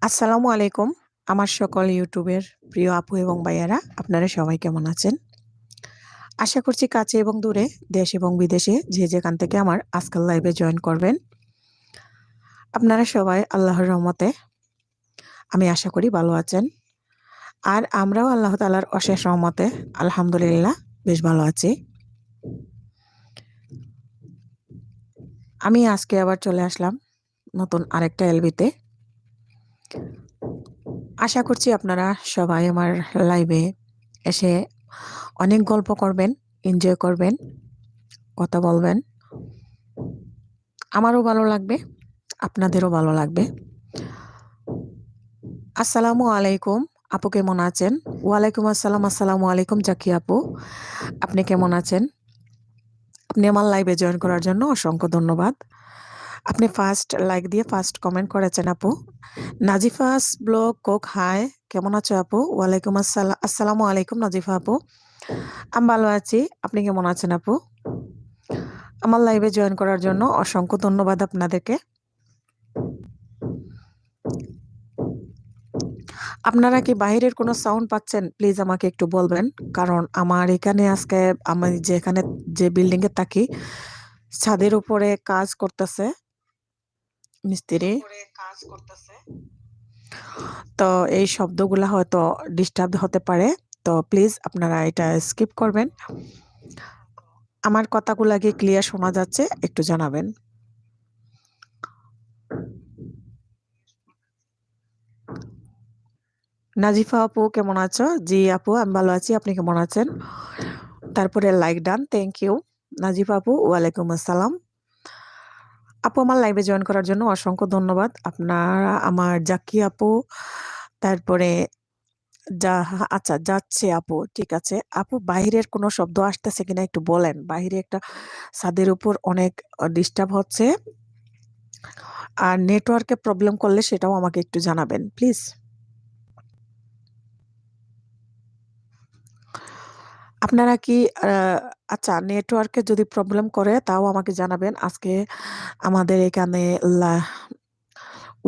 আসসালামু আলাইকুম। আমার সকল ইউটিউবের প্রিয় আপু এবং ভাইয়ারা, আপনারা সবাই কেমন আছেন? আশা করছি কাছে এবং দূরে, দেশ এবং বিদেশে যে যেখান থেকে আমার আজকাল লাইভে জয়েন করবেন। আপনারা সবাই আল্লাহর রহমতে আমি আশা করি ভালো আছেন। আর আমরাও আল্লাহ তাআলার অশেষ রহমতে আলহামদুলিল্লাহ বেশ ভালো আছি। আমি আজকে আবার চলে আসলাম নতুন আরেকটা এলবিতে। আশা করছি আপনারা সবাই আমার লাইভে এসে অনেক গল্প করবেন, এনজয় করবেন, কথা বলবেন। আমারও ভালো লাগবে, আপনাদেরও ভালো লাগবে। আসসালামু আলাইকুম। আপু কেমন আছেন? ওয়ালাইকুম আসসালাম। আসসালামু আলাইকুম জাকি আপু। আপনি কেমন আছেন? আপনি আমার লাইভে জয়েন করার জন্য অসংখ্য ধন্যবাদ। আপনি ফার্স্ট লাইক দিয়ে ফার্স্ট কমেন্ট করেছেন আপু। নাজিফাস ব্লগ কোক হাই। কেমন আছো আপু? ওয়ালাইকুম আসসালাম। আসসালামু আলাইকুম নাজিফা আপু। আমি ভালো আছি। আপনি কেমন আছেন আপু? আমার লাইভে জয়েন করার জন্য অসংখ্য ধন্যবাদ আপনাদেরকে। আপনারা কি বাহিরের কোনো সাউন্ড পাচ্ছেন? প্লিজ আমাকে একটু বলবেন। কারণ আমার এখানে আজকে আমি যেখানে যে বিল্ডিং এ থাকি, ছাদের উপরে কাজ করতেছে মিস্ত্রি। তো এই শব্দগুলা হয়তো ডিস্টার্ব হতে পারে। তো প্লিজ আপনারা এটা স্কিপ করবেন। আমার কথাগুলা কি ক্লিয়ার শোনা যাচ্ছে? একটু জানাবেন। নাজিফা আপু কেমন আছো? জি আপু আমি ভালো আছি। আপনি কেমন আছেন? তারপরে like done. Thank you. Nazifa আপু ওয়ালাইকুম আসসালাম। আপু আমার লাইভে জয়েন করার জন্য অসংখ্য ধন্যবাদ। আপনারা আমার জাকি আপু, তারপরে আচ্ছা যাচ্ছে আপু। ঠিক আছে। আপু বাহিরের কোনো শব্দ আসতেছে কিনা একটু বলেন। বাহিরে একটা ছাদের উপর অনেক ডিস্টার্ব হচ্ছে। আর নেটওয়ার্কে প্রবলেম করলে সেটাও আমাকে একটু জানাবেন প্লিজ। আপনারা কি আচ্ছা নেটওয়ার্কে যদি প্রবলেম করে তাও আমাকে জানাবেন। আজকে আমাদের এখানে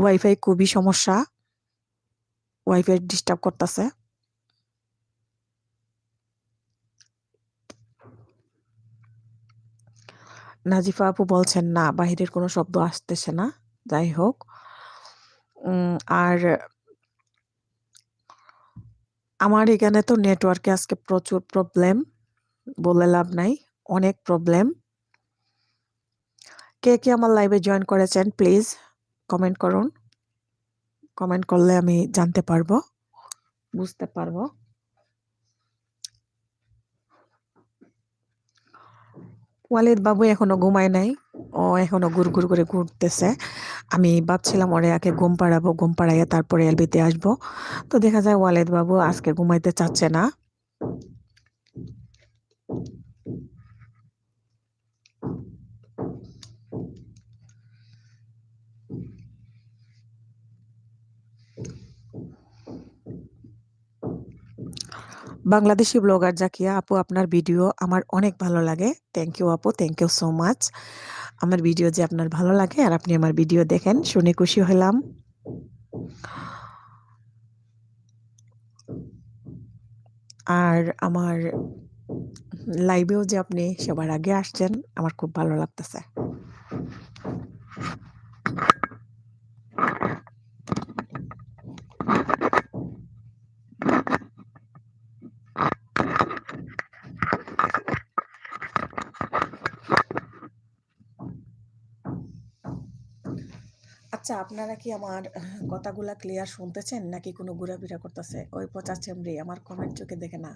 ওয়াইফাই খুবই সমস্যা। ওয়াইফাই ডিস্টার্ব করতেছে। নাজিফা আপু বলছেন না বাহিরের কোনো শব্দ আসতেছে না। যাই হোক। আর আমার এখানে তো নেটওয়ার্কে আজকে প্রচুর প্রবলেম। বলে লাভ নাই। অনেক প্রবলেম। কে আমার লাইভে জয়েন করেছেন প্লিজ কমেন্ট করুন। কমেন্ট করলে আমি জানতে পারবো, বুঝতে পারবো। ওয়ালিদ বাবু এখনো ঘুমায় নাই। ও এখনো গুড় করে ঘুরতেছে। আমি ভাবছিলাম ওরে আগে ঘুম পাড়াবো, ঘুম পাড়াইয়া তারপরে এলবিতে আসবো। তো দেখা যায় ওয়ালিদ বাবু আজকে ঘুমাইতে চাচ্ছে না। বাংলাদেশি ব্লগার জাকিয়া আপু আপনার ভিডিও আমার অনেক ভালো লাগে। থ্যাংক ইউ আপু, থ্যাংক ইউ সো মাচ। আমার ভিডিও যে আপনার ভালো লাগে আর আপনি আমার ভিডিও দেখেন শুনে খুশি হলাম। আর আমার লাইভেও যে আপনি সবার আগে আসছেন আমার খুব ভালো লাগতেছে। আচ্ছা আপনারা কি আমার কথাগুলা ক্লিয়ার শুনতেছেন নাকি কোনো ঘোরাফেরা করতেছে? ওই পচা চেমড়ি আমার কমেন্ট চোখে দেখে না।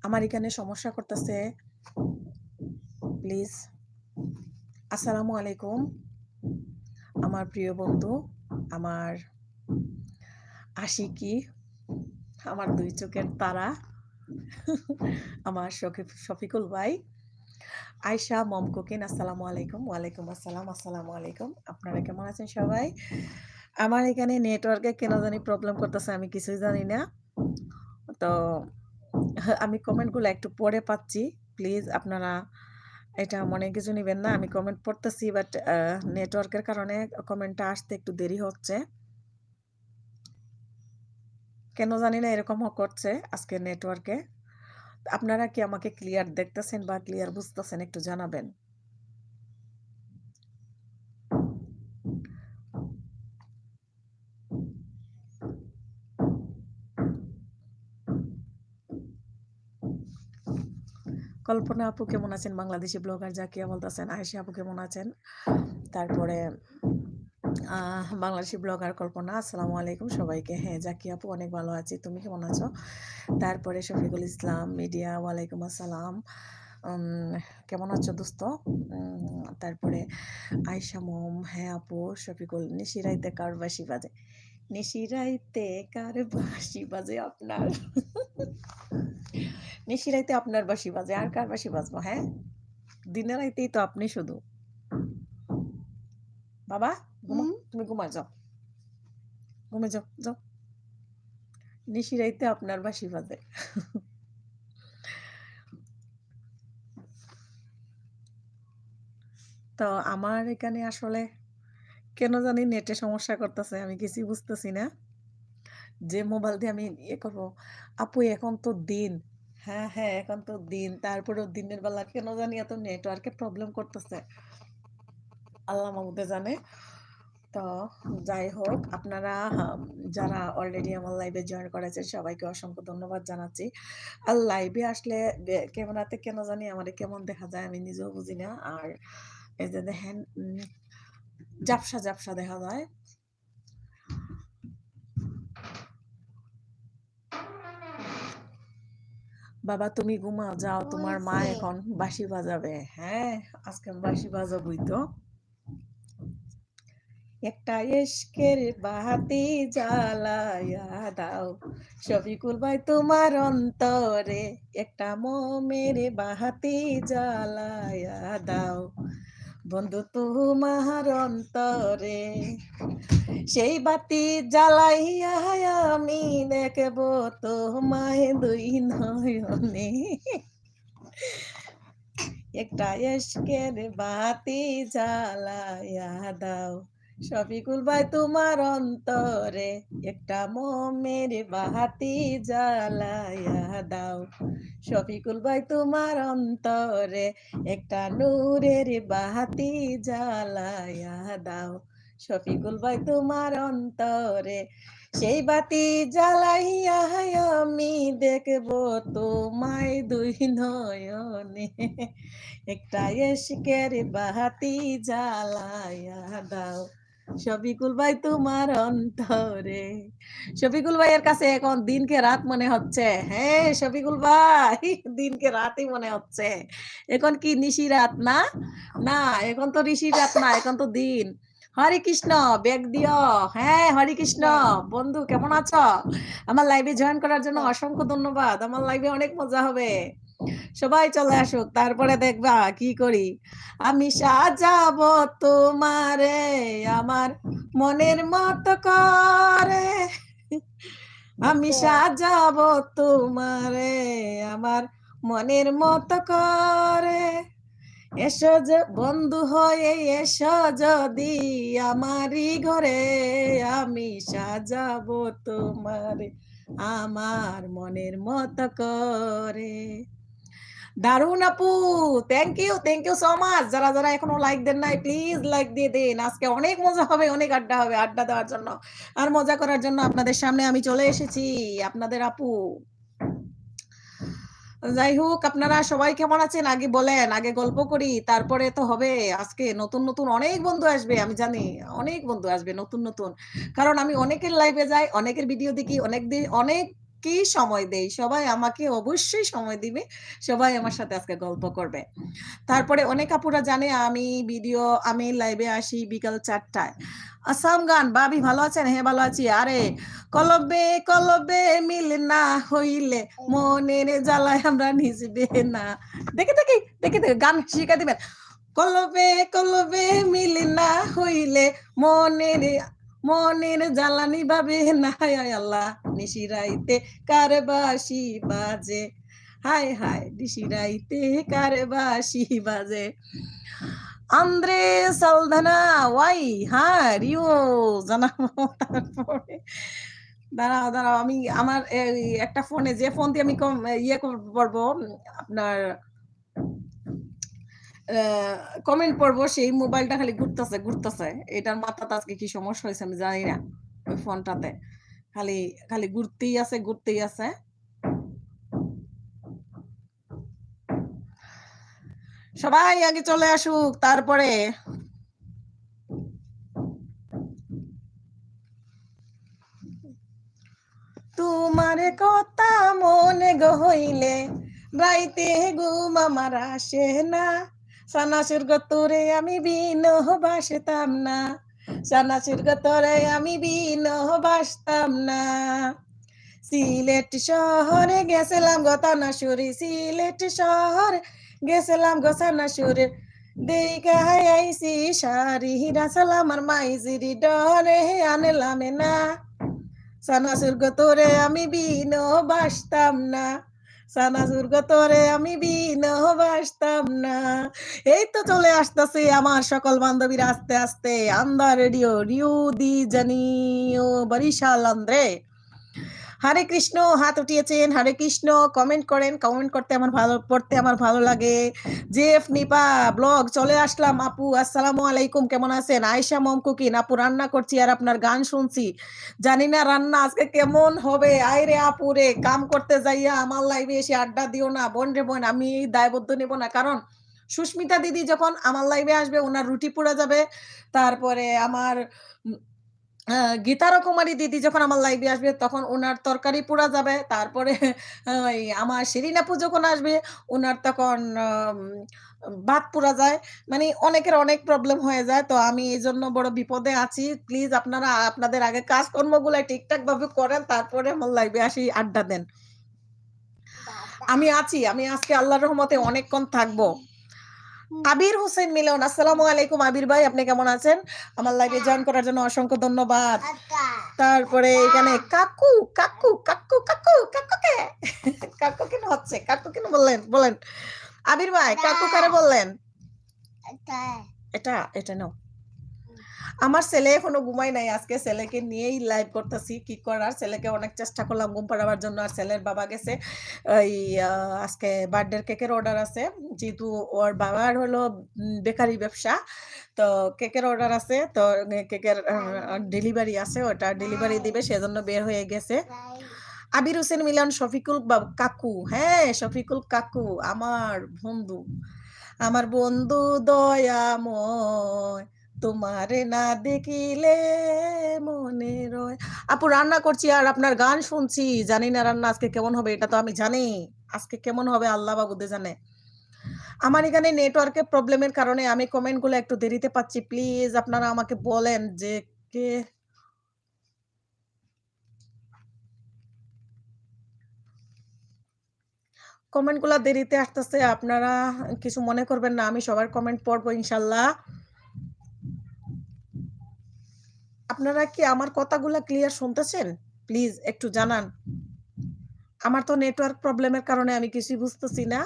আমার এখানে সমস্যা করতেছে। প্লিজ। আসসালামু আলাইকুম আমার প্রিয় বন্ধু, আমার আশিকি, আমার দুই চোখের তারা, আমার শফিকুল ভাই, আয়শা মম কুকিন। আসসালামু আলাইকুম। ওয়ালাইকুম আসসালাম। আসসালামু আলাইকুম। আপনারা কেমন আছেন সবাই? আমার এখানে নেটওয়ার্কে কেন জানি প্রবলেম করতেছে, আমি কিছুই জানি না। তো আমি কমেন্টগুলো একটু পরে পাচ্ছি। প্লিজ আপনারা এটা মনে কিছু নিবেন না। আমি কমেন্ট পড়তেছি বাট নেটওয়ার্কের কারণে কমেন্টটা আসতে একটু দেরি হচ্ছে। কেন জানি না এরকম করছে আজকে নেটওয়ার্কে। আপনারা কি আমাকে ক্লিয়ার দেখতেছেন বা ক্লিয়ার বুঝতেছেন একটু জানাবেন। কল্পনা আপু কেমন আছেন? বাংলাদেশি ব্লগার জাকিয়া বলতেছেন। আয়েশা আপু কেমন আছেন? তারপরে বাংলাদেশি ব্লগার কল্পনা, আসসালামু আলাইকুম সবাইকে। হ্যাঁ, জাকিয়া আপু অনেক ভালো আছি। তুমি কেমন আছো? তারপরে শফিকুল ইসলাম মিডিয়া, ওয়ালাইকুম আসসালাম। কেমন আছো দোস্ত? তারপরে আয়েশা মোম, হ্যাঁ আপু। শফিকুল, নিশিরাইতে কার বাঁশি বাজে? নিশিরাইতে কার বাঁশি বাজে আপনার? নিশিরাইতে আপনার বাঁশি বাজে, আর কার বাঁশি বাজবো? হ্যাঁ, দিনের রাইতেই তো আপনি শুধু। বাবা ঘুমো, তুমি ঘুমা যাও, ঘুমে যাও, যাও। নিশিরাইতে আপনার বাঁশি বাজে। তো আমার এখানে আসলে কেন জানি নেটে সমস্যা করতেছে, আমি কিছুই বুঝতেছি না। যে মোবাইল দিয়ে আমি করবো। আপু এখন তো দিন। হ্যাঁ, হ্যাঁ, এখন তো দিন। তারপরেও দিনের বেলা কেন জানি এত নেটওয়ার্কে প্রবলেম করতেছে। আল্লাহ মাহমুদে জানে। তো যাই হোক, আপনারা যারা অলরেডি আমার লাইভে জয়েন করেছেন সবাইকে অসংখ্য ধন্যবাদ জানাচ্ছি। আর লাইভে আসলে ক্যামেরাতে কেন জানি আমার কেমন দেখা যায় আমি নিজেও বুঝি না। আর এই যে দেখেন ঝাপসা ঝাপসা দেখা যায়। বাবা তুমি ঘুমাও যাও, তোমার মা এখন বাঁশি বাজাবে। হ্যাঁ, আজকে বাঁশি বাজাবই তো। একটা ইশকের বাতি জ্বালায়া দাও শফিকুল ভাই তোমার অন্তরে, একটা মোমের বাতি জ্বালায়া দাও বন্ধু তোমার অন্তরে, সেই বাতি জ্বালাইয়া আমি দেখব তোমায় দুই নয়নে, একটা ইশকের বাতি জ্বালায়া দাও শফিকুল ভাই তোমার অন্তরে, একটা মোমের বাতি জ্বালায়া দাও শফিকুল ভাই তোমার অন্তরে, একটা নূরের বাতি জ্বালায়া দাও শফিকুল ভাই তোমার অন্তরে, সেই বাতি জ্বালাইয়া আমি দেখব তোমায় দুই নয়নে, একটা ইশকের বাতি জ্বালায়া দাও শফিকুল ভাই তোমার অন্তরে। শফিকুল ভাইয়ের কাছে এখন দিনকে রাত মনে হচ্ছে। হ্যাঁ শফিকুল ভাই, দিনকে রাতই মনে হচ্ছে। এখন কি নিশি রাত না? না, এখন তো ঋষি রাত না, এখন তো দিন। হরে কৃষ্ণ, ব্যাগ দিও। হ্যাঁ হরে কৃষ্ণ। বন্ধু কেমন আছো? আমার লাইভে জয়েন করার জন্য অসংখ্য ধন্যবাদ। আমার লাইভে অনেক মজা হবে, সবাই চলে আসুক। তারপরে দেখবা কি করি। আমি সাজাবো তোমারে আমার মনের মতো করে, আমি সাজাবো তোমারে আমার মনের মতো করে, এসো যে বন্ধু হয়ে এসো যদি আমারই ঘরে, আমি সাজাবো তোমারে আমার মনের মতো করে। দারুন আপু, থ্যাংক ইউ সো মাচ। যারা যারা এখনো লাইক দেন নাই প্লিজ লাইক দিয়ে দিন। আজকে অনেক মজা হবে, অনেক আড্ডা হবে। আড্ডা দেওয়ার জন্য আর মজা করার জন্য আপনাদের সামনে আমি চলে এসেছি, আপনাদের আপু। যাই হোক, আপনারা সবাই কেমন আছেন আগে বলেন, আগে গল্প করি তারপরে তো হবে। আজকে নতুন নতুন অনেক বন্ধু আসবে, আমি জানি অনেক বন্ধু আসবে নতুন নতুন, কারণ আমি অনেকের লাইভে যাই, অনেকের ভিডিও দেখি, অনেক কি সময় দেই। সবাই আমাকে অবশ্যই সময় দিবে, সবাই আমার সাথে আজকে গল্প করবে। তারপরে অনেক আপুরা জানে আমি লাইভে আসি বিকাল 4টায়। আসাম গান ভাবি ভালো আছেন? হ্যাঁ ভালো আছি। আরে কলবে কলবে মিল না হইলে মনের জ্বালায় আমরা নিজবে না। দেখে দেখে দেখে দেখে গান শিখা দিবেন। কলবে কলবে মিল না হইলে মনের জ্বালানি ভাবে না, আল্লাহ নিশিরাইতে কার বাঁশি বাজে, হায় হায় নিশিরাইতে কার বাঁশি বাজে। আন্দ্রে সালদানা ওয়াই, হ্যাঁ রিও জানাবো। তারপরে দাঁড়াও, দাঁড়াও। আমি আমার এই একটা ফোনে যে ফোন দিয়ে আমি ইয়ে করবো আপনার কমেন্ট পড়বো সেই মোবাইলটা খালি ঘুরতেছে। এটার মাথাতে আজকে কি সমস্যা হয়েছে আমি জানি না। ওই ফোনটাতে খালি খালি ঘুরতেই আছে। সবাই আগে চলে আসুক তারপরে তোমার কথা মনে গহইলে রাইতে ঘুম আমার আসে না সানাসুর গতরে আমি বাসতাম না সানাসুর গতরে আমি বাসতাম না সিলেট শহরে গেছিলাম গতানাসুরি সিলেট শহরে গেছিলাম গসানাসুরে দেখা আইসি সারি রাসালাম আর মাইজিরি ডরে আনলাম না সানাসুর গতরে আমি বাসতাম না সানাসুর গতরে আমি বাসতাম না এই তো চলে আসতেছে আমার সকল বান্ধবীরা আস্তে আস্তে আন্দা রেডিও রিউ দি জানি ও বরিশাল আন্দ্রে হরে কৃষ্ণ হাত উঠিয়েছেন হরে কৃষ্ণ কমেন্ট করেন কমেন্ট করতে আমার ভালো পড়তে আমার ভালো লাগে জেফ নিপা ব্লগ চলে আসলাম আপু আসসালামু আলাইকুম কেমন আছেন আয়েশা মম কুকিং আপু রান্না করছি আর আপনার গান শুনছি জানি না রান্না আজকে কেমন হবে আইরে আপু রে কাম করতে যাইয়া আমার লাইভে এসে আড্ডা দিও না বোন রে বোন আমি দায়বদ্ধ নেব না কারণ সুস্মিতা দিদি যখন আমার লাইভে আসবে ওনার রুটি পুড়ে যাবে তারপরে আমার গীতারা কুমারী দিদি যখন আমার লাইভে আসবে তখন ওনার তরকারি পোড়া যাবে তারপরে আমার শিরিন আপু যখন আসবে ওনার তখন ভাত পোড়া যায় মানে অনেকের অনেক প্রবলেম হয়ে যায় তো আমি এই জন্য বড় বিপদে আছি প্লিজ আপনারা আপনাদের আগে কাজকর্মগুলো ঠিকঠাক ভাবে করেন তারপরে আমার লাইভে আসি আড্ডা দেন আমি আছি আমি আজকে আল্লাহর রহমতে অনেকক্ষণ থাকবো আবির হোসেন মিলন আসসালামু আলাইকুম আবির ভাই আপনি কেমন আছেন আমার লাইভে জয়েন করার জন্য অসংখ্য ধন্যবাদ তারপরে এখানে কাকু কাকু কাকু কাকু কাকুকে কাকু কেন হচ্ছে কাকু কেন বললেন বলেন আবির ভাই কাকু কারে বললেন এটা এটা নাও আমার ছেলে এখনো ঘুমাই নাই আজকে ছেলেকে নিয়েই লাইভ করতেছি কি করার ছেলেকে অনেক চেষ্টা করলাম ঘুম পাড়াবার জন্য আর ছেলের বাবা গেছে এই আজকে বার্থডে কেকের অর্ডার আছে যেহেতু ওর বাবার হলো বেকারি ব্যবসা তো কেকের অর্ডার আছে তো কেকের ডেলিভারি আছে ওটা ডেলিভারি দিবে সেজন্য বের হয়ে গেছে আবির হোসেন মিলন শফিকুল কাকু হ্যাঁ শফিকুল কাকু আমার বন্ধু দয়াময় তোমারে না দেখিলে মনে রয় আপু রান্না করছি আর আপনার গান শুনছি জানি না রান্না আজকে কেমন হবে এটা তো আমি জানি আজকে কেমন হবে আল্লাহ বাবুদে জানে আমার এখানে নেটওয়ার্কের প্রবলেমের কারণে আমি কমেন্টগুলো একটু দেরিতে পাচ্ছি প্লিজ আপনারা আমাকে বলেন যে কে কমেন্টগুলো দেরিতে আসতেছে আপনারা কিছু মনে করবেন না আমি সবার কমেন্ট পড়বো ইনশাল্লাহ আপনারা কি আমার কথাগুলো ক্লিয়ার শুনতেছেন প্লিজ একটু জানান আমার তো নেটওয়ার্ক প্রবলেমের কারণে আমি কিছুই বুঝতেছি না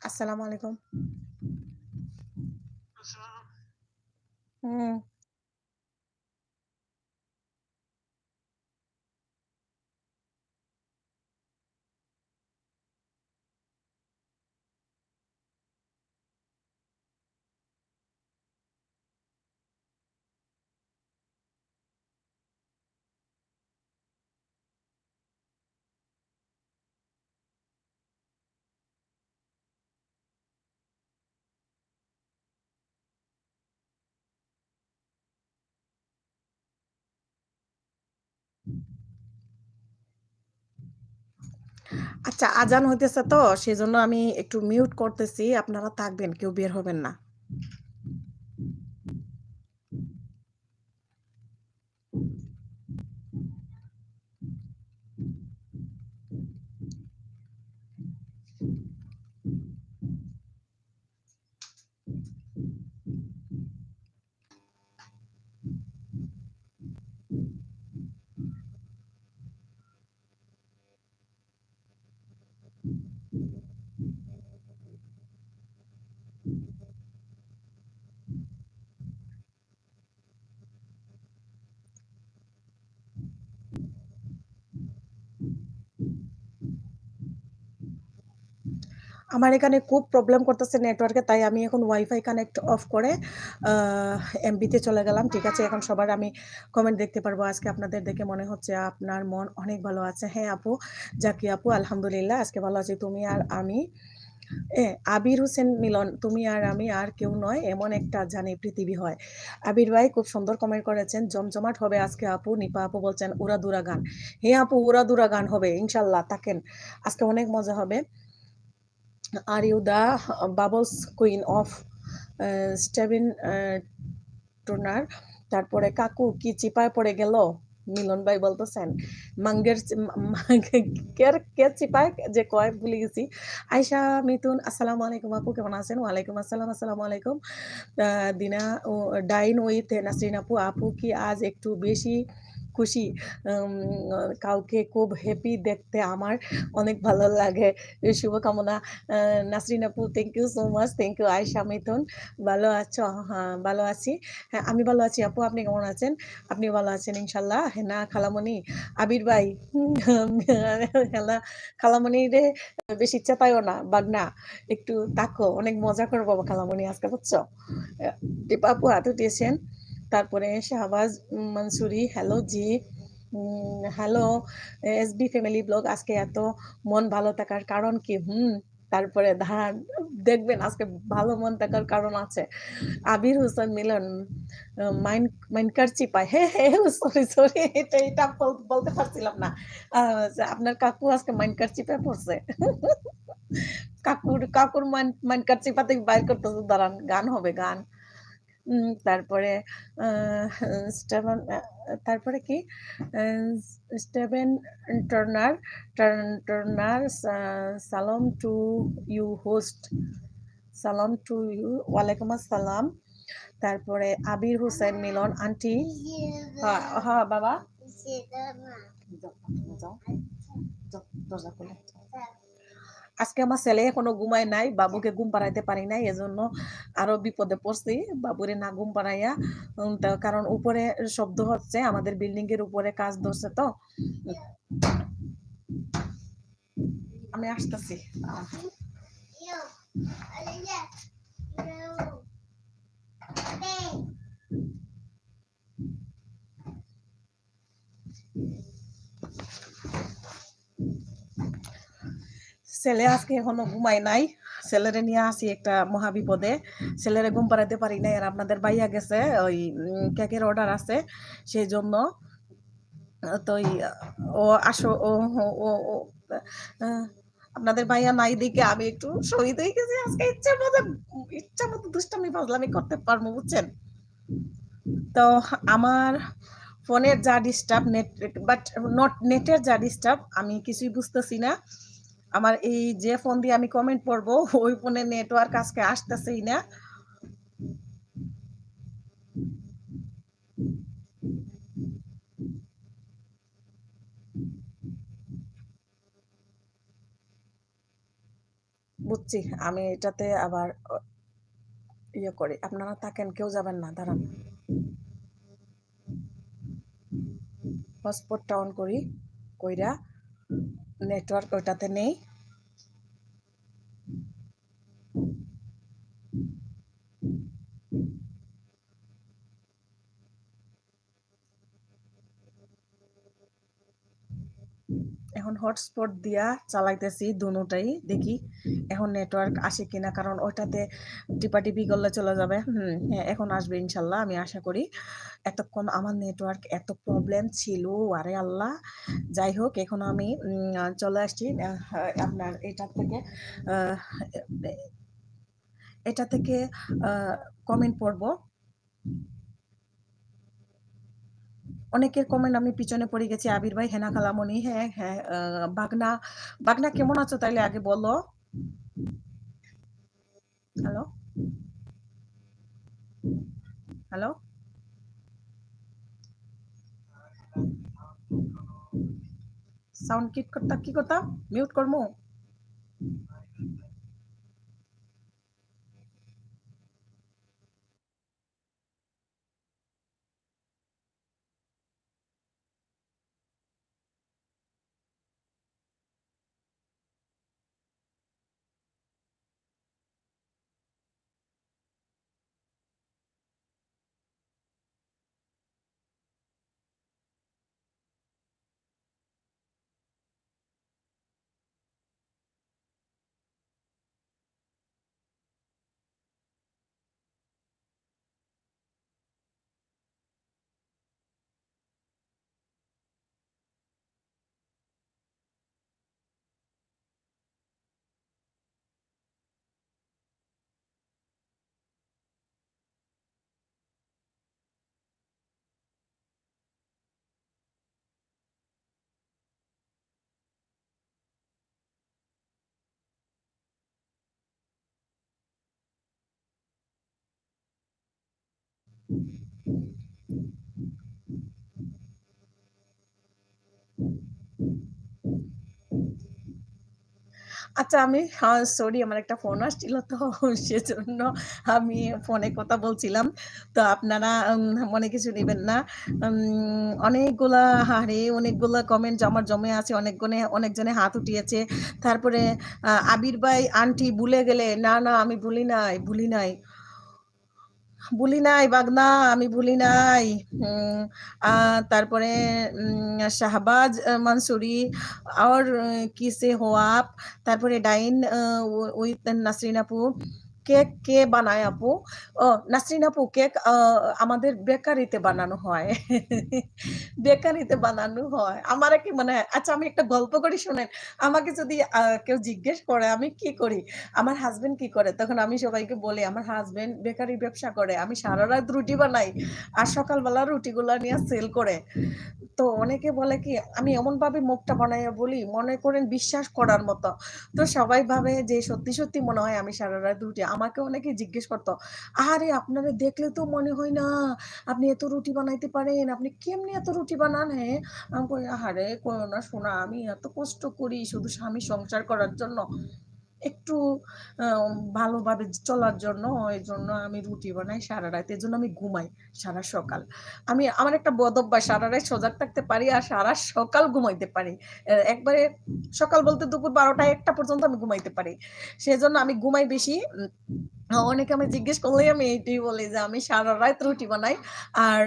আসসালামু আলাইকুম হুম আচ্ছা আজান হইতেছে তো সেজন্য আমি একটু মিউট করতেছি আপনারা থাকবেন কেউ বের হবেন না আমার এখানে খুব প্রবলেম করতেছে নেটওয়ার্কে, তাই আমি এখন ওয়াইফাই কানেক্ট অফ করে আ এমবিতে চলে গেলাম। ঠিক আছে? এখন সবার আমি কমেন্ট দেখতে পারবো। আজকে আপনাদের দেখে মনে হচ্ছে আপনার মন অনেক ভালো আছে। হ্যাঁ আপু, জাকি আপু আলহামদুলিল্লাহ আজকে ভালো আছি। তুমি আর আমি আবির হোসেন মিলন, তুমি আর আমি আর কেউ নয়, এমন একটা জানি পৃথিবী হয়। আবির ভাই খুব সুন্দর কমেন্ট করেছেন। জমজমাট হবে আজকে আপু। নিপা আপু বলছেন উড়াদুরা গান। হ্যাঁ আপু, উড়াদুরা গান হবে ইনশাল্লাহ। থাকেন। আজকে অনেক মজা হবে। Are you the bubbles queen of স্টেভিন টোনার? তারপরে কাকু কি চিপায় পড়ে গেল? মিলন ভাই বলতেছেন মাঙ্গের কে কে চিপায় যে কয় ভুলে গেছি। আয়শা মিতুন আসসালামু আলাইকুম আপু, কেমন আছেন? ওয়ালাইকুম আসসালাম। আসসালামু আলাইকুম। দিনা ও ডাইন উইথ নাসরিন আপু, আপু কি আজ একটু বেশি খুশি? উম, কাউকে খুব হ্যাপি দেখতে আমার অনেক ভালো লাগে। শুভকামনা। নাসরিন আপু thank you so much. Thank you. Ayesha Mithun ভালো আছো? হ্যাঁ ভালো আছি। হ্যাঁ আমি ভালো আছি আপু, আপনি কেমন আছেন? আপনি ভালো আছেন ইনশাল্লাহ। হ্যাঁ না খালামণি, আবির ভাই খালা খালামণি রে বেশি ইচ্ছা পাইও না বাগনা, একটু তাকো, অনেক মজা করবো খালামণি আজকে বুঝছো। টিপা আপু হাত উঠিয়েছেন। তারপরে শাহবাজ মনসুরি হ্যালো জি। হ্যালো এসবি ফ্যামিলি ব্লগ, আজকে এত মন ভালো থাকার কারণ কি? তারপরে ধান দেখবেন আজকে ভালো মন থাকার কারণ আছে। আবির হোসেন মিলন মাইন্ড মাইন্ডকার চিপায়। হ্যাঁ হ্যাঁ সরি সরি, এটা বলতে পারছিলাম না। আপনার কাকু আজকে মাইন্ডকার চিপায় পড়ছে। কাকুর মাইন্ডকার চিপাতে বাইর করতেছে, দাঁড়ান গান হবে গান। তারপরে স্টেভেন তারপরে কি স্টেভেন টার্নার টার্নার সালাম টু ইউ হোস্ট, সালাম টু ইউ, ওয়ালাইকুম আসসালাম। তারপরে আবির হোসেন মিলন আন্টি, হ্যাঁ হ্যাঁ বাবা যাও, দরজা খুলে। আজকে আমার ছেলে এখনো ঘুমায় নাই, বাবুকে ঘুম পাড়াইতে পারি নাই, এজন্য আরো বিপদে পড়ছি। বাবুরে না ঘুম পাড়াইয়া কারণ উপরে শব্দ হচ্ছে, আমাদের বিল্ডিং এর উপরে কাজ ধরছে তো। আমি আসতেছি। ছেলে আজকে এখনো ঘুমায় নাই, ছেলেরে নিয়ে আসি একটা মহাবিপদে। ছেলেরে ঘুম পাড়াইতে পারি নাই, আর আপনাদের ভাইয়া গেছে ওই কেকের অর্ডার আছে, সেই জন্য তো ও আসো ও ও ও ও, আহ, আপনাদের ভাইয়া নাই দিকে আমি একটু শহীদ হয়ে গেছি আজকে। ইচ্ছা মতো দুষ্টামি ফাজলামি করতে পারবো বুঝছেন। তো আমার ফোনের যা ডিস্টার্ব নেট, বাট নট নেটের যা ডিস্টার্ব আমি কিছুই বুঝতেছি না। আমার এই যে ফোন দিয়ে আমি কমেন্ট পড়বো ওই ফোনে নেটওয়ার্ক আজকে আসতেছেই না। বুঝছি, আমি এটাতে আবার ইয়ে করি। আপনারা থাকেন, কেউ যাবেন না, দাঁড়ান হটস্পটটা অন করি, কইরা নেটওয়ার্ক ওইটাতে নেই। এখন হটস্পট দিয়া চালাইতেছি দুটাই, দেখি এখন নেটওয়ার্ক আসে কিনা, কারণ ওইটাতে টিপাটিপি করলে চলে যাবে। হ্যাঁ এখন আসবে ইনশাল্লাহ, আমি আশা করি। এতক্ষণ আমার নেটওয়ার্ক এত প্রবলেম ছিল, আরে আল্লাহ। যাই হোক এখন আমি চলে আসছি আপনার আহ, এটা থেকে কমেন্ট পড়বো। অনেকের কমেন্ট আমি পিছনে পড়ে গেছি। আবির ভাই, হেনা খালামণি, হ্যাঁ হ্যাঁ, বাগনা বাগনা কেমন আছো তাইলে আগে বলো। হ্যালো হ্যালো, সাউন্ড কি করতা, মিউট করমু? আচ্ছা আমি সরি আমার একটা ফোন আসছিল তো সেজন্য আমি ফোনে কথা বলছিলাম। তো আপনারা মনে কিছু নিবেন না। অনেকগুলা অনেকগুলা কমেন্ট আমার জমে আছে। অনেকজনে হাত উঠিয়েছে। তারপরে আবির ভাই আন্টি ভুলে গেলে, না, না আমি ভুলি নাই, ভুলি নাই। ভুলি নাই বাগনা, আমি ভুলি নাই। হুম, তারপরে শাহবাজ মানসুরি और किसे हो आप? তারপরে ডাইন উইথ নাসরিন আপু। কেক কে বানায় আপু? ও নাসরিন আপু কেক আমাদের বেকারিতে বানানো হয়। বেকারিতে বানানো হয়। আমারে কি মনে হয় আচ্ছা আমি একটা গল্প করি শোনেন। আমাকে যদি কেউ জিজ্ঞেস করে আমি কি করি? আমার হাসব্যান্ড কি করে? তখন আমি সবাইকে বলি, "আমার হাসব্যান্ড বেকারি ব্যবসা করে। আমি সারারাত রুটি বানাই। আর সকালবেলা রুটিগুলা নিয়ে সেল করে।" তো অনেকে বলে কি আমি এমনভাবে মুখটা বানাইয়া বলি, মনে করেন বিশ্বাস করার মতো। তো সবাই ভাবে যে সত্যি, সত্যি মনে হয় আমি সারারাত রুটি আমাকে অনেকে জিজ্ঞেস করত, "আরে আপনারে দেখলে তো মনে হয় না, আপনি এত রুটি বানাইতে পারেন। আপনি কেমনে এত রুটি বানান, হ্যাঁ?" আমি কই, "আহারে কইও না সোনা, আমি এত কষ্ট করি শুধু স্বামী সংসার করার জন্য। একটু আ ভালোভাবে চলার জন্য এজন্য আমি রুটি বানাই সারারাত। এজন্য আমি ঘুমাই সারা সকাল। আমার একটা বদ অভ্যাস সারারাত সজাগ থাকতে পারি আর সারা সকাল ঘুমাইতে পারি। একবারে সকাল বলতে দুপুর ১২টা ১টা পর্যন্ত আমি ঘুমাইতে পারি। সেজন্য আমি ঘুমাই বেশি। অনেকে আমায় জিজ্ঞেস করলেই আমি এইটাই বলি যে আমি সারারাত রুটি বানাই আর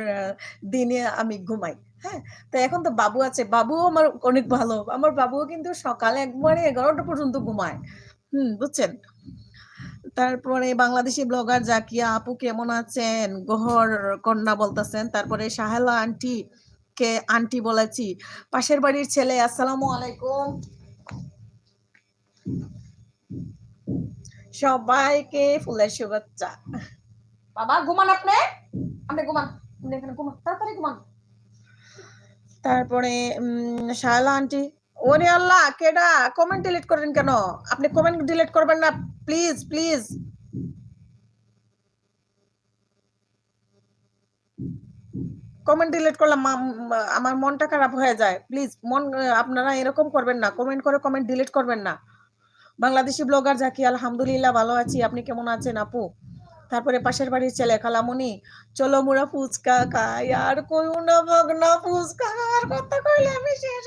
দিনে আমি ঘুমাই। হ্যাঁ? তো এখন তো বাবু আছে। বাবুও আমার অনেক ভালো। আমার বাবুও কিন্তু সকালে একবারে ১১টা পর্যন্ত ঘুমায়। বুঝছেন? তারপরে বাংলাদেশি ব্লগার জাকিয়া আপু কেমন আছেন? গহর কন্যা বলতেছেন। তারপরে সাহেলা আন্টি কে আন্টি বলেছি। পাশের বাড়ির ছেলে আসসালামু আলাইকুম। সবাইকে ফুলের শুভেচ্ছা। বাবা ঘুমান আপনি? আপনি ঘুমান। আপনি এখানে ঘুমান। তাড়াতাড়ি ঘুমান। তারপরে শায়লা আন্টি, ওরে আল্লাহ! কেডা? কমেন্ট ডিলিট করেন কেন? আপনি কমেন্ট ডিলিট করবেন না। Please, please. কমেন্ট ডিলিট করলে আমার মনটা খারাপ হয়ে যায়। প্লিজ আপনারা এরকম করবেন না। কমেন্ট করে কমেন্ট ডিলিট করবেন না। বাংলাদেশি ব্লগার জাকি আলহামদুলিল্লাহ ভালো আছি। আপনি কেমন আছেন আপু? তারপরে পাশের বাড়ির ছেলে খালামণি, চলো মোরা ফুচকা খাই। আর কইও না ভাগনা ফুচকা খাওয়ার কথা কইলে আমি শেষ।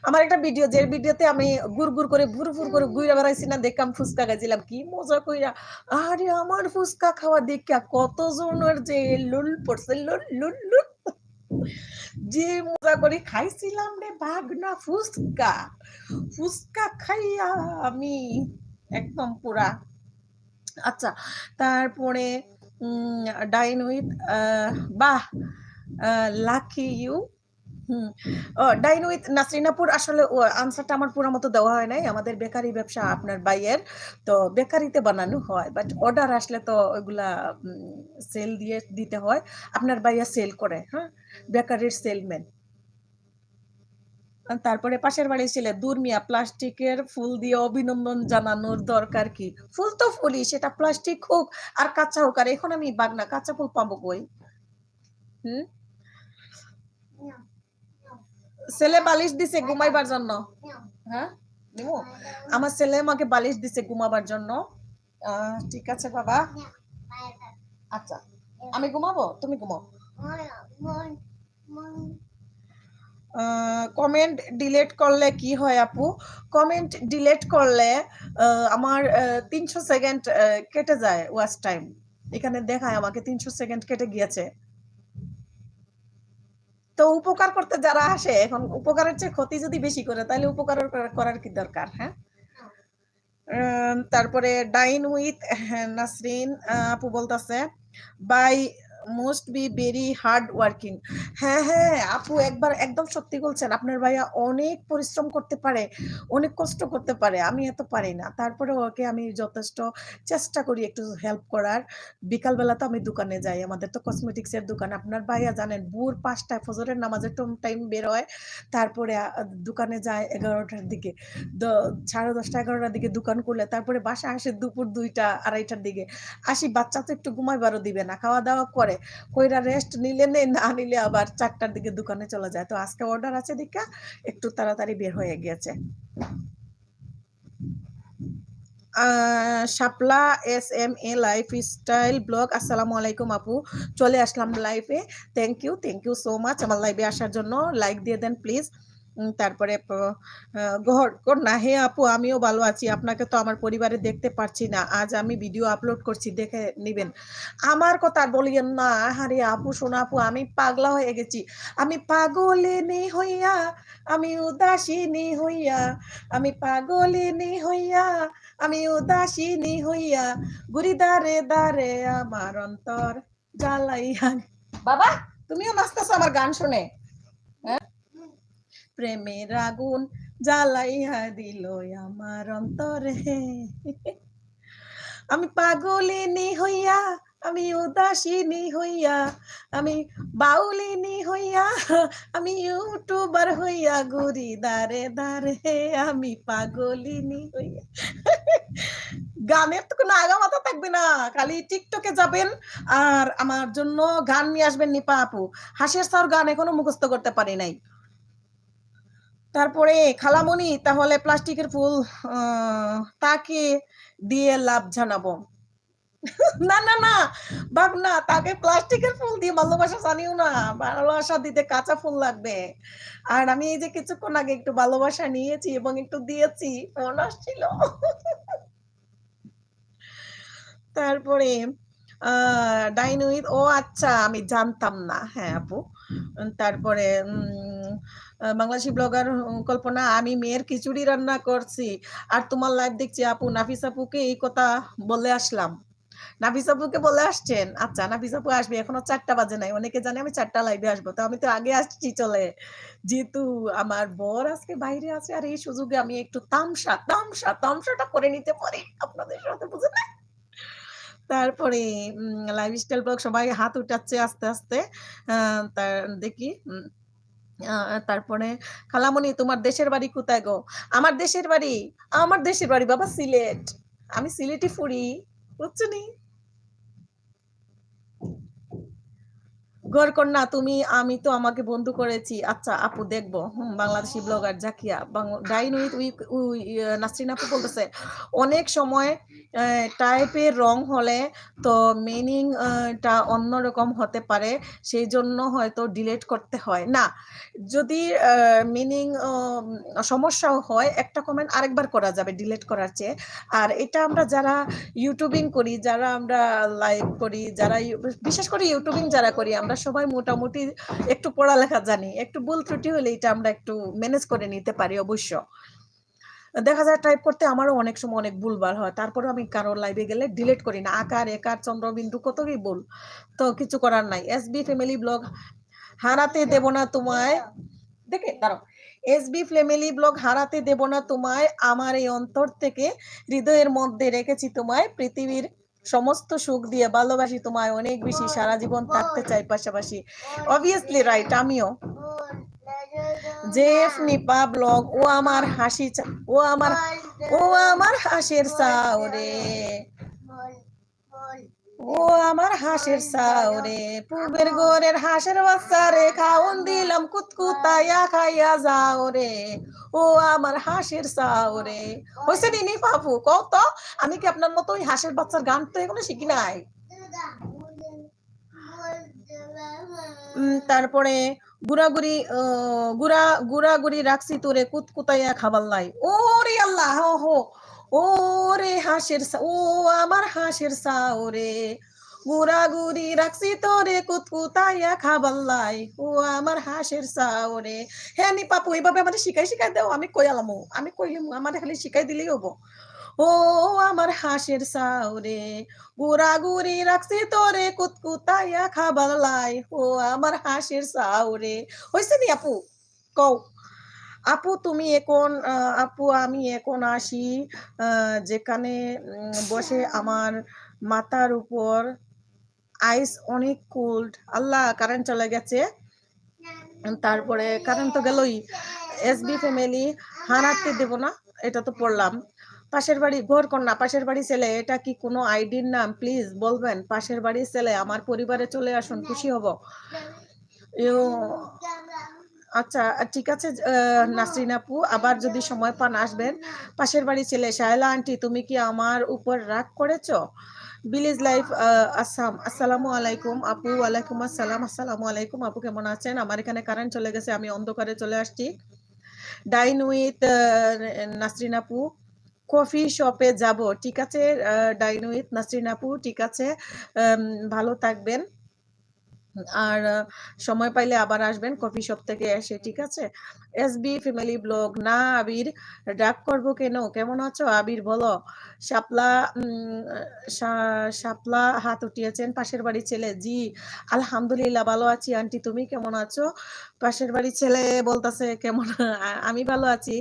আমার একটা ভিডিও যে ভিডিওতে আমি গুড় করে ভুর করে ঘুইরা বেড়াইছি না দেখে আমি ফুচকা খাইছিলাম। কি মজা কইরা। আরে আমার ফুচকা খাওয়া দেইখা কতজনের যে লুল পড়ছে লুল, লুল, লুল। যে মজা করে খাইছিলাম রে ভাগনা ফুচকা। ফুচকা খাইয়া আমি একদম পুরা আচ্ছা তারপরে উম ডাইন উইথ বাহ! Lucky you hmm. Dine with নাসরিনাপুর আসলে আনসারটা আমার পুরা মতো দেওয়া হয় নাই। আমাদের বেকারি ব্যবসা আপনার ভাইয়ের। তো বেকারিতে বানানো হয়। বাট অর্ডার আসলে তো ওইগুলা সেল দিতে হয়। আপনার ভাইয়া সেল করে, হ্যাঁ? বেকারির সেলম্যান। তারপরে পাশের বাড়ির ছেলে, "দূর মিয়া প্লাস্টিকের ফুল দিয়ে অভিনন্দন জানানোর দরকার কি?" ফুল তো ফুলই সেটা প্লাস্টিক হোক আর কাঁচা হোক। আর এখন আমি বাগনা কাঁচা ফুল পাবো কই? হুম? ছেলে বালিশ দিছে ঘুমাইবার জন্য। হ্যাঁ? নিমু? আমার ছেলে আমাকে বালিশ দিছে ঘুমাবার জন্য। ঠিক আছে বাবা। আচ্ছা। আমি ঘুমাবো? তুমি ঘুমাও। কমেন্ট ডিলিট করলে কি হয় আপু? কমেন্ট ডিলিট করলে আ আমার ৩০০ সেকেন্ড কেটে যায় ওয়াচ টাইম। এখানে দেখায় আমাকে ৩০০ সেকেন্ড কেটে গিয়েছে। তো উপকার করতে যারা আসে এখন উপকারের চেয়ে ক্ষতি যদি বেশি করে তাহলে উপকার করার কি দরকার, হ্যাঁ? তারপরে ডাইন উইথ নাসরিন আপু বলতাছে, by most be very hard working. হ্যাঁ, হ্যাঁ, আপু একবার একদম সত্যি বলছেন। আপনার ভাইয়া অনেক পরিশ্রম করতে পারে, অনেক কষ্ট করতে পারে। আমি এত পারি না। তারপরেও ওকে আমি যথেষ্ট চেষ্টা করি একটু হেল্প করার। বিকালবেলা তো আমি দোকানে যাই। আমাদের তো কসমেটিক্স এর দোকান। আপনার ভাইয়া জানেন ভোর ৫ টায় ফজরের নামাজের টাইম বের হয়। তারপরে দোকানে যায় ১১ টার দিকে। দ ১০:৩০ ১১ টার দিকে দোকান খুলে তারপরে বাসায় আসে দুপুর ২ টা ২:৩০ টার দিকে। আসি বাচ্চা তো একটু ঘুমাইবারও দিবে না। খাওয়া-দাওয়া করে। কইরা রেস্ট নিলে নেয়, না নিলে আবার ৪ টার দিকে দোকানে চলে যায়। তো আজকে অর্ডার আছে দেইখা একটু তাড়াতাড়ি বের হয়ে গিয়েছে। শাপলা SMA লাইফস্টাইল ব্লগ। আসসালামু আলাইকুম আপু। চলে আসলাম লাইভে। থ্যাংক ইউ সো মাচ আমার লাইভে আসার জন্য। লাইক দিয়ে দেন প্লিজ। তারপরে না হে আপু আমিও ভালো আছি। আপনাকে তো আমার পরিবারে দেখতে পারছি না। আজ আমি ভিডিও আপলোড করছি দেখে নিবেন। আমার কথা আর বলিয়েন না। আহারে আপু সোনা আপু আমি পাগলা হয়ে গেছি। আমি পাগলিনী হইয়া, আমি উদাসিনী হইয়া, আমি পাগলিনী হইয়া, আমি উদাসিনী হইয়া, ঘুরি দারে দারে আমার অন্তর জ্বালাইয়া। বাবা তুমিও নাচতেছো আমার গান শুনে। হ্যাঁ? প্রেমের আগুন জ্বালাইয়া দিল আমার অন্তরে। আমি পাগলিনী হইয়া, আমি উদাসিনী হইয়া, আমি বাউলিনী হইয়া, আমি ইউটিউবার হইয়া ঘুরি দারে দারে, আমি পাগলিনী হইয়া। গানের তো কোনো আগা-মাথা থাকবে না। খালি টিকটকে যাবেন আর আমার জন্য গান নিয়ে আসবেন নিপা আপু। হাসির স্যার গান এখনো মুখস্থ করতে পারি নাই। তারপরে খালামণি তাহলে প্লাস্টিকের ফুল আ তাকে দিয়ে লাভ জানাবো। না, না, না, ভাবনা তাকে প্লাস্টিকের ফুল দিয়ে ভালোবাসা জানিও না। ভালোবাসা দিতে কাঁচা ফুল লাগবে। আর আমি এই যে কিছুক্ষণ আগে একটু ভালোবাসা নিয়েছি এবং একটু দিয়েছি। ফোন আসছিল। তারপরে আ ডাইন উইথ ও আচ্ছা আমি জানতাম না। হ্যাঁ, আপু। তারপরে বাংলাদেশী ব্লগার কল্পনা আমি মেয়ের খিচুড়ি রান্না করছি। আর তোমার লাইভ দেখছি আপু নাফিস আপুকে এই কথা বলে আসলাম। নাফিস আপুকে বলে আসছেন? আচ্ছা নাফিস আপু আসবে। এখনো ৪ টা বাজে নাই। অনেকে জানে আমি ৪ টা লাইভে আসবো। তো আমি তো আগে আসছি চলে। যেহেতু আমার বর আজকে বাইরে আছে আর এই সুযোগে আমি একটু তামশাটা করে নিতে পারি আপনাদের সাথে বুঝেন? তারপরে লাইফস্টাইল ব্লগ সবাই হাত উঠাচ্ছে আস্তে, আস্তে। আ তার দেখি আ তারপরে খালামণি তোমার দেশের বাড়ি কোথায় গো? আমার দেশের বাড়ি বাবা সিলেট। আমি সিলেটি ফুড়ি। বুঝছনি? গড়কন্যা তুমি আমি তো আমাকে বন্ধু করেছি। আচ্ছা আপু দেখব। Bangladeshi blogger Zakia dine with Nasrin আপু বলতেছে, অনেক সময় টাইপের রং হলে তো মিনিং টা অন্যরকম হতে পারে। সেইজন্য হয়তো ডিলিট করতে হয়। না, যদি মিনিং সমস্যাও হয় একটা কমেন্ট আরেকবার করা যাবে ডিলিট করার চেয়ে। আর এটা আমরা যারা ইউটিউবিং করি, যারা আমরা লাইভ করি, যারা বিশেষ করে ইউটিউবিং যারা করি আমরা সবাই মোটামুটি একটু পড়ালেখা জানি। একটু ভুল ত্রুটি হলে এটা আমরা একটু ম্যানেজ করে নিতে পারি অবশ্য। দেখা যায় টাইপ করতে আমারও অনেক সময় অনেক ভুলভাল হয়। তারপরেও আমি কারো লাইভে গেলে ডিলিট করি না। আকার, একার, চন্দ্রবিন্দু কতই ভুল। তো কিছু করার নাই। এসবি ফ্যামিলি ব্লগ হারাতে দেব না তোমায়। দেখে দাঁড়াও। এসবি ফ্যামিলি ব্লগ হারাতে দেব না তোমায়। আমার এই অন্তর থেকে হৃদয়ের মধ্যে রেখেছি তোমায়। পৃথিবীর সমস্ত সুখ দিয়ে ভালোবাসি তোমায় অনেক বেশি। সারা জীবন থাকতে চাই পাশাপাশি। obviously রাইট আমিও। জেফ নিপা ব্লগ ও আমার ও আমার হাসির চাওরে। ও আমার হাঁসের ছাওরে, পুবের ঘরের হাঁসের বাচ্চা রে, খাওন দিলাম কুতকুতাইয়া খাইয়া যাও রে। ও আমার হাঁসের ছাওরে। হইছে নি পাপু কত? আমি কি আপনার মতো ওই হাঁসের বাচ্চার গান তো এখনো শিখি নাই। তারপরে গুড়াগুড়ি গুড়াগুড়ি রাখছি তোরে কুতকুতাইয়া খাবার লাই। ওরে আল্লাহ হো ওরে ও আমার হাঁসের ছাওরে, গুড়াগুড়ি রাখছি তোরে কুতকুতাইয়া খাবার লাই। ও আমার হাঁসের ছাওরে। হ্যাঁ নি পাপু এইভাবে আমাদের শিখাই দাও। আমি কই আলামু, আমি কইলাম আমার খালি শিখাই দিলেই হবো। ও আমার হাঁসের সাউরে গুড়াগুড়ি রাখছি তোরে কুতকুতাইয়া খাবার লাই ও আমার হাঁসের সাউরে হয়েছে নি আপু কও আপু তুমি এখন আপু আমি এখন আসি যেখানে বসে আমার মাথার উপর আইস অনেক কোল্ড আল্লাহ কারেন্ট চলে গেছে তারপরে কারেন্ট তো গেলই এসবি ফ্যামিলি হারাতে দেব না এটা তো পড়লাম পাশের বাড়ি ঘর কন্যা পাশের বাড়ি ছেলে এটা কি কোনো আইডির নাম প্লিজ বলবেন পাশের বাড়ির ছেলে আমার পরিবারে চলে আসুন খুশি হব আচ্ছা ঠিক আছে নাসরিন আপু আবার যদি সময় পান আসবেন পাশের বাড়ি ছেলে শায়লা আন্টি তুমি কি আমার উপর রাগ করেছো ভিলেজ লাইফ আসাম আসসালামু আলাইকুম আপু ওয়ালাইকুম আসসালাম আসসালামু আলাইকুম আপু কেমন আছেন আমার এখানে কারেন্ট চলে গেছে আমি অন্ধকারে চলে আসছি ডাইন উইথ নাসরিন আপু কফি শপে যাব ঠিক আছে ডাইন উইথ নাসরিন আপু ঠিক আছে ভালো থাকবেন আর সময় পাইলে আবার আসবেন কফি শপ থেকে এসে ঠিক আছে এসবি ফ্যামিলি ব্লগ না আবির ডাক করব কেন কেমন আছো আবির বলো শাপলা শাপলা হাত উঠিয়েছেন পাশের বাড়ি ছেলে জি আলহামদুলিল্লাহ ভালো আছি আন্টি তুমি কেমন আছো পাশের বাড়ি ছেলে বলতেছে কেমন আমি ভালো আছি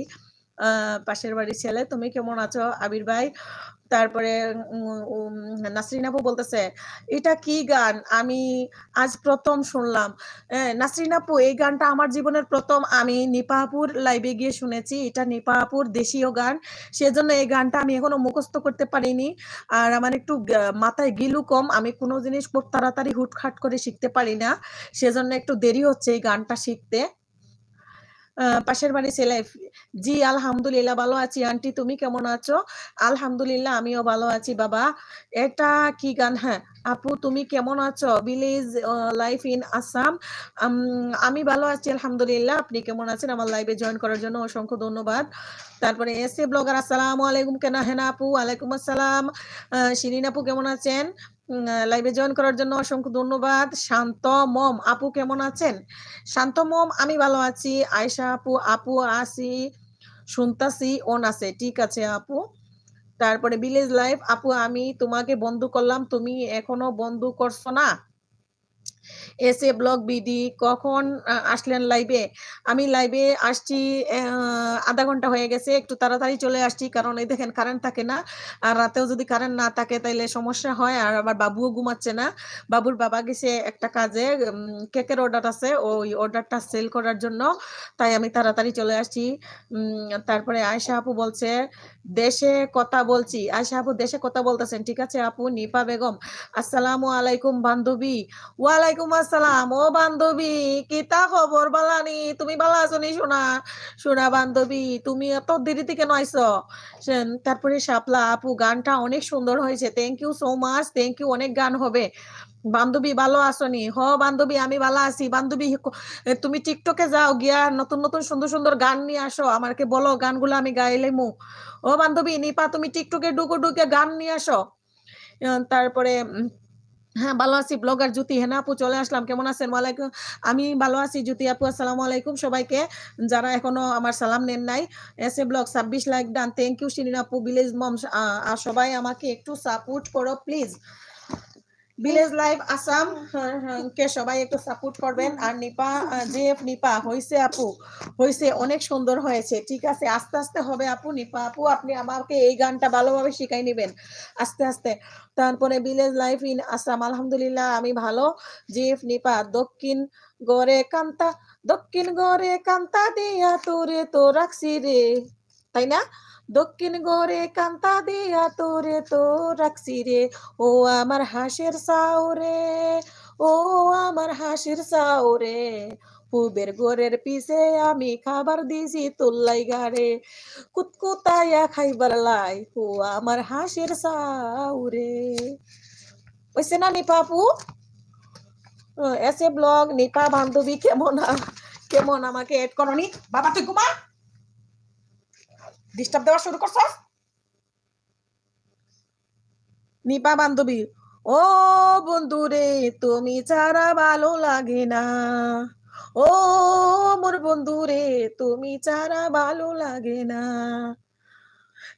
পাশের বাড়ির ছেলে তুমি কেমন আছো আবির ভাই তারপরে নাসরিন আপু বলতেছে এটা কি গান আমি আজ প্রথম শুনলাম নাসরিন আপু এই গানটা আমার জীবনের প্রথম আমি নিপাপুর লাইভে গিয়ে শুনেছি এটা নিপাপুর দেশীয় গান সেজন্য এই গানটা আমি এখনো মুখস্থ করতে পারিনি আর আমার একটু মাথায় গিলু কম আমি কোনো জিনিস খুব তাড়াতাড়ি হুটখাট করে শিখতে পারি না সেজন্য একটু দেরি হচ্ছে এই গানটা শিখতে পাশের বাড়ি ছেলে জি আলহামদুলিল্লাহ ভালো আছি আন্টি তুমি কেমন আছো আলহামদুলিল্লাহ আমিও ভালো আছি বাবা এটা কি গান হ্যাঁ আপু তুমি কেমন আছো ভিলেজ লাইফ ইন আসাম আমি ভালো আছি আলহামদুলিল্লাহ আপনি কেমন আছেন আমার লাইভে জয়েন করার জন্য অসংখ্য ধন্যবাদ তারপরে এসে ব্লগার আসসালামু আলাইকুম কেনা হেনা আপু ওয়ালাইকুম আসসালাম শিরিন আপু কেমন আছেন লাইভে জয়েন করার জন্য অসংখ্য ধন্যবাদ শান্ত মম আপু কেমন আছেন শান্ত মম আমি ভালো আছি আয়শা আপু আপু আছি শুনতাছি ওন আছে ঠিক আছে আপু তারপরে ভিলেজ লাইফ আপু আমি তোমাকে বন্ধু করলাম তুমি এখনো বন্ধু করছো না এসে ব্লগ বিডি কখন আসলেন লাইভে আমি লাইভে আসছি আধা ঘন্টা হয়ে গেছে একটু তাড়াতাড়ি চলে আসছি কারণ এই দেখেন কারেন্ট থাকে না আর রাতেও যদি কারেন্ট না থাকে তাইলে সমস্যা হয় আর আবার বাবুও ঘুমাচ্ছে না বাবুর বাবা গেছে একটা কাজে কেকের অর্ডার আছে ওই অর্ডারটা সেল করার জন্য তাই আমি তাড়াতাড়ি চলে আসছি তারপরে আয়শা আপু বলছে দেশে কথা বলছি আয়শা আপু দেশে কথা বলতেছেন ঠিক আছে আপু নিপা বেগম আসসালামু আলাইকুম বান্ধবী ওয়ালাইকুম আসসালাম ও বান্ধবী কিতা খবর বালানি তুমি ভালো আছো নি সোনা সোনা বান্ধবী তুমি এত দেরিতে কেন আইছো তারপরে শাপলা আপু গানটা অনেক সুন্দর হয়েছে thank you so much thank you অনেক গান হবে বান্ধবী ভালো আসনি হ বান্ধবী আমি ভালো আছি বান্ধবী তুমি টিকটকে যাও গিয়া নতুন নতুন সুন্দর সুন্দর গান নিয়ে আসো আমাকে বলো গানগুলো আমি গাইলেমু ও বান্ধবী নিপা তুমি টিকটকে ঢুকে গান নিয়ে আসো তারপরে হ্যাঁ ভালো আছি ব্লগার জ্যোতি হেনা আপু চলে আসলাম কেমন আছেন ওয়ালাইকুম আমি ভালো আছি জ্যোতি আপু আসসালামু আলাইকুম সবাইকে যারা এখনো আমার সালাম নেন নাই এসে blog 26 like done thank you Shirin আপু ভিলেজ মম সবাই আমাকে একটু সাপোর্ট করো প্লিজ ভিলেজ লাইভ আসাম কে সবাই একটু সাপোর্ট করবেন আর নিপা জেএফ নিপা হইছে আপু হইছে অনেক সুন্দর হয়েছে ঠিক আছে আস্তে আস্তে হবে আপু নিপা আপু আপনি আমাকে এই গানটা ভালোভাবে শিখাই নেবেন আস্তে আস্তে তারপরে ভিলেজ লাইফ ইন আসাম আলহামদুলিল্লাহ আমি ভালো জেএফ নিপা দক্ষিণ গড়ে কান্তা দিয়া তোরে তো রাখছি রে তাই না দক্ষিণ গড়ে কান্তা দিয়া তোরে তো রাখছি রে ও আমার হাঁসের সাউরে ও আমার হাঁসের সাউরে পূবের গোরের পিছে আমি খাবার দিছি তোল্লাই গাড়ে কুতকুতাইয়া খাইবার লাই ও আমার হাঁসের সাউরে ওইসে না নিপা আপু এসে ব্লগ নিপা বান্ধবী কেমন আমাকে এড করনি বাবা তুই ঘুমা ডিস্টার্ব দেওয়া শুরু করছ নিপা বান্ধবী ও বন্ধুরে তুমি ছাড়া ভালো লাগে না ও মোর বন্ধুরে তুমি ছাড়া ভালো লাগে না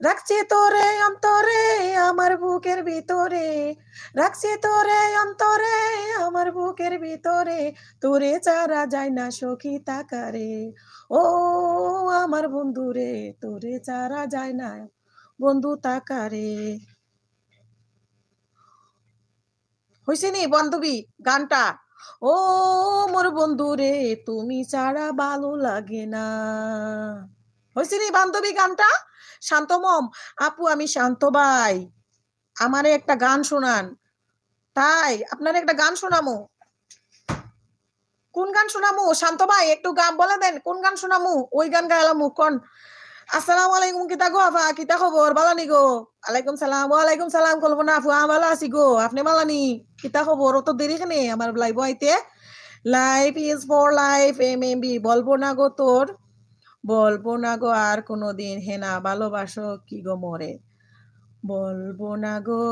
রাখছি তোরে অন্তরে আমার বুকের ভিতরে, রাখছি তোরে অন্তরে আমার বুকের ভিতরে, তোরে চারা যায় না সখী তাকারে, ও আমার বন্ধু রে তোরে চারা যায় না বন্ধু তাকারে। হইছে নি বান্ধবী গানটা? ও মোর বন্ধু রে তুমি ছাড়া ভালো লাগে না। হইছে নি বান্ধবী গানটা? শান্ত মম আপু, আমি শান্ত ভাই, আমারে একটা গান শোনান। তাই আপনার একটা গান শোনামু? কোন গান শোনামু শান্ত ভাই? একটু গান বলে দেন, কোন গান শোনামু? ওই গান গাইলামু কোন? আসসালামু আলাইকুম, কিতা গো আফা, কিতা খবর? বালানি গো? আলাইকুম সালাম। ওয়ালাইকুম সালাম। কল্পনা আপু, ভালো আছি গো, আপনি বালানি? কিতা খবর? অত দেরি কেনে আমার লাইভ আইতে? Life is for life M M B. বলবো না গো তোর, বলবো না গো আর কোনোদিন হেনা ভালোবাসো কি গো মরে, বলবো না গো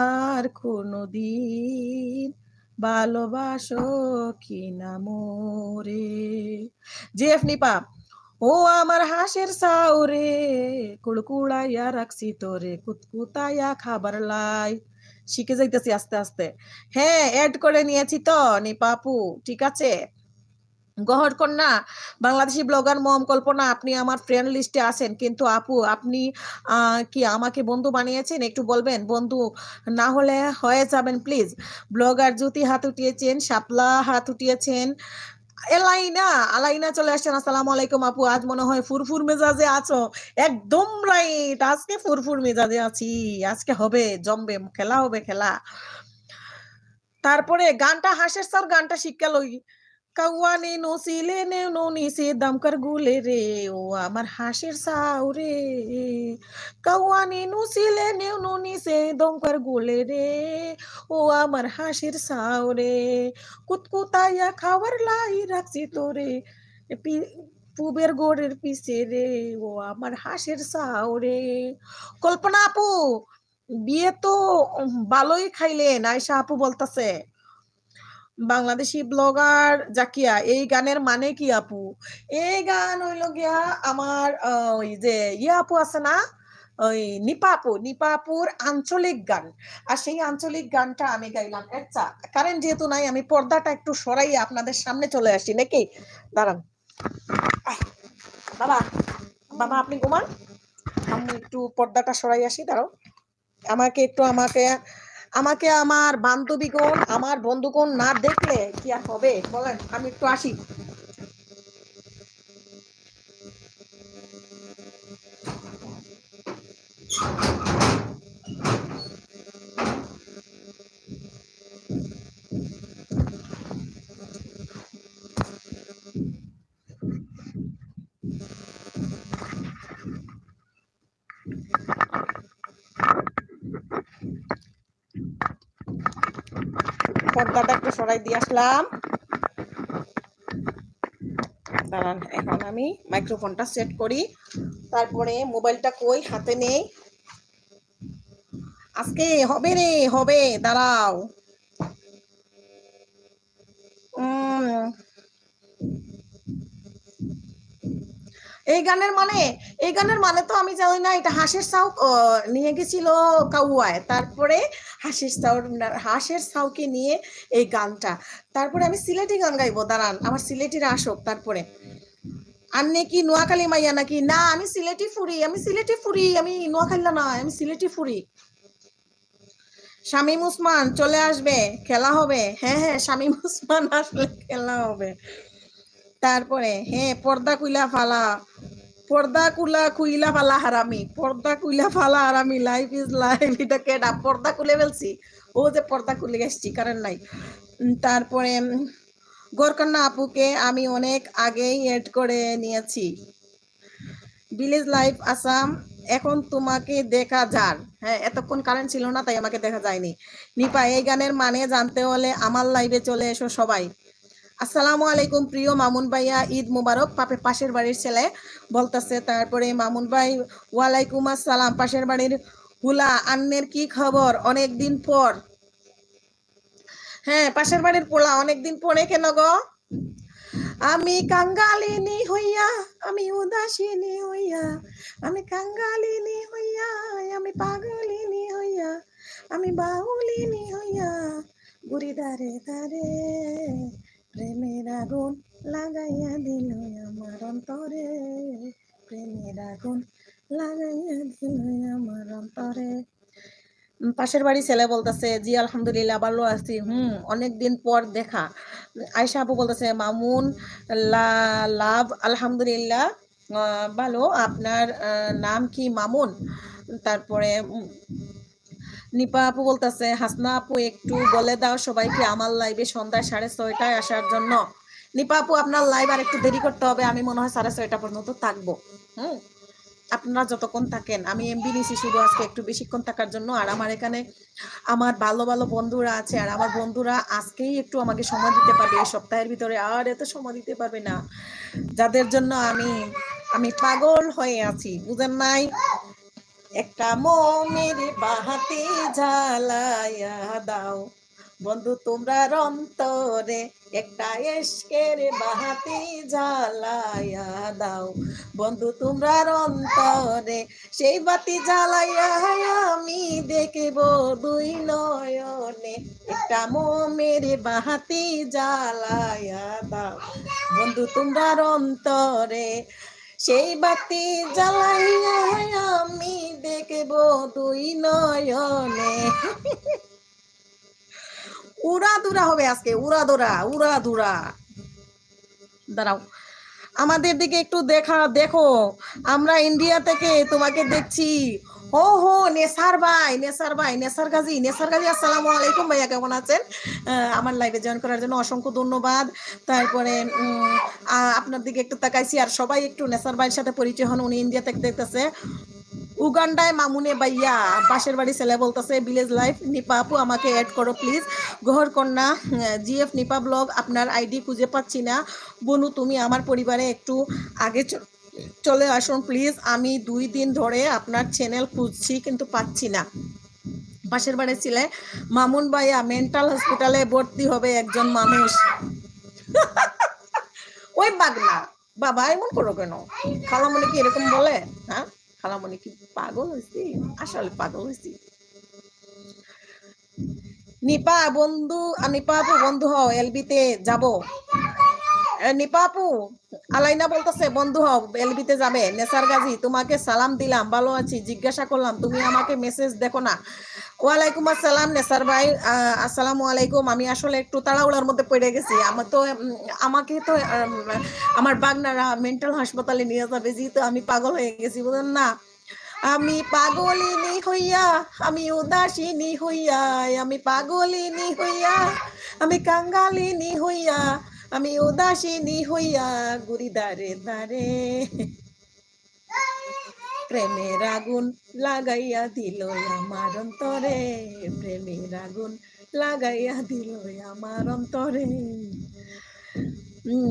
আর কোনোদিন ভালোবাসো কি না মোরে। জেফ নিপা, ও আমার হাঁসের সাউরে কুড়কুড়াইয়া রাখছি তোরে কুতকুতাইয়া খাবার লাই। শিখে যাইতেছি আস্তে আস্তে। হ্যাঁ, এড করে নিয়েছি তো নিপাপু, ঠিক আছে। গহর কন্যা, বাংলাদেশি ব্লগার মম কল্পনা, আপনি আমার ফ্রেন্ড লিস্টে আছেন, কিন্তু আপু আপনি কি আমাকে বন্ধু বানিয়েছেন? একটু বলবেন, বন্ধু না হলে হয়ে যাবেন প্লিজ। ব্লগার জ্যোতি হাত উঠিয়েছেন, শাপলা হাত উঠিয়েছেন, এলাইনা আলাইনা চলে আসছেন। আসসালামু আলাইকুম আপু, আজ মনে হয় ফুরফুর মেজাজে আছো। একদম রাইট, আজকে ফুরফুর মেজাজে আছি, আজকে হবে জমবে খেলা, হবে খেলা। তারপরে গানটা হাসের স্যার গানটা শিক্ষা লই। কাওয়ানি নসিলে নে ননিসে দমকর গুলে রে, ও আমার হাসের সাউ রে, কাওয়ানি নসিলে নে ননিসে দমকর গুলে রে, ও আমার হাসির সাউ রে, কুতকুতাইয়া খাবার লাই রাখছি তোরে পুবের গোড়ের পিছে রে, ও আমার হাসের সাউ রে। কল্পনা আপু, বিয়ে তো ভালোই খাইলেন, আয়সা আপু বলতাছে। বাংলাদেশি ব্লগার জাকিয়া, এই গানের মানে কি আপু? এই গান হইল গিয়া আমার ওই যে আপু আছে না, ওই নিপা আপুর আঞ্চলিক গান। আর সেই আঞ্চলিক গানটা আমি গাইলাম। আচ্ছা, কারেন্ট যেহেতু নাই, আমি পর্দাটা একটু সরাইয়া আপনাদের সামনে চলে আসি নাকি? দাঁড়ান বাবা, বাবা আপনি ঘুমান, আমি একটু পর্দাটা সরাই আসি, দাঁড়াও। আমাকে একটু আমাকে আমাকে আমার বান্ধবীগণ আমার বন্ধুগণ না দেখলে কি আর হবে বলেন, আমি একটু আসি। পর্দাটা একটু সরাই দিয়ে আসলাম, দাঁড়ান। এখন আমি মাইক্রোফোনটা সেট করি, তারপরে মোবাইলটা কই হাতে নেই, আজকে হবে রে হবে, দাঁড়াও। এই গানের মানে, এই গানের মানে তো আমি জানি না। এটা হাঁসের সাউ নিয়ে গেছিল কাউয়ায়, তারপরে হাঁসের সাউকে নিয়ে এই গানটা। তারপরে আমি সিলেটি গান গাইবো, দাঁড়ান আমার সিলেটিরা আসুক। তারপরে আন্নে কি নোয়াখালী মাইয়া নাকি? না, আমি সিলেটি ফুরি, আমি সিলেটি ফুরি, আমি নোয়াখালীলা না, আমি সিলেটি ফুরি। শামীম উসমান চলে আসবে, খেলা হবে। হ্যাঁ হ্যাঁ, শামীম উসমান আসলে খেলা হবে। তারপরে হ্যাঁ, পর্দা কুইলা ফালা, পর্দা কুইলা ফালা হারামি, পর্দা কুইলা ফালা হারামি, লাইফ ইজ লাইফ। এটা কেডা পর্দা খুলে ফেলছি? ও যে পর্দা খুলে গেছি, কারণ নাই। তারপরে গোরকন্যা আপুকে আমি অনেক আগেই এড করে নিয়েছি। ভিলেজ লাইফ আসাম, এখন তোমাকে দেখা যার। হ্যাঁ, এতক্ষণ কারেন্ট ছিল না তাই আমাকে দেখা যায়নি। নিপা, এই গানের মানে জানতে হলে আমার লাইভে চলে এসো সবাই। আসসালামু আলাইকুম প্রিয় মামুন ভাইয়া, ঈদ মুবারক। পাশের বাড়ির ছেলে বলতেছে। তারপরে মামুন ভাই, ওয়ালাইকুম আসসালাম। পাশের বাড়ির হুলা, আন্নের কি খবর অনেকদিন পর? হ্যাঁ, পাশের বাড়ির পোলা অনেকদিন পরে। কেন গো? আমি কাঙ্গালিনী হইয়া, আমি উদাসিনী হইয়া, আমি কাঙ্গালিনী হইয়া, আমি পাগলিনী হইয়া, আমি বাউলিনী হইয়া ঘুরি দারে দারে, প্রেমের আগুন লাগাইয়া দিল আমার অন্তরে, প্রেমের আগুন লাগাইয়া দিল আমার অন্তরে। পাশের বাড়ি ছেলে বলতেছে, জি আলহামদুলিল্লাহ ভালো আছি। অনেকদিন পর দেখা। আয়শা আপু বলতেছে, মামুন লাভ আলহামদুলিল্লাহ ভালো। আপনার নাম কি মামুন? তারপরে নিপা আপু বলতেছে, হাসনা আপু একটু বলে দাও সবাইকে আমার লাইভে সন্ধ্যা 6:30টায় আসার জন্য। নিপা আপু আপনার লাইভ আর একটু দেরি করতে হবে, আমি মনে হয় 6:30 পর্যন্ত থাকবো। আপনারা যতক্ষণ থাকেন, আমি এমবি নিছি শুধু আজকে একটু বেশিক্ষণ থাকার জন্য। আর আমার এখানে আমার ভালো ভালো বন্ধুরা আছে, আর আমার বন্ধুরা আজকেই একটু আমাকে সময় দিতে পারবে, এই সপ্তাহের ভিতরে আর এত সময় দিতে পারবে না, যাদের জন্য আমি পাগল হয়ে আছি, বুঝেন নাই? একটা মনের বাহাতি জ্বালায়া দাও বন্ধু তোমরা অন্তরে, একটা এশকের বাহাতি জ্বালায়া দাও বন্ধু তোমরা অন্তরে, সেই বাতি জ্বালাইয়া আমি দেখব দুই নয়নে, একটা মনের বাহাতি জ্বালায়া দাও বন্ধু তোমরা অন্তরে, সেই বাতি জ্বালাইয়া আমি দেখব দুই নয়নে। উড়াদুরা হবে আজকে, উড়াদুরা। দাঁড়াও, আমাদের দিকে একটু দেখো, আমরা ইন্ডিয়া থেকে তোমাকে দেখছি। হো নেসার গাজী, আসসালামু আলাইকুম ভাইয়া, কেমন আছেন? আমার লাইভে জয়েন করার জন্য অসংখ্য ধন্যবাদ। তারপরে আপনার দিকে একটু তাকাইছি, আর সবাই একটু নেসার ভাইয়ের সাথে পরিচয় হন, উনি ইন্ডিয়া থেকে দেখতেছে। উগান্ডায় মামুনে ভাইয়া, পাশের বাড়ি ছেলে বলতেছে, ভিলেজ লাইফ নিপা আপু আমাকে অ্যাড করো প্লিজ। গহর কন্যা জিএফ নিপা ব্লগ, আপনার আইডি খুঁজে পাচ্ছি না। বনু তুমি আমার পরিবারে একটু আগে চলে আসুন প্লিজ, আমি 2 দিন ধরে আপনার চ্যানেল খুঁজছি কিন্তু পাচ্ছি না। পাশের বাড়ি ছেলে, মামুন ভাইয়া মেন্টাল হসপিটালে ভর্তি হবে একজন মানুষ। ওই বাগনা বাবা এমন করো কেন? খালামণি কি এরকম বলে? হ্যাঁ, খালামণি কি পাগল হয়েছি? আসলে পাগল হয়েছি। নিপা আপু বন্ধু হও, এলবিতে যাবো। নিপা আপু, আলাইনা বলতেছে বন্ধু হও, এলবিতে যাবে। নেসার গাজী, তোমাকে সালাম দিলাম, ভালো আছি, জিজ্ঞাসা করলাম তুমি আমাকে মেসেজ দেখো না। ওয়ালাইকুম আসসালাম নেসার ভাই, আসসালামু আলাইকুম। আমি আসলে একটু তাড়াহুড়ার মধ্যে পড়ে গেছি। আমাকে তো আমার বাগনারা মেন্টাল হাসপাতালে নিয়ে যাবে, যেহেতু আমি পাগল হয়ে গেছি, বুঝলেন না? আমি পাগলিনী হইয়া, আমি উদাসিনী হইয়া, আমি পাগলিনী হইয়া, আমি কাঙ্গালিনী হইয়া, আমি উদাসিনী হইয়া ঘুরি দারে দারে, প্রেমের আগুন লাগাইয়া দিল আমার অন্তরে, প্রেমের আগুন লাগাইয়া দিল আমার অন্তরে।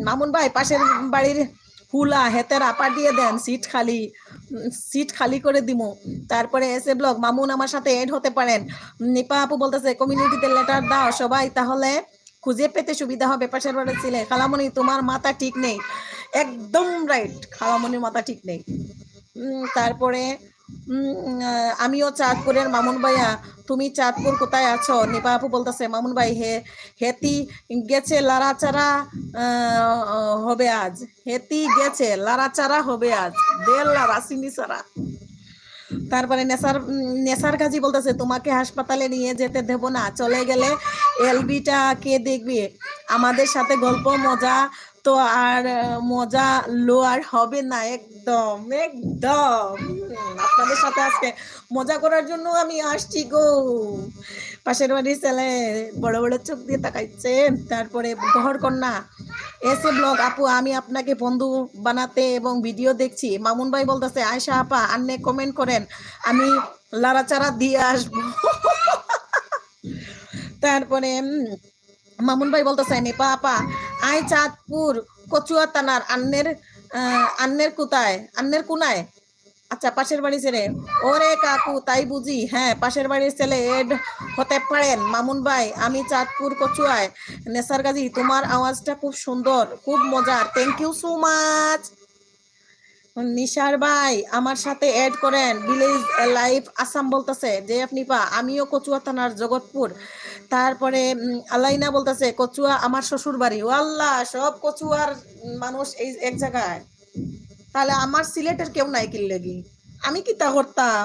মামুন ভাই, পাশের বাড়ির হুলা হেতের আপা দিয়ে দেন, সিট খালি করে দিমু। তারপরে এসে ব্লগ মামুন আমার সাথে এড হতে পারেন। নিপা আপু বলতেছে, কমিউনিটিতে লেটার দাও সবাই, তাহলে খুঁজে পেতে সুবিধা হবে। পাশের বাড়ির ছিলে, খালামণি তোমার মাথা ঠিক নেই। একদম রাইট, খালামণির মাথা ঠিক নেই। তারপরে আমিও চাঁদপুরের। মামুন ভাইয়া তুমি চাঁদপুর কোথায় আছো? নিপা আপু বলতেছে, মামুন ভাই হেতি গেছে লাড়াচাড়া হবে আজ, হেতি গেছে লাড়াচাড়া হবে আজ, দেড় লাড়া চিনি ছাড়া। তারপরে নেসার গাজী বলতেছে, তোমাকে হাসপাতালে নিয়ে যেতে দেব না, চলে গেলে এলবিটা কে দেখবে? আমাদের সাথে গল্প মজা তো আর মজা লো আর হবে না, একদম আপনাদের সাথে আজকে মজা করার জন্য আমি আসছি গো। পাশের বাড়ির ছেলে বড় বড় চোখ দিয়ে তাকাইছে। তারপরে বহর কন্যা এসে ব্লগ, আপু আমি আপনাকে বন্ধু বানাতে এবং ভিডিও দেখছি। মামুন ভাই বলতেছে, আয়শা আপা আন্নে কমেন্ট করেন, আমি লাড়াচাড়া দিয়ে আসবো। তারপরে মামুন ভাই বলতেছে, নিপা আপা আই চাঁদপুর কচুয়া থানার, আন্নের কোথায়, আন্নের কোনায় আচ্ছা, পাশের বাড়ির ছেলে। ওরে কাকু, তাই বুঝি? হ্যাঁ, পাশের বাড়ির ছেলে এড হতে পারেন। মামুন ভাই, আমি চাঁদপুর কচুয়ায়। নেসার গাজী, তোমার আওয়াজটা খুব সুন্দর, খুব মজার। Thank you so much. Nishar ভাই, আমার সাথে এড করেন। ভিলেজ লাইফ আসাম বলতেছে যে আপনি পা, আমিও কচুয়া থানার জগৎপুর। তারপরে আলাইনা বলতেছে কচুয়া আমার শ্বশুর বাড়ি। ও আল্লাহ, সব কচুয়ার মানুষ এই এক জায়গায়। তাহলে আমার সিলেটের কেউ নাই কি লেগি? আমি কি তা করতাম?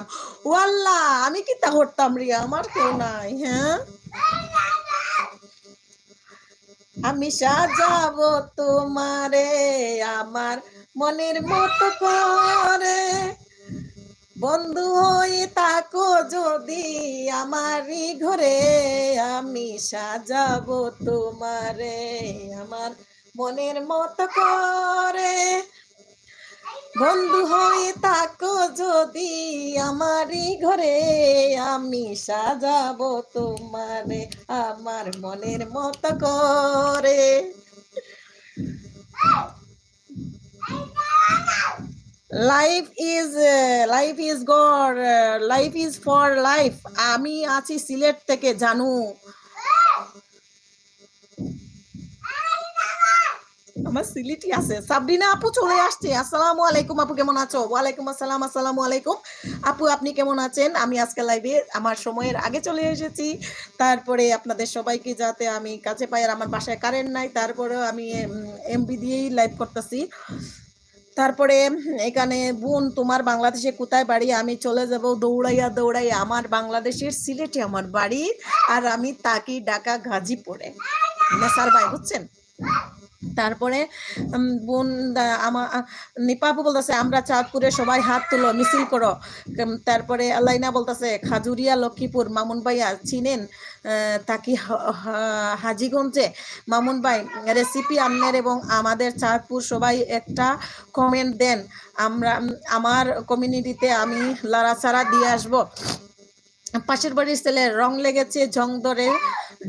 ও আল্লাহ, আমি কি তা করতাম রিয়া? আমার কেউ নাই। হ্যাঁ, আমি সাজাবো তোমারে আমার মনের মতো করে, বন্ধু হয়ে তাকো যদি আমারই ঘরে, আমি সাজাবো তোমারে আমার মনের মতো করে, বন্ধু হয়ে তাকো যদি আমারই ঘরে, আমি সাজাবো তোমারে আমার মনের মতো করে। Life is god, life is for life. আমি আছি সিলেট থেকে জানু। আমার সিলেটি আছে। সাবরিনা আপু চলে আসছে। আসসালামু আলাইকুম আপু, কেমন আছো? ওয়ালাইকুম আসসালাম। আসসালামু আলাইকুম আপু, আপনি কেমন আছেন? আমি আজকে লাইভে আমার সময়ের আগে চলে এসেছি। তারপরে আপনাদের সবাইকে যাতে আমি কাছে পাই, আর আমার বাসায় কারেন্ট নাই, তারপরেও আমি এমবি দিয়েই লাইভ করতেছি। তারপরে এখানে বোন, তোমার বাংলাদেশে কোথায় বাড়ি? আমি চলে যাব দৌড়াইয়া দৌড়াইয়া। আমার বাংলাদেশের সিলেটে আমার বাড়ি, আর আমি তাকি ঢাকা গাজীপুরে। নেসার ভাই, বুঝছেন? তারপরে বোন আমার নিপাপু বলতেছে আমরা চাঁদপুরে, সবাই হাত তুলো, মিছিল করো। তারপরে আলাইনা বলতেছে খাজুরিয়া লক্ষ্মীপুর। মামুন ভাইয়া চিনেন তাকি হাজিগঞ্জে? মামুন ভাই, রেসিপি আপনার এবং আমাদের চাঁদপুর সবাই একটা কমেন্ট দেন, আমরা আমার কমিউনিটিতে আমি লাড়াচাড়া দিয়ে আসবো। পাশের বাড়ির ছেলে রং লেগেছে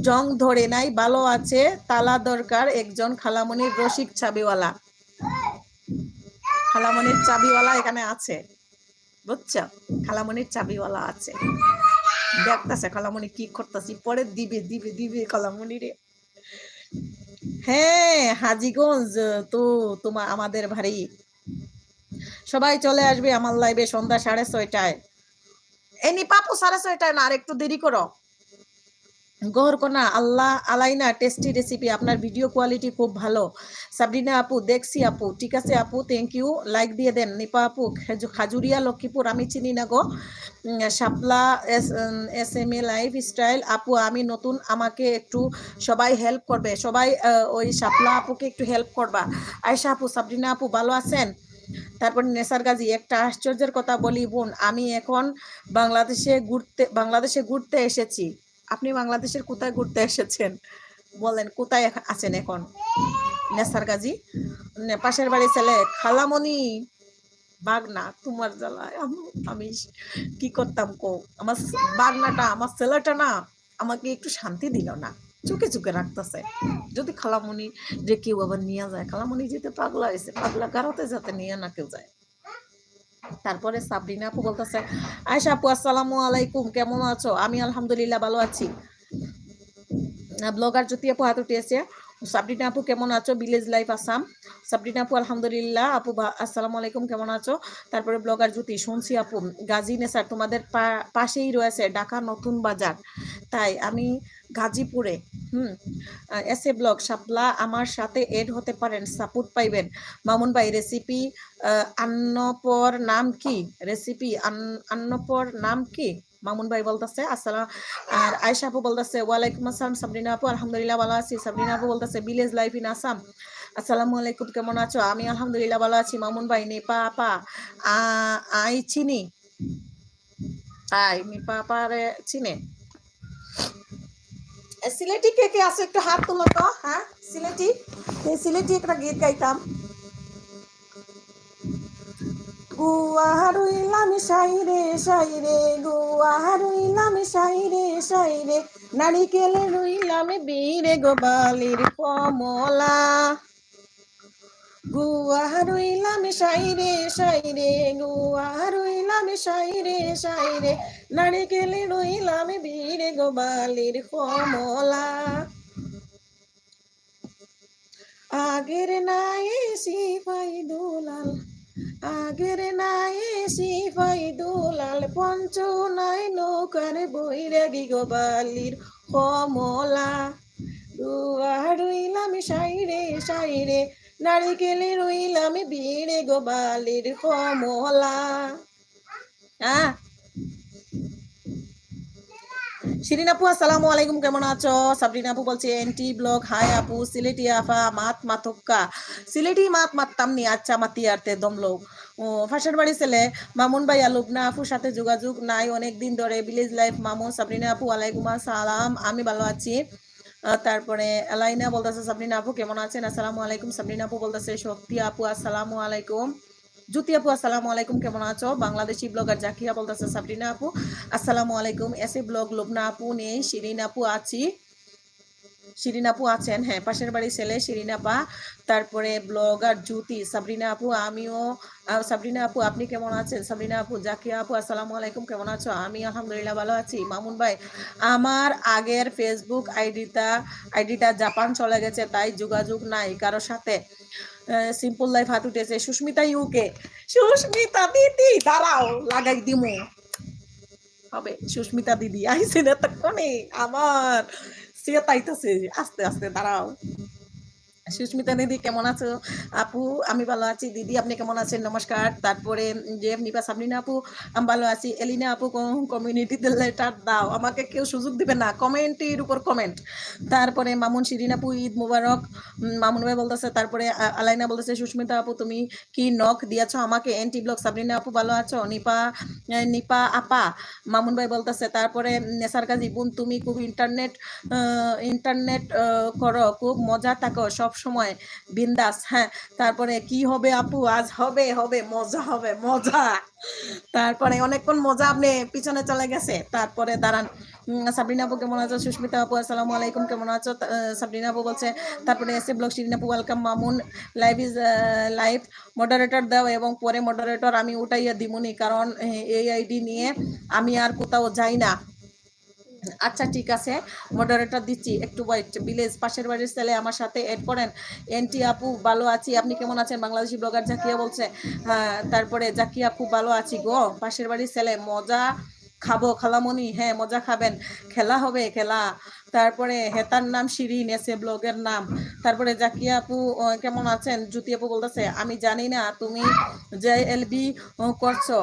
জং ধরে নাই, ভালো আছে, তালা দরকার একজন খালামণির রসিক চাবিওয়ালা। খালামণির চাবিওয়ালা এখানে আছে, বুঝছো? খালামণির চাবিওয়ালা আছে, দেখতেছে খালামণি কি করতেছি, পরে দিবে দিবে দিবে খালামণি রে। হ্যাঁ, হাজিগঞ্জ তো তোমার আমাদের ভারী। সবাই চলে আসবে আমার লাইভে সন্ধ্যা 6:30টায়। এনি পাপু 6:30টায় না, আর একটু দেরি করো। গহরকোনা আল্লাহ আলাইনা, টেস্টি রেসিপি, আপনার ভিডিও কোয়ালিটি খুব ভালো। সাবরিনা আপু, দেখছি আপু, ঠিক আছে আপু, থ্যাংক ইউ, লাইক দিয়ে দেন। নিপা আপু, খাজুরিয়া লক্ষ্মীপুর আমি চিনি না গো। Shapla S M A life style আপু, আমি নতুন, আমাকে একটু সবাই হেল্প করবে, সবাই ওই শাপলা আপুকে একটু হেল্প করবা। আয়শা আপু, সাবরিনা আপু ভালো আছেন? তারপর নেসার গাজী, একটা আশ্চর্যের কথা বলি বোন, আমি এখন বাংলাদেশে ঘুরতে এসেছি। আপনি বাংলাদেশের কোথায় ঘুরতে এসেছেন বলেন? কোথায় আছেন এখন নেসার গাজী? পাশের বাড়ি ছেলে খালামণি বাগনা, তোমার জ্বালায় আমি কি করতাম কো? আমার বাগনাটা, আমার ছেলেটা না আমাকে একটু শান্তি দিল না, চুকে চুকে রাখতেছে। যদি খালামণি যে কেউ আবার নিয়ে যায়, খালামণি যেতে পাগলা হয়েছে, পাগলা গারোতে যাতে নিয়ে না কেউ যায়। তারপরে সাবরিনা আপু বলতেছে আয়শা আপু আসসালামু আলাইকুম, কেমন আছো? আমি আলহামদুলিল্লাহ ভালো আছি। ব্লগার জ্যোতি আপু হাত উঠিয়েছে। সাবরিনা আপু কেমন আছো? Village life Assam. সাবরিনা আপু আলহামদুলিল্লাহ। আপু আসসালামু আলাইকুম, কেমন আছো? তারপরে ব্লগার জ্যোতি, শুনছি আপু গাজী নেসার তোমাদের পাশেই রয়েছে ঢাকা নতুন বাজার, তাই আমি গাজীপুরে। এস এ ব্লগ শাপলা আমার সাথে এড হতে পারেন, সাপোর্ট পাইবেন। মামুন ভাই, রেসিপি আন্নপর নাম কি? রেসিপি আন্নপর নাম কি? মামুন ভাই বলতেছে আসসালাম। আর আয়েশা আপু বলতেছে ওয়ালাইকুম আসসালাম সাবরিনা আপু, আলহামদুলিল্লাহ ভালো আছি। সাবরিনা আপু বলতেছে ভিলেজ লাইফ ইন আসাম, আসসালামু আলাইকুম, কেমন আছো? আমি আলহামদুলিল্লাহ ভালো আছি। মামুন ভাই, নেপা আপা আই চিনি, তাই নিপা আপারে চিনে? সিলেটি কে কে আছে একটু হাত তুলো তো। হ্যাঁ, সিলেটি, সিলেটি একটা গীত গাইতাম। গুয়াহারুইলাম সাইরে সাইরে, গুয়াহারুইলাম সাইরে সাইরে, নারিকেলে রুইলাম বীরে গোবালির কমলা। গুয়া রইলাম সাইরে সাইরে, গুয়া রইলাম সাইরে সাইরে, নারিকেলে রইলাম বীরে গোবালির কমলা। আগের নাই সিপাই দুলাল, আগের নাই সিপাই দুলাল, পঞ্চ নাই নৌকার বৈরাগী গোবালির কমলা। গুয়া রইলাম সাইরে সাইরে, নারিকেলে রইলাম বীরে গোবালির কমলা। শিরিন আপু আসসালামু আলাইকুম, কেমন আছো? সাবরিন আপু বলছে এনটি ব্লগ হাই আপু, সিলেটি আফা মাত মাতক্কা, সিলেটি মাত মাততামনি, আচ্ছা মাতি আরতে দমলো। ও ফাঁসের বাড়ি ছেলে মামুন ভাই লুবনা আপুর সাথে যোগাযোগ নাই অনেক দিন ধরে, ভিলেজ লাইফ মামুন। সাবরিনা আপু ওয়ালাইকুম আসসালাম, আমি ভালো আছি। তারপরে এলাইনা বলতেছে সাবরিনা আপু কেমন আছেন? আসসালামু আলাইকুম। সাবরিনা আপু বলতেছে শক্তি আপু আসসালামু আলাইকুম। জ্যোতি আপু আসসালামু আলাইকুম, কেমন আছো? বাংলাদেশি ব্লগার জাকিয়া বলতেছে সাবরিনা আপু আসসালামু আলাইকুম। এসে ব্লগ লুবনা আপু নেই, শিরিন আপু আছি, শিরিন আপু আছেন, হ্যাঁ পাশের বাড়ি ছেলে শিরিন আপা। তারপরে ব্লগার জ্যোতি, সাবরিনা আপু আমিও, সাবরিনা আপু আপনি কেমন আছেন? সাবরিনা আপু জাকিয়া আপু আসসালামু আলাইকুম, কেমন আছো? আমি আলহামদুলিল্লাহ ভালো আছি। মামুন ভাই আমার আগের ফেসবুক আইডিটা জাপান চলে গেছে, তাই যোগাযোগ নাই কারোর সাথে। সিম্পল লাইফ হাত উঠেছে। সুস্মিতা ইউকে, সুস্মিতা দিদি দাঁড়াও লাগাই দিমু হবে। সুস্মিতা দিদি আইসেন এতক্ষণে, আমার সিয়া তাইতেছে, আস্তে আস্তে দাঁড়াও। সুস্মিতা দিদি কেমন আছো? আপু আমি ভালো আছি। দিদি আপনি কেমন আছেন? নমস্কার। তারপরে যে নিপা সাবরিনা আপু আমি ভালো আছি। এলিনা আপু কমিউনিটিতে লেটার দাও, আমাকে কেউ সুযোগ দিবে না, কমেন্টের উপর কমেন্ট। তারপরে মামুন শিরিন আপু ঈদ মুবারক, মামুন ভাই বলতেছে। তারপরে আলাইনা বলতেছে সুস্মিতা আপু তুমি কি নখ দিয়েছো আমাকে? এনটি ব্লগ সাবরিনা আপু ভালো আছো? নিপা নিপা আপা মামুন ভাই বলতেছে। তারপরে নেসার কাজী বোন তুমি খুব ইন্টারনেট করো, খুব মজা থাকো সব সময় বিন্দাস। হ্যাঁ তারপরে কি হবে আপু? আজ হবে হবে মজা, হবে মজা। তারপরে অনেকক্ষণ মজা আপনি পিছনে চলে গেছে। তারপরে দাঁড়ান। সাবরিনা আপু কেমন আছো? সুস্মিতা আপু আসসালামু আলাইকুম, কেমন আছো? সাবরিনা আপু বলছে। তারপরে এসে ব্লগ শিরিন আপু welcome. Mamun live is live, moderator দাও এবং পরে মডারেটর আমি উঠাইয়া দিমুনি, কারণ এই আইডি নিয়ে আমি আর কোথাও যাই না। আচ্ছা ঠিক আছে, মডারেটর দিচ্ছি, একটু ওয়েট। ভিলেজ পাশের বাড়ির ছেলে আমার সাথে এড করেন। এনটি আপু ভালো আছি, আপনি কেমন আছেন? বাংলাদেশি ব্লগার জাকিয়া বলছে। হ্যাঁ তারপরে জাকিয়া আপু ভালো আছি গো, পাশের বাড়ির ছেলে মজা খাবো খালামণি, হ্যাঁ মজা খাবেন, খেলা হবে খেলা। তারপরে হেতার নাম শিরিন, এসে ব্লগের নাম। তারপরে জাকিয়া আপু কেমন আছেন? জ্যোতি আপু বলতেছে আমি জানি না তুমি যে এলবি করছো,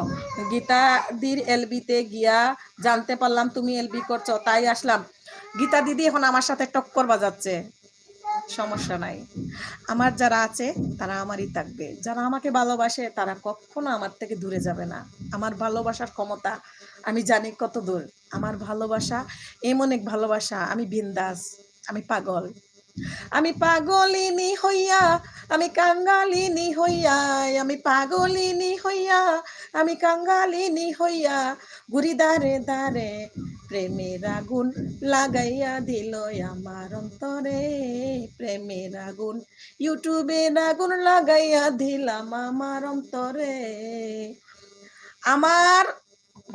গীতাদির এলবিতে গিয়া জানতে পারলাম তুমি এলবি করছো, তাই আসলাম। গীতা দিদি এখন আমার সাথে টক্কর বাজাচ্ছে, সমস্যা নাই। আমার যারা আছে তারা আমারই থাকবে, যারা আমাকে ভালোবাসে তারা কখনো আমার থেকে দূরে যাবে না। আমার ভালোবাসার ক্ষমতা আমি জানি কত দূর। আমার ভালোবাসা এমন এক ভালোবাসা, আমি বিন্দাস, আমি পাগল। আমি পাগলিনী হইয়া, আমি কাঙ্গালিনী হইয়া, আমি পাগলিনী হইয়া, আমি কাঙ্গালিনী হইয়া, ঘুরি দারে দারে, প্রেমের আগুন লাগাইয়া দিল আমার অন্তরে, প্রেমের আগুন, ইউটিউবের আগুন লাগাইয়া দিলাম আমার অন্তরে। আমার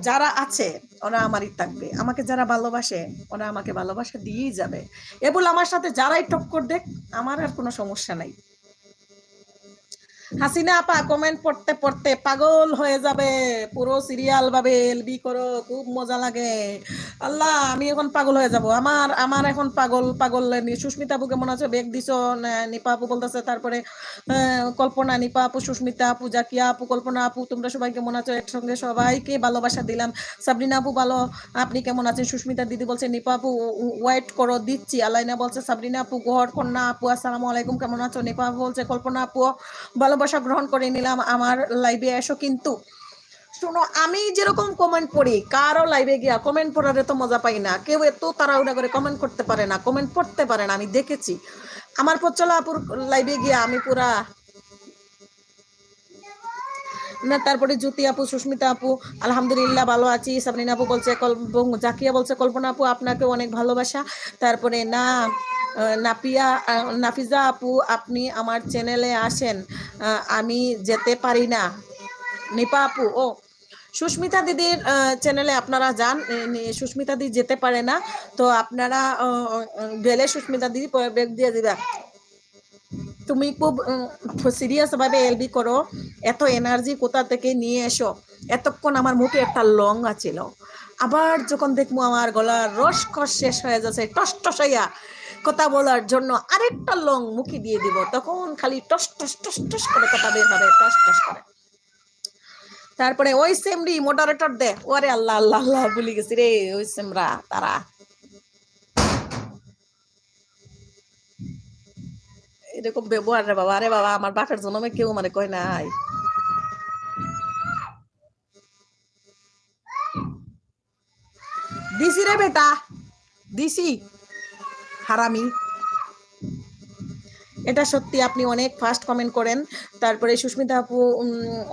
যারা আছে ওরা আমারই থাকবে, আমাকে যারা ভালোবাসে ওরা আমাকে ভালোবাসা দিয়েই যাবে। এ বলে আমার সাথে যারাই টক্কর দেখ আমার আর কোনো সমস্যা নাই। হাসিনা আপা কমেন্ট পড়তে পড়তে পাগল হয়ে যাবে, পুরো সিরিয়াল ভাবে এলবি করো, খুব মজা লাগে। আল্লাহ আমি এখন পাগল হয়ে যাব, আমার আমার এখন পাগল পাগল। সুস্মিতা আপু কেমন আছো? বেগ দিছো? নিপা আপু বলতেছে। তারপরে কল্পনা, নিপা আপু, সুস্মিতা আপু, জাকিয়া আপু, কল্পনা আপু তোমরা সবাই কেমন আছো? একসঙ্গে সবাইকে ভালোবাসা দিলাম। সাবরিনা আপু ভালো, আপনি কেমন আছেন? সুস্মিতা দিদি বলছে নিপা আপু ওয়েট করো দিচ্ছি। আলাইনা বলছে সাবরিনা আপু গড় কন্যা আপু আসসালামু আলাইকুম, কেমন আছো? নিপা আপু বলছে কল্পনা আপু ভালোবাসা গ্রহণ করে নিলাম, আমার লাইভে এসো। কিন্তু শোনো আমি যেরকম কমেন্ট পড়ি, কারো লাইভে গিয়া কমেন্ট পড়ার এত মজা পাই না। কেউ এত তাড়াহুড়া করে কমেন্ট করতে পারে না, কমেন্ট পড়তে পারে না, আমি দেখেছি। আমার পচলা আপুর লাইভে গিয়া আমি পুরা না। তারপরে জ্যোতি আপু, সুস্মিতা আপু আলহামদুলিল্লাহ ভালো আছি। সাবরিনা আপু বলছে, জাকিয়া বলছে কল্পনা আপু আপনাকে অনেক ভালোবাসা। তারপরে না নাফিজা আপু, আপনি আমার চ্যানেলে আসেন, আমি যেতে পারি না। নিপা আপু, ও সুস্মিতা দিদির চ্যানেলে আপনারা যান। সুস্মিতা দিদি যেতে পারে না, তো আপনারা গেলে সুস্মিতা দিদি ব্রেক দিয়ে দিবা। তুমি খুব সিরিয়াস ভাবে এলবি করো, এত এনার্জি কোথা থেকে নিয়ে এসো। এতক্ষণ আমার মুখে একটা লং আছিল, আবার যখন দেখবো আমার গলার রসকস শেষ হয়ে যাচ্ছে টস টসাইয়া কথা বলার জন্য আরেকটা লং মুখে দিয়ে দিব, তখন খালি টস টস টস টস করে কথা বের হবে, টস টস করে। তারপরে ওই সেমরি মডারেটর দে, ওরে আল্লাহ আল্লাহ আল্লাহ ভুলে গেছি রে, ওই সেমরা তারা এরকম ব্যবহার রে বাবা। আরে বাবা, আমার বাপের জন্মে কেউ মানে কয় নাই। দিছি রে বেটা, দিছি, হারামি। এটা সত্যি, আপনি অনেক ফাস্ট কমেন্ট করেন। তারপরে সুস্মিতা আপু,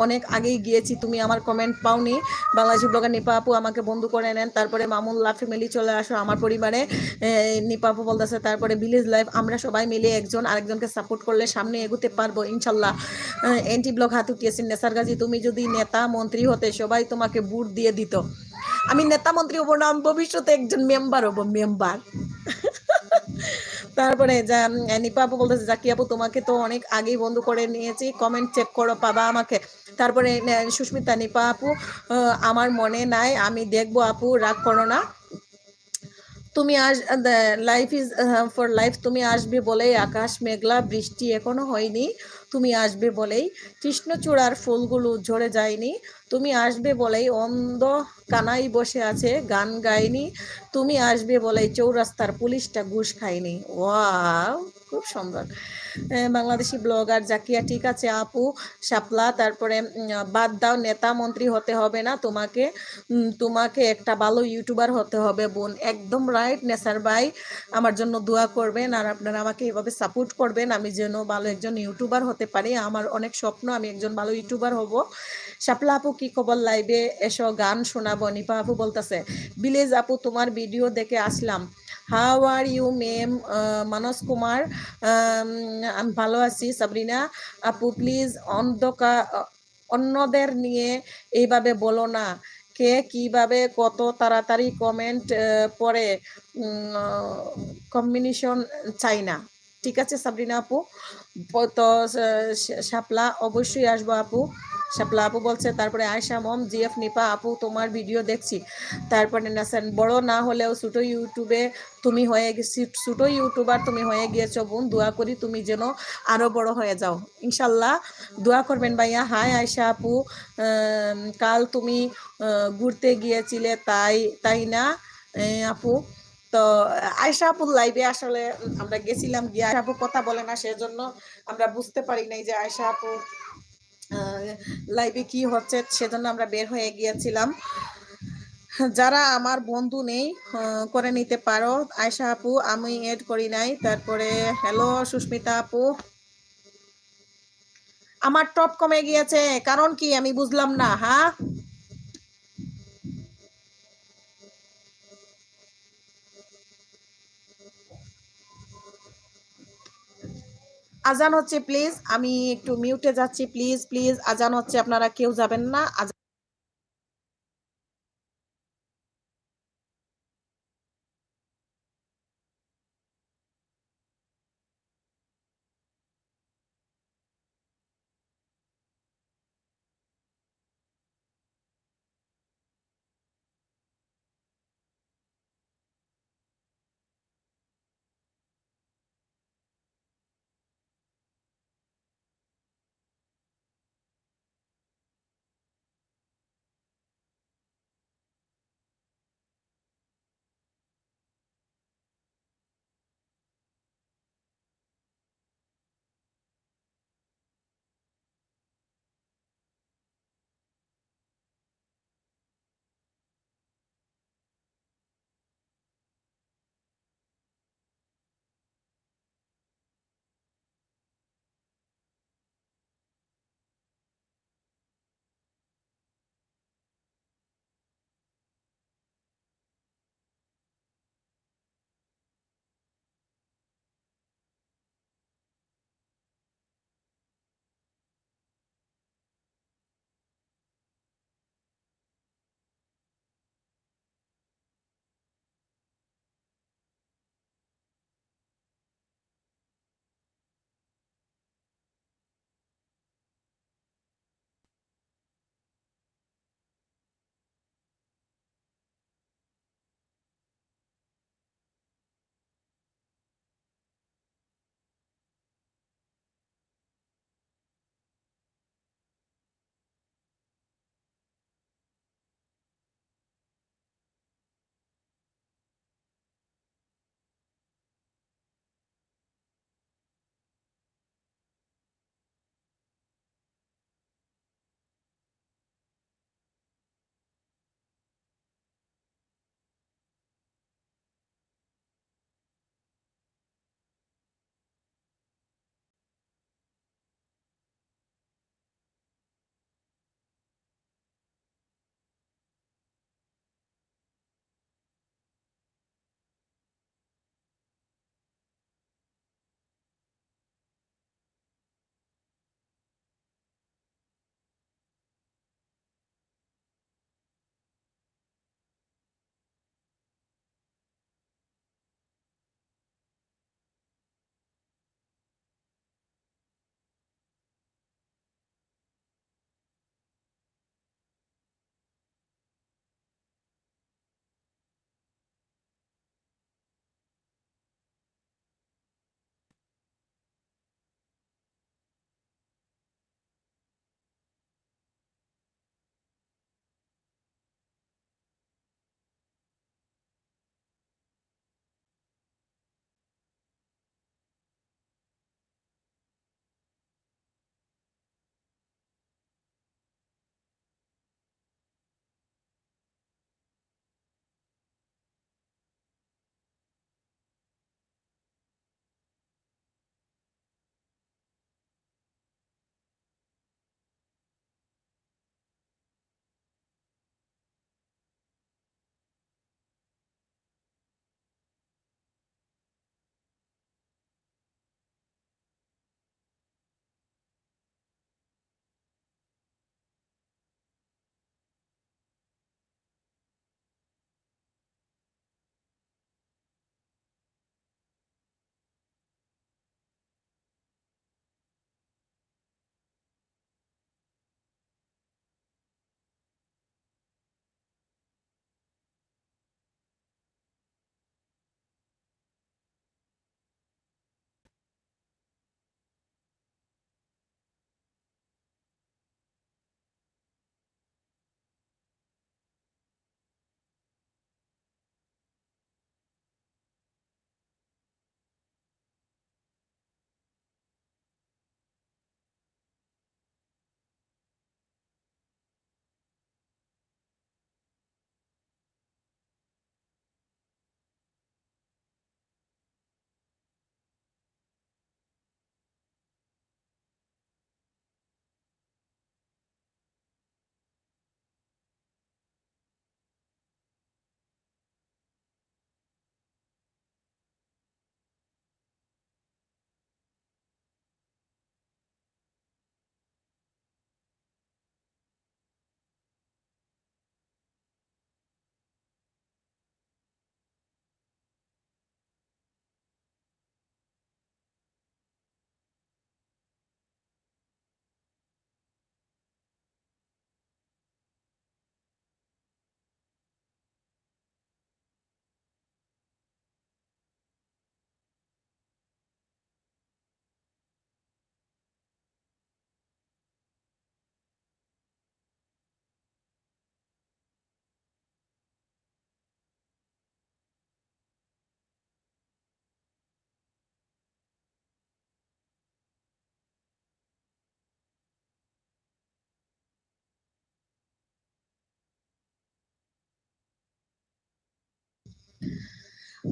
অনেক আগেই গিয়েছি, তুমি আমার কমেন্ট পাওনি। বাংলাদেশি ব্লগার নিপা আপু আমাকে বন্ধু করে নেন। তারপরে মামুল্লাহ ফ্যামিলি চলে আসো আমার পরিবারে। নিপা আপু বলতেছে, তারপরে ভিলেজ লাইফ, আমরা সবাই মিলে একজন আরেকজনকে সাপোর্ট করলে সামনে এগোতে পারবো ইনশাল্লাহ। এন্টি ব্লগ হাত উঠিয়েছেন নেসার গাজী, তুমি যদি নেতা মন্ত্রী হতে সবাই তোমাকে বুট দিয়ে দিত। আমি নেতা মন্ত্রী হবো না, আমি ভবিষ্যতে একজন মেম্বার হবো, মেম্বার। তারপরে নিপা আপু বলতেছে, জাকি আপু তোমাকে তো অনেক আগেই বন্ধ করে নিয়েছি, কমেন্ট চেক করো, পাবা আমাকে। তারপরে সুস্মিতা, নিপা আপু আমার মনে নাই, আমি দেখবো আপু, রাগ করো না। তুমি লাইফ ইজ ফর লাইফ, তুমি আসবে বলেই আকাশ মেঘলা, বৃষ্টি এখনো হয়নি, তুমি আসবে বলেই কৃষ্ণচূড়ার ফুলগুলো ঝরে যায়নি, তুমি আসবে বলেই অন্ধ কানাই বসে আছে গান গায়নি, তুমি আসবে বলেই চৌরাস্তার পুলিশটা ঘুষ খায়নি। ওয়াও, খুব সুন্দর। বাংলাদেশি ব্লগার জাকিয়া, ঠিক আছে আপু শাপলা। তারপরে বাদ দাও, নেতা মন্ত্রী হতে হবে না তোমাকে, তোমাকে একটা ভালো ইউটিউবার হতে হবে বোন। একদম রাইট নেসার ভাই, আমার জন্য দোয়া করবেন আর আপনারা আমাকে এভাবে সাপোর্ট করবেন, আমি যেন ভালো একজন ইউটিউবার হতে পারি। আমার অনেক স্বপ্ন, আমি একজন ভালো ইউটিউবার হব। শাপলা আপু, কি খবর, লাইভে এসো, গান শোনাবো। নিপা আপু বলতেছে, ভিলেজ আপু তোমার ভিডিও দেখে আসলাম, হাউ আর ইউ মেম। মানস কুমার, আমি ভালো আছি। সাবরিনা আপু, প্লিজ অন্যদের নিয়ে এইভাবে বলো না, কে কিভাবে কত তাড়াতাড়ি কমেন্ট পড়ে, কম্বিনেশন চাই না। ঠিক আছে সাবরিনা আপু, তো শাপলা অবশ্যই আসবো আপু। শাপলা আপু বলছে, তারপরে আয়সা মম, জিএফ, নিপা আপু তোমার ভিডিও দেখছি। তারপরে নাসান, বড় না হলেও ছোটো ইউটিউবে তুমি হয়ে গেছি, ছোটো ইউটিউবার তুমি হয়ে গিয়েছো বোন, দোয়া করি তুমি যেন আরো বড় হয়ে যাও ইনশাল্লাহ, দোয়া করবেন ভাইয়া। হাই আয়সা আপু, কাল তুমি ঘুরতে গিয়েছিলে, তাই তাই না আপু? তো আয়সা আপুর লাইভে আসলে আমরা গেছিলাম, গিয়ে আয়সা আপু কথা বলে না, সেজন্য আমরা বুঝতে পারি নাই যে আয়সা আপু লাইভে কি হচ্ছে, সেজন্য আমরা বের হয়ে গিয়েছিলাম। যারা আমার বন্ধু নেই করে নিতে পারো। আয়সা আপু, আমি এড করি নাই। তারপরে হ্যালো সুস্মিতা আপু, আমার টপ কমে গিয়েছে, কারণ কি আমি বুঝলাম না। হ্যাঁ, আজান হচ্ছে, প্লিজ আমি একটু মিউটে যাচ্ছি, প্লিজ প্লিজ, আজান হচ্ছে, আপনারা কেউ যাবেন না।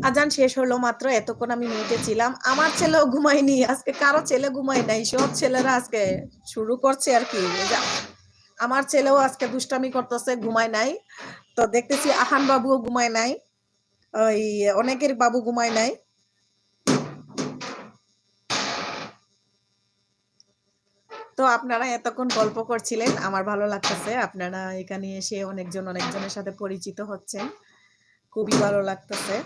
আজান শেষ হলো মাত্র, এতক্ষণ আমি মিউটে ছিলাম। আমার ছেলেও ঘুমায়নি আজকে, কারো ছেলে ঘুমায় নাই, সব ছেলেরা আজকে শুরু করছে আর কি। আমার ছেলেও আজকে দুষ্টামি করতেছে, ঘুমায় নাই। তো দেখতেছি আহান বাবুও ঘুমায় নাই, ওই অনেকের বাবু ঘুমায় নাই। তো আপনারা এতক্ষণ গল্প করছিলেন, আমার ভালো লাগতেছে। আপনারা এখানে এসে অনেকজনের সাথে পরিচিত হচ্ছেন, খুবই ভালো লাগতেছে।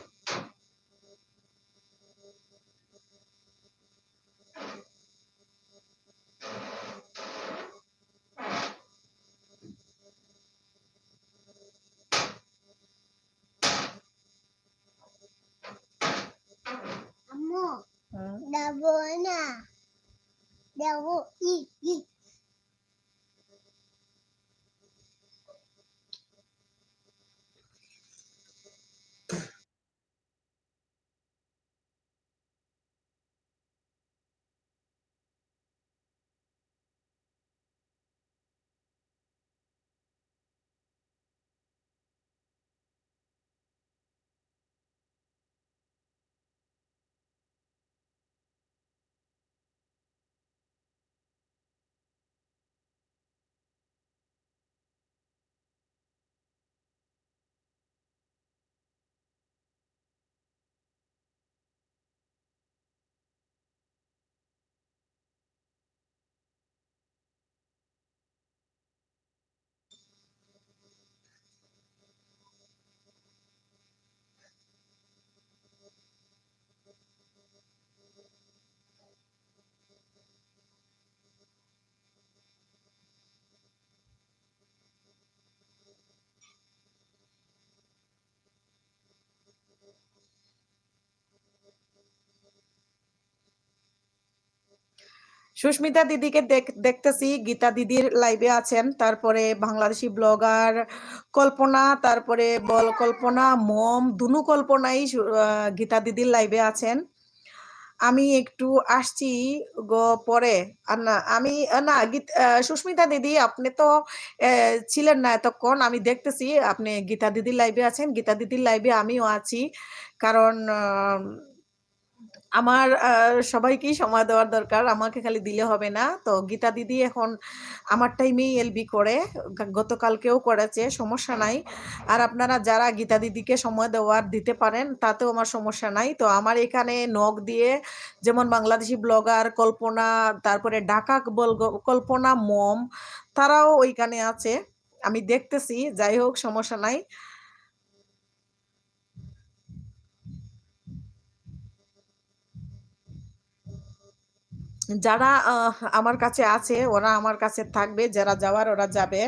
সুস্মিতা দিদিকে দেখতেছি, গীতা দিদির লাইভে আছেন, তারপরে বাংলাদেশি ব্লগার কল্পনা, তারপরে বল কল্পনা, মম দুনু কল্পনাই গীতা দিদির লাইভে আছেন। আমি একটু আসছি পরে। আর না আমি না সুস্মিতা দিদি, আপনি তো ছিলেন না এতক্ষণ, আমি দেখতেছি আপনি গীতা দিদির লাইভে আছেন। গীতা দিদির লাইভে আমিও আছি, কারণ আমার সবাইকেই সময় দেওয়ার দরকার, আমাকে খালি দিলে হবে না। তো গীতা দিদি এখন আমার টাইমেই এলবি করে, গতকালকেও করেছে, সমস্যা নাই। আর আপনারা যারা গীতা দিদিকে সময় দেওয়ার দিতে পারেন তাতেও আমার সমস্যা নাই। তো আমার এখানে নক দিয়ে যেমন বাংলাদেশি ব্লগার কল্পনা, তারপরে ঢাকা কল্পনা, মম, তারাও ওইখানে আছে, আমি দেখতেছি। যাই হোক, সমস্যা নাই। যারা আমার কাছে আছে ওরা আমার কাছে থাকবে, যারা যাওয়ার ওরা যাবে।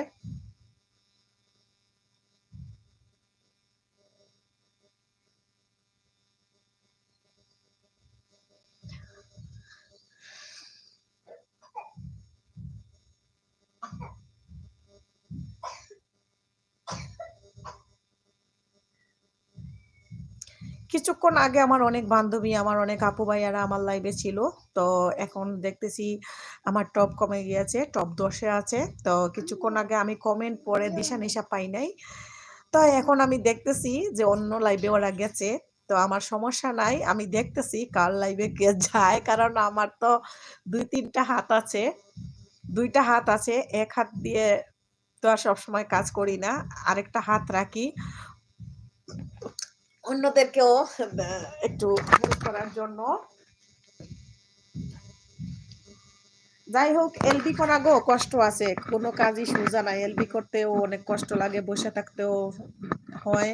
কিছুক্ষণ আগে আমার অনেক বান্ধবী, আমার অনেক আপু ভাইয়ারা আমার লাইভে ছিল। তো এখন দেখতেছি আমার টপ কমে গিয়েছে, টপ 10-এ আছে। তো কিছুক্ষণ আগে আমি কমেন্ট পড়ে দিশা নিশা পাই নাই। তো এখন আমি দেখতেছি যে অন্য লাইভে ওরা গেছে। তো আমার সমস্যা নাই, আমি দেখতেছি কার লাইভে কে যায়, কারণ আমার তো 2-3টা হাত আছে, 2টা হাত আছে। এক হাত দিয়ে তো আর সবসময় কাজ করি না, আরেকটা হাত রাখি অন্যদেরকেও একটু হেল্প করার জন্য। যাই হোক, এলবি করা গো কষ্ট আছে, কোনো কাজই সোজা নাই। এলবি করতেও অনেক কষ্ট লাগে, বসে থাকতেও হয়,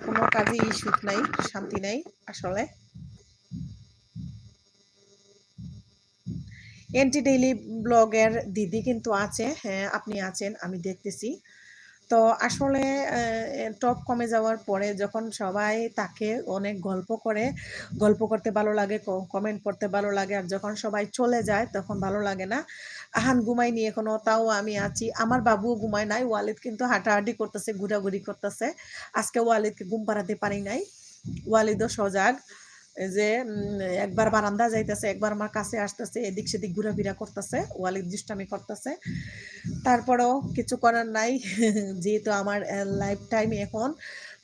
কোনো কাজই সুখ নাই, শান্তি নাই আসলে। এনটি ডেইলি ব্লগের দিদি কিন্তু আছে, হ্যাঁ আপনি আছেন, আমি দেখতেছি। তো আসলে টপ কমে যাওয়ার পরে যখন সবাই তাকে অনেক গল্প করতে ভালো লাগে, কমেন্ট করতে ভালো লাগে, আর যখন সবাই চলে যায় তখন ভালো লাগে না। আহান ঘুমায়নি এখনো, তাও আমি আছি। আমার বাবুও ঘুমায় নাই, ওয়ালিদ কিন্তু হাঁটাহাঁটি করতেছে, ঘোরাঘুরি করতেছে। আজকে ওয়ালিদকে ঘুম পাড়াতে পারি নাই, ওয়ালিদও সজাগ। যে একবার বারান্দা যাইতেছে, একবার আমার কাছে আসতেছে, এদিক সেদিক ঘোরাফেরা করতেছে, ওয়ালিদ দুষ্টামি করতেছে। তারপরেও কিছু করার নাই যেহেতু আমার লাইফ টাইম এখন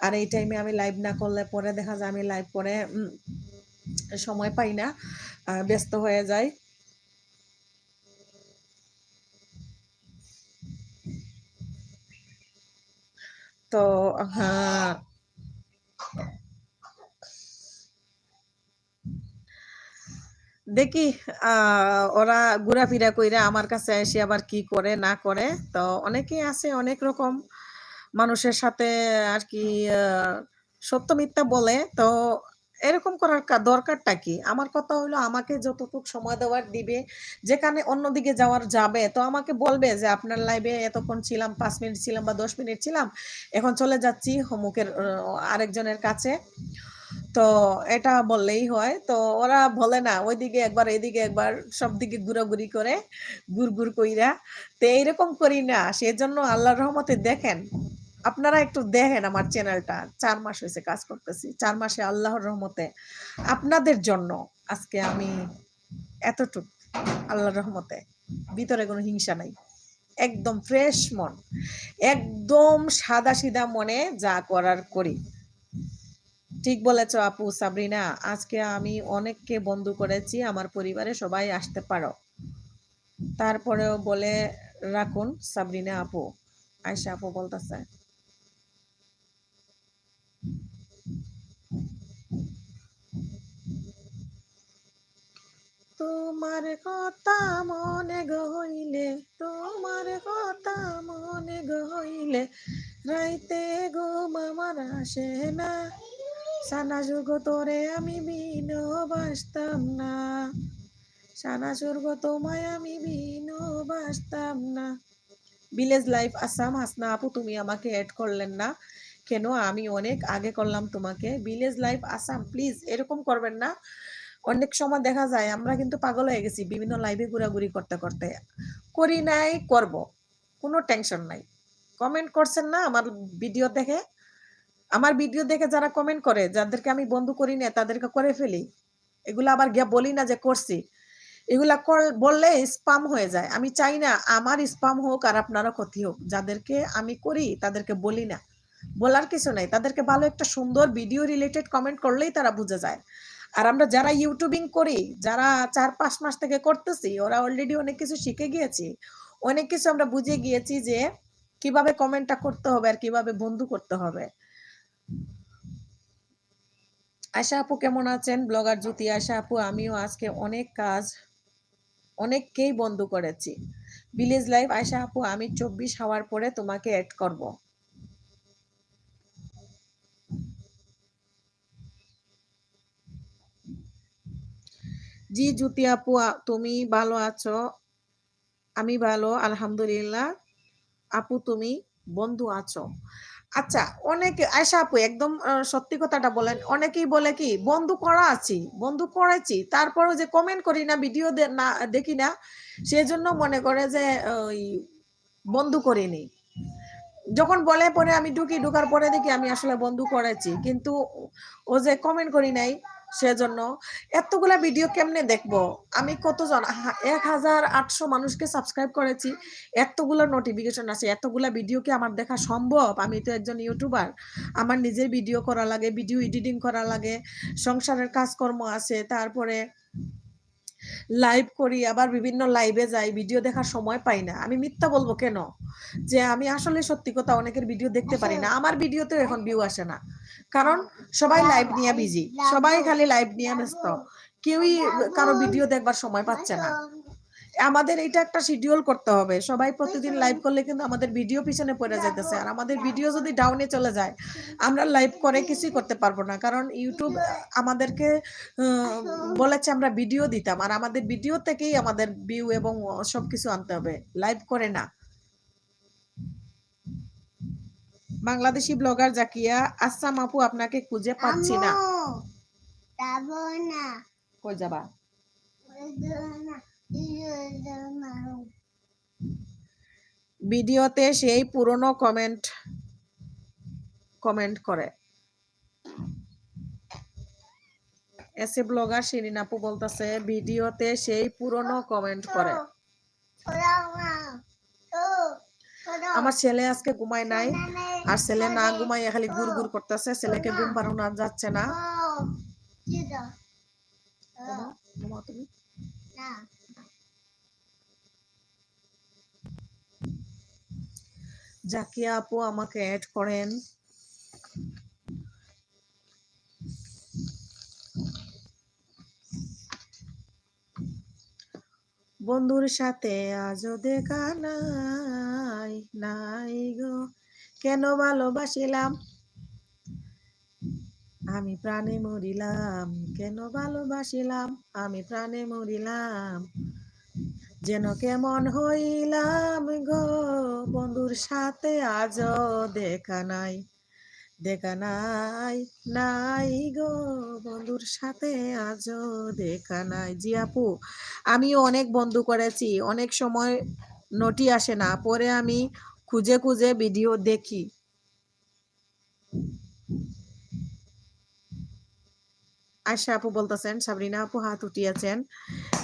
আর এই টাইমে আমি লাইভ না করলে পরে দেখা যায় আমি লাইভ করে সময় পাই না, ব্যস্ত হয়ে যায়। তো হ্যাঁ, দেখি ওরা ঘোরাফেরা কইরা আমার কাছে এসে আবার কি করে না করে। তো অনেকেই আছে অনেক রকম মানুষের সাথে আর কি সত্য মিথ্যা বলে। তো এরকম করার দরকারটা কি? আমার কথা হলো আমাকে যতটুক সময় দেওয়ার দিবে, যেখানে অন্যদিকে যাওয়ার যাবে তো আমাকে বলবে যে আপনার লাইভে এতক্ষণ ছিলাম, 5 মিনিট ছিলাম বা 10 মিনিট ছিলাম। এখন চলে যাচ্ছি অমুকের আরেকজনের কাছে। তো এটা বললেই হয়। তো ওরা বলে না ওইদিকে একবার এদিকে একবার সবদিকে ঘুরাঘুরি করে গুড় কইরা। তো এইরকম করি না। সেজন্য আল্লাহর রহমতে দেখেন, আপনারা একটু দেখেন আমার চ্যানেলটা। 4 মাস হয়েছে কাজ করতেছি। 4 মাসে আল্লাহর রহমতে আপনাদের জন্য আজকে আমি এতটুক, আল্লাহর রহমতে। ভিতরে কোনো হিংসা নাই। একদম ফ্রেশ মন। একদম সাদা-সিধা মনে যা করার করি। ঠিক বলেছ আপু সাবরিনা। আজকে আমি অনেককে বন্ধু করেছি, আমার পরিবারে সবাই আসতে পারো। তারপরেও বলে রাখুন সাবরিনা আপু। আয়শা আপু বলতেছে তোমার কথা মনে গহইলে, তোমার কথা মনে গহইলে, রাইতে ঘুম আমার আসে না, সানা যুগ তোরে আমি বিনবাসতাম না, সানা যুগ তোমায় আমি বিনবাসতাম না। Village life Assam. হাসনা আপু তুমি আমাকে অ্যাড করলেন না কেন? আমি অনেক আগে করলাম তোমাকে। ভিলেজ লাইফ আসাম প্লিজ এরকম করবেন না। অনেক সময় দেখা যায় আমরা কিন্তু পাগল হয়ে গেছি বিভিন্ন লাইভে ঘোরাঘুরি করতে করতে। করি নাই, করব, কোনো টেনশন নাই। কমেন্ট করছেন না আমার ভিডিও দেখে? আমার ভিডিও দেখে যারা কমেন্ট করে, যাদেরকে আমি বন্ধু করি না তাদেরকে করে ফেলি। এগুলো আবার গিয়া বলি না যে করছি। এগুলা বললে স্পাম হয়ে যায়। আমি চাই না আমার স্পাম হোক আর আপনারও ক্ষতি হোক। যাদেরকে আমি করি তাদেরকে বলি না। বলার কিছু নাই। তাদেরকে ভালো একটা সুন্দর ভিডিও রিলেটেড কমেন্ট করলেই তারা বুঝে যায়। আর আমরা যারা ইউটিউবিং করি, যারা 4-5 মাস থেকে করতেছি, ওরা অলরেডি অনেক কিছু শিখে গিয়েছি। অনেক কিছু আমরা বুঝে গিয়েছি যে কিভাবে কমেন্টটা করতে হবে আর কিভাবে বন্ধু করতে হবে। আশা আপু কেমন আছেন? ব্লগার জ্যোতি আশা আপু আমিও আজকে অনেক কাজ, অনেককেই বন্ধ করেছি। ভিলেজ লাইফ আয়শা আপু আমি 24 হওয়ার পরে তোমাকে অ্যাড করব। জি জ্যোতি আপু তুমি ভালো আছো? আমি ভালো আলহামদুলিল্লাহ। আপু তুমি বন্ধু আছো? আচ্ছা, অনেকে আয়শা আপু একদম সত্যি কথাটা বলেন। অনেকেই বলে কি বন্ধু করা আছি, বন্ধু করেছি, তারপরেও যে কমেন্ট করি না, ভিডিও না দেখি না, সেজন্য মনে করে যে ওই বন্ধু করিনি। যখন বলে পরে আমি ঢুকার পরে দেখি আমি আসলে বন্ধু করেছি, কিন্তু ও যে কমেন্ট করি নাই সেজন্য। এতগুলা ভিডিও কেমনে দেখবো? আমি কতজন 1800 মানুষকে সাবস্ক্রাইব করেছি, এতগুলো নোটিফিকেশন আছে, এতগুলা ভিডিও কি আমার দেখা সম্ভব? আমি তো একজন ইউটিউবার, আমার নিজের ভিডিও করা লাগে, ভিডিও এডিটিং করা লাগে, সংসারের কাজকর্ম আছে, তারপরে লাইভ করি, আবার বিভিন্ন লাইভে যাই, ভিডিও দেখার সময় পাই না। আমি মিথ্যা বলবো কেন যে আমি আসলে সত্যি কথা অনেকের ভিডিও দেখতে পারি না। আমার ভিডিওতেও এখন ভিউ আসে না, কারণ সবাই লাইভ নিয়ে বিজি, সবাই খালি লাইভ নিয়ে ব্যস্ত, কেউই কারো ভিডিও দেখবার সময় পাচ্ছে না। আমাদের এটা একটা শিডিউল করতে হবে। সবাই প্রতিদিন লাইভ করলে কিন্তু আমাদের ভিডিও পিছনে পড়ে যাইতেছে। আর আমাদের ভিডিও যদি ডাউনে চলে যায়, আমরা লাইভ করে কিছুই করতে পারবো না। কারণ ইউটিউব আমাদেরকে বলেছে আমরা ভিডিও দিতাম, আর আমাদের ভিডিও থেকেই আমাদের ভিউ এবং সবকিছু আনতে হবে, লাইভ করে না। বাংলাদেশি ব্লগার জাকিয়া আসসাম আপু আপনাকে খুঁজে পাচ্ছি না। কই যাবা? ভিডিওতে সেই পুরনো কমেন্ট করে। এসে ব্লগার শিরিন আপু বলতেছে ভিডিওতে সেই পুরনো কমেন্ট করে। আমার ছেলে আজকে ঘুমায় নাই, আর ছেলে না ঘুমাইয়া খালি গুড় গুড় করতেছে, ছেলেকে ঘুম পাড়ানো আর যাচ্ছে না। তুমি জাকিয়া আপু আমাকে অ্যাড করেন। বন্ধুর সাথে আজও দেখা নাই, নাই গো কেন ভালোবাসিলাম আমি প্রাণে মরিলাম, কেন ভালোবাসিলাম আমি প্রাণে মরিলাম, যেন কেমন হইলাম গো বন্ধুর সাথে আজও দেখা নাই, দেখা নাই, নাই গো বন্ধুর সাথে আজও দেখা নাই। জি আপু, আমিও অনেক বন্ধু করেছি, অনেক সময় নোটি আসে না, পরে আমি খুঁজে খুঁজে ভিডিও দেখি। আয়শা আপু বলতেছেন, সাবরিনা আপু হাত উঠিয়েছেন,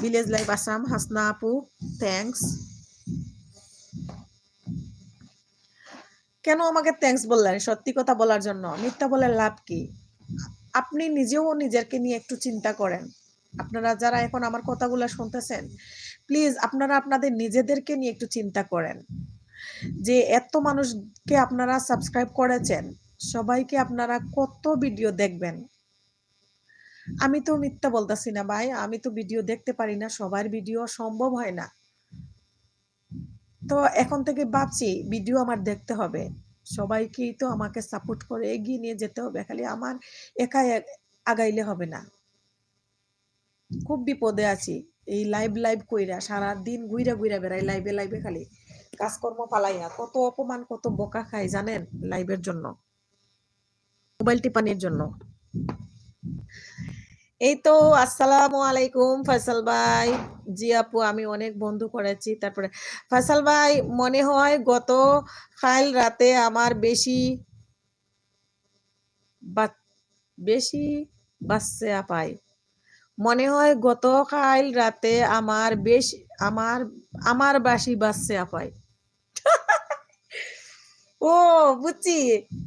ভিলেজ লাইফ আসাম, হাসনা আপু থ্যাঙ্কস। কেন আমাকে থ্যাঙ্কস বললেন? সত্যি কথা বলার জন্য? মিথ্যা বলে লাভ কি? আপনি নিজেও নিজেকে নিয়ে একটু চিন্তা করেন। আপনারা যারা এখন আমার কথাগুলো শুনতেছেন, প্লিজ আপনারা আপনাদের নিজেদেরকে নিয়ে একটু চিন্তা করেন, যে এত মানুষকে আপনারা সাবস্ক্রাইব করেছেন, সবাইকে আপনারা কত ভিডিও দেখবেন। আমি তো মিথ্যা বলতেছি না ভাই, আমি তো ভিডিও দেখতে পারি না, সবার ভিডিও সম্ভব হয় না। তো এখন থেকে ভাবছি ভিডিও আমার দেখতে হবে, সবাইকেই তো আমাকে সাপোর্ট করে এগিয়ে নিয়ে যেতে হবে, খালি আমার একাই আগাইলে হবে না। খুব বিপদে আছি, এই লাইভ লাইভ কইরা সারাদিন ঘুইরা ঘুইরা বেড়াই, লাইভে লাইভে খালি কাজকর্ম পালাইয়া, কত অপমান কত বোকা খাই জানেন লাইভের জন্য, মোবাইল টিপানির জন্য। এই তো আসসালামু আলাইকুম ফয়সাল ভাই। জি আপু, আমি অনেক বন্ধু করেছি। তারপরে ফয়সাল ভাই, মনে হয় গত কাল রাতে আমার বেশি বাচ্চা পাই, মনে হয় গত কাল রাতে আমার বাসি বাচ্চা পাই। ও বুঝছি,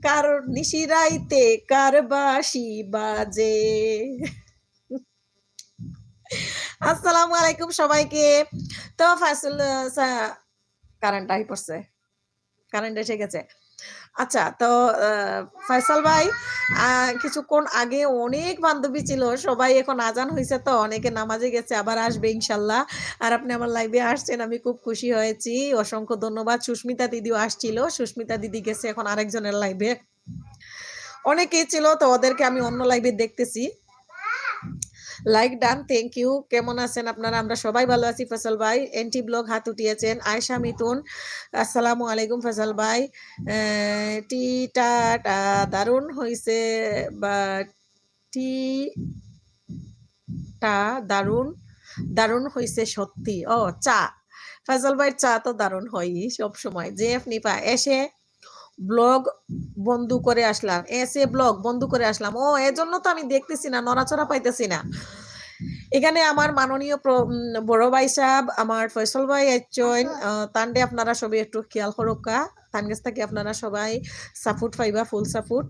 কার নিশিরাইতে কার বাসি বাজে। আসসালামু আলাইকুম সবাইকে। তো ফাইসুল কারেন্ট আই পড়ছে, কারেন্ট এসে গেছে। আচ্ছা, তো ফয়সাল ভাই, কিছুক্ষণ আগে অনেক বান্ধবী ছিল, সবাই এখন আজান হয়েছে তো অনেকে নামাজে গেছে, আবার আসবে ইনশাল্লাহ। আর আপনি আমার লাইভে আসছেন, আমি খুব খুশি হয়েছি, অসংখ্য ধন্যবাদ। সুস্মিতা দিদিও আসছিল, সুস্মিতা দিদি গেছে এখন আরেকজনের লাইভে। অনেকেই ছিল তো, ওদেরকে আমি অন্য লাইভে দেখতেছি। Like done, thank you. কেমন আছেন আপনারা? আমরা সবাই ভালো আছি। ফয়সাল ভাই এনটি ব্লগ হাত উঠিয়েছেন। আয়েশা মিতুন, আসসালামু আলাইকুম ফয়সাল ভাই। টিটা দারুণ হয়েছে, বা টিটা দারুণ দারুণ হয়েছে সত্যি। ও চা, ফয়সাল ভাই চা তো দারুণ হয়ই সব সময়। জেএফ নিপা, এসে ব্লগ বন্ধ করে আসলাম, ব্লগ বন্ধ করে আসলাম। ও এজন্য তো আমি দেখতেছি না, নড়াচড়া পাইতেছি না। এখানে আমার মাননীয় বড় ভাই সাহেব, আমার ফয়সাল ভাই একজন তান্ডে, আপনারা সবাই একটু খেয়াল করুকা, তান কাছ থেকে আপনারা সবাই সাপোর্ট পাইবা, ফুল সাপোর্ট।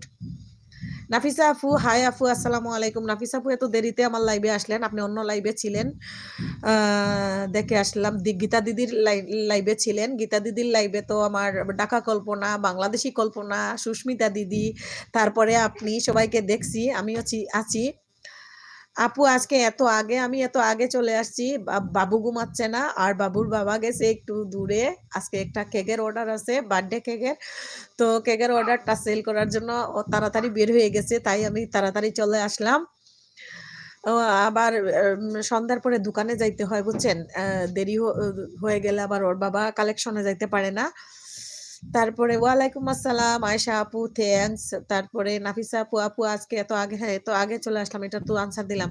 নাফিসা আপু, হাই আপু, আসসালামু আলাইকুম। নাফিসা আপু এত দেরিতে আমার লাইভে আসলেন, আপনি অন্য লাইভে ছিলেন, দেখে আসলাম। গীতা দিদির লাইভে ছিলেন, গীতা দিদির লাইভে তো আমার ঢাকা কল্পনা, বাংলাদেশি কল্পনা, সুস্মিতা দিদি, তারপরে আপনি, সবাইকে দেখছি, আমিও আছি। আপু আজকে আমি এত আগে চলে আসছি, বাবু ঘুমাচ্ছে না, আর বাবুর বাবা গেছে একটু দূরে, আজকে একটা কেকের অর্ডার আছে, বার্থডে কেকের, তো কেকের অর্ডারটা সেল করার জন্য ও তাড়াতাড়ি বের হয়ে গেছে, তাই আমি তাড়াতাড়ি চলে আসলাম। আবার সন্ধ্যার পরে দোকানে যাইতে হয় বুঝছেন, দেরি হয়ে গেলে আবার ওর বাবা কালেকশনে যাইতে পারে না। তারপরে ওয়ালাইকুম আসসালাম আয়েশা আপু, থ্যাঙ্কস। তারপরে নাফিসা আপু, আপু আজকে এত আগে, হ্যাঁ এত আগে চলে আসলাম, এটা তো আনসার দিলাম।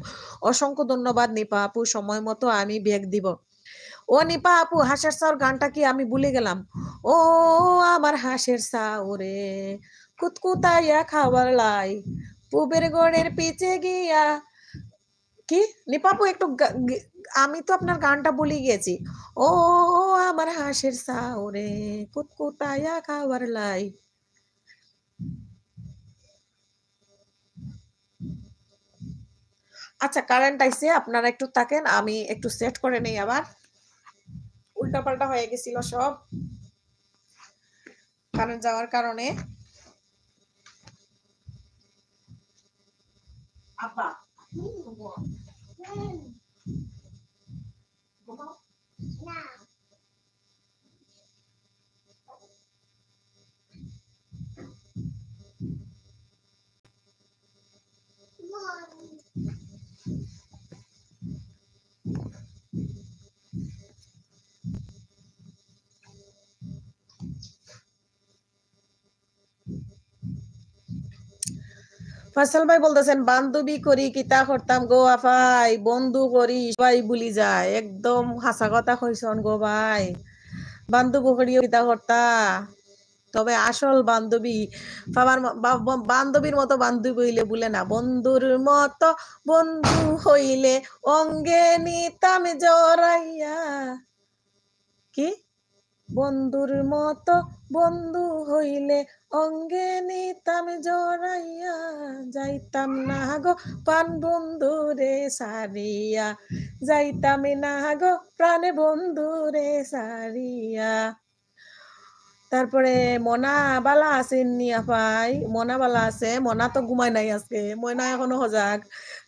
অসংখ্য ধন্যবাদ নিপা আপু, সময় মতো আমি ব্যাগ দিব। ও নিপা আপু, হাঁসের সাওর গানটা কি আমি ভুলে গেলাম। ও আমার হাঁসের সাও রে, কুতকুতাইয়া খাবার লাই, পুবের গড়ের পিছে গিয়া। কি নিপাপু, একটু আমি তো আপনার গানটা ভুলে গিয়েছি। ও আমার হাঁসের সাও রে, কুতকুতাইয়া খাবার লাই। আচ্ছা কারেন্ট আইছে, আপনারা একটু তাকেন, আমি একটু সেট করে নেই আবার। উল্টাপাল্টা হয়ে গেছিল সব কারেন্ট যাওয়ার কারণে। আব্বা ফয়সাল ভাই বলতেছেন বান্ধবী করি কিতা করতাম গো আফাই, বন্ধু করি সবাই ভুলি যায়। একদম হাসা কথা কইছন গো ভাই, বান্ধবী করিও কিতা করতা। তবে আসল বান্ধবী বাবার বান্ধবীর মতো বান্ধবী হইলে বলে না, বন্ধুর মতো বন্ধু হইলে অঙ্গে নিতাম জড়াইয়া। কি বন্ধুর মতো বন্ধু হইলে অঙ্গে নিতাম জড়াইয়া, যাইতাম না গো প্রাণ বন্ধু রে সারিয়া, যাইতাম না গো প্রাণে বন্ধু রে সারিয়া। তারপরে মনা বালা আছেন নি আপাই? মনা বালা আছে, মনা তো ঘুমায় নাই আজকে, ময়না এখনো সজাগ,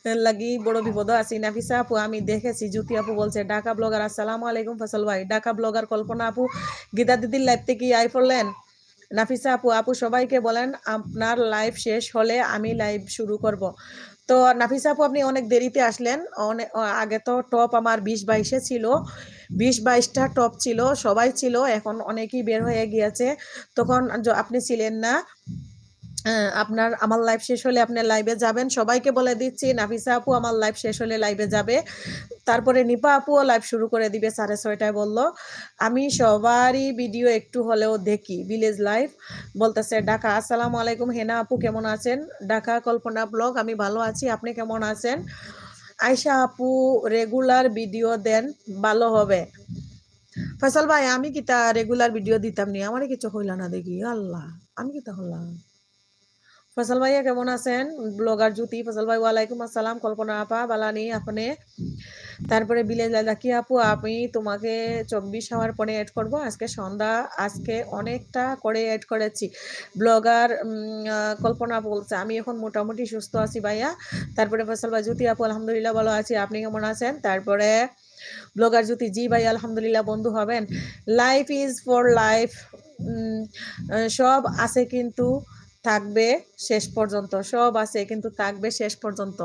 এর লাগি বড় বিপদ আছি। নাফিসা আপু আমি দেখেছি, জ্যোতি আপু বলছে ঢাকা ব্লগার, আসসালামু আলাইকুম ফসল ভাই। ঢাকা ব্লগার কল্পনা আপু গীতা দিদির লাইভ থেকে আই পড়লেন। নাফিসা আপু, আপু সবাইকে বলেন আপনার লাইভ শেষ হলে আমি লাইভ শুরু করব। তো নাফিসা আপু আপনি অনেক দেরিতে আসলেন, অনেক আগে তো টপ আমার 20-22-এ ছিল, 20-22টা টপ ছিল, সবাই ছিল, এখন অনেকেই বের হয়ে গিয়েছে, তখন আপনি ছিলেন না। আপনার আমার লাইভ শেষ হলে আপনি লাইভে যাবেন, সবাইকে বলে দিচ্ছি নাফিসা আপু আমার লাইভ শেষ হলে লাইভে যাবে, তারপরে নিপা আপুও লাইভ শুরু করে দিবে 6:30টায় বললো। আমি সবারই ভিডিও একটু হলেও দেখি, ভিলেজ লাইভ বলতেছে ঢাকা, আসসালামু আলাইকুম হেনা আপু কেমন আছেন? ঢাকা কল্পনা ব্লগ, আমি ভালো আছি, আপনি কেমন আছেন? আয়শা আপু রেগুলার ভিডিও দেন ভালো হবে। ফয়সাল ভাই আমি কিতা রেগুলার ভিডিও দিতাম নি, আমারই কিছু হইলা না দেখি, আল্লাহ আমি কিতা হলাম। ফয়সাল ভাইয়া কেমন আছেন? ব্লগার জ্যোতি, ফয়সাল ভাই ওয়ালাইকুম আসসালাম, কল্পনা আপা বালানি আপনি। তারপরে বিলেজ লাকি আপু আমি তোমাকে 24 আওয়ার পরে অ্যাড করব, আজকে সন্ধ্যা, আজকে অনেকটা করে অ্যাড করেছি। ব্লগার কল্পনা বলছে আমি এখন মোটামুটি সুস্থ আছি ভাইয়া। তারপরে ফয়সাল ভাই জ্যোতি আপু আলহামদুলিল্লাহ ভালো আছি, আপনি কেমন আছেন? তারপরে ব্লগার জ্যোতি জি ভাই আলহামদুলিল্লাহ, বন্ধু হবেন? লাইফ ইজ ফর লাইফ, সব আছে কিন্তু থাকবে শেষ পর্যন্ত, সব আছে কিন্তু থাকবে শেষ পর্যন্ত।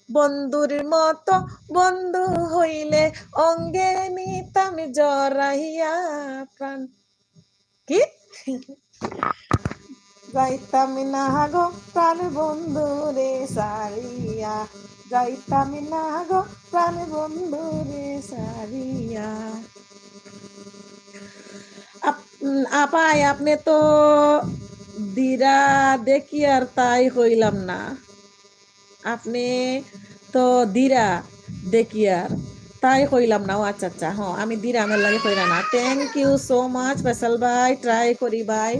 বন্ধুর মতো বন্ধু হইলে অঙ্গে নিতাম জড়াইয়া প্রাণ। কি যাইতাম না গো প্রাণ বন্ধু রে সারিয়া, যাইতাম না গো প্রাণ বন্ধু রে সারিয়া। আপাই আপনি তো দিরা দেখি আর তাই হইলাম না, আপনি তো দিরা দেখি আর তাই কইলাম না। ও আচ্ছা আচ্ছা, হ্যাঁ আমি দিরা আমার লাগে কইরা না। Thank you so much Faisal ভাই, ট্রাই করি ভাই।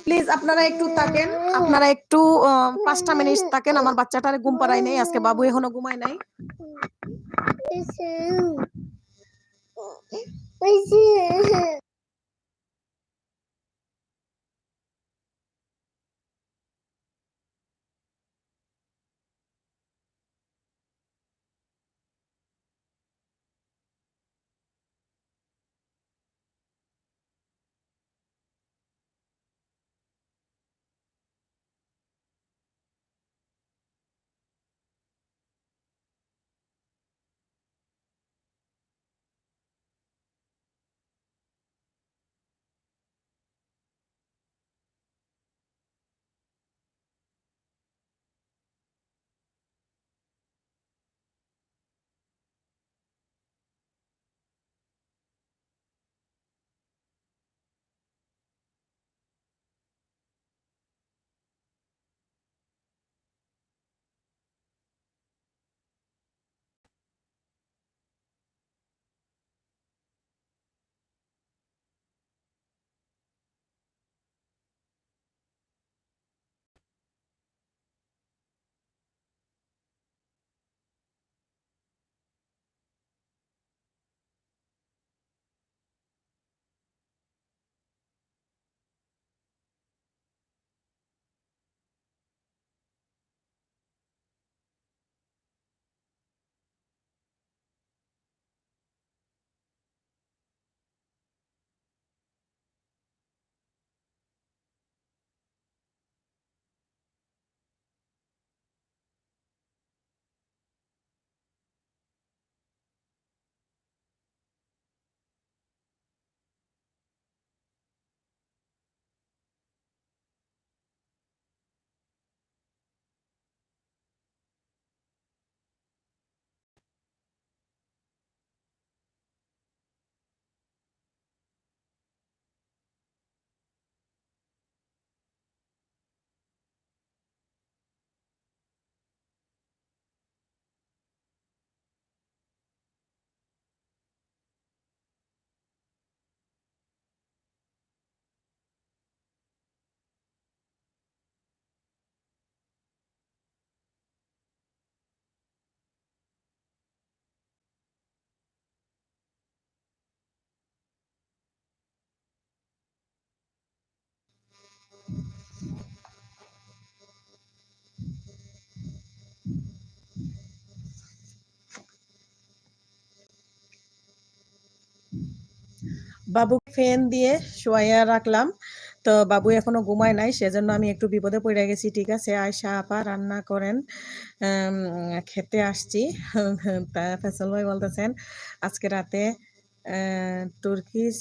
প্লিজ আপনারা একটু থাকেন, আপনারা একটু 5টা মিনিট থাকেন, আমার বাচ্চাটারে ঘুম পাড়াই নাই, আজকে বাবু এখনো ঘুমায় নাই। বাবুকে ফ্যান দিয়ে শোয়াইয়া রাখলাম। তো বাবু এখনো ঘুমায় নাই। সেজন্য আমি একটু বিপদে পইড়া গেছি। ঠিক আছে, আয়েশা আপা রান্না করেন। আম খেতে আসছি। তা ফয়সাল ভাই বলতেছেন, আজকে রাতে তুর্কিশ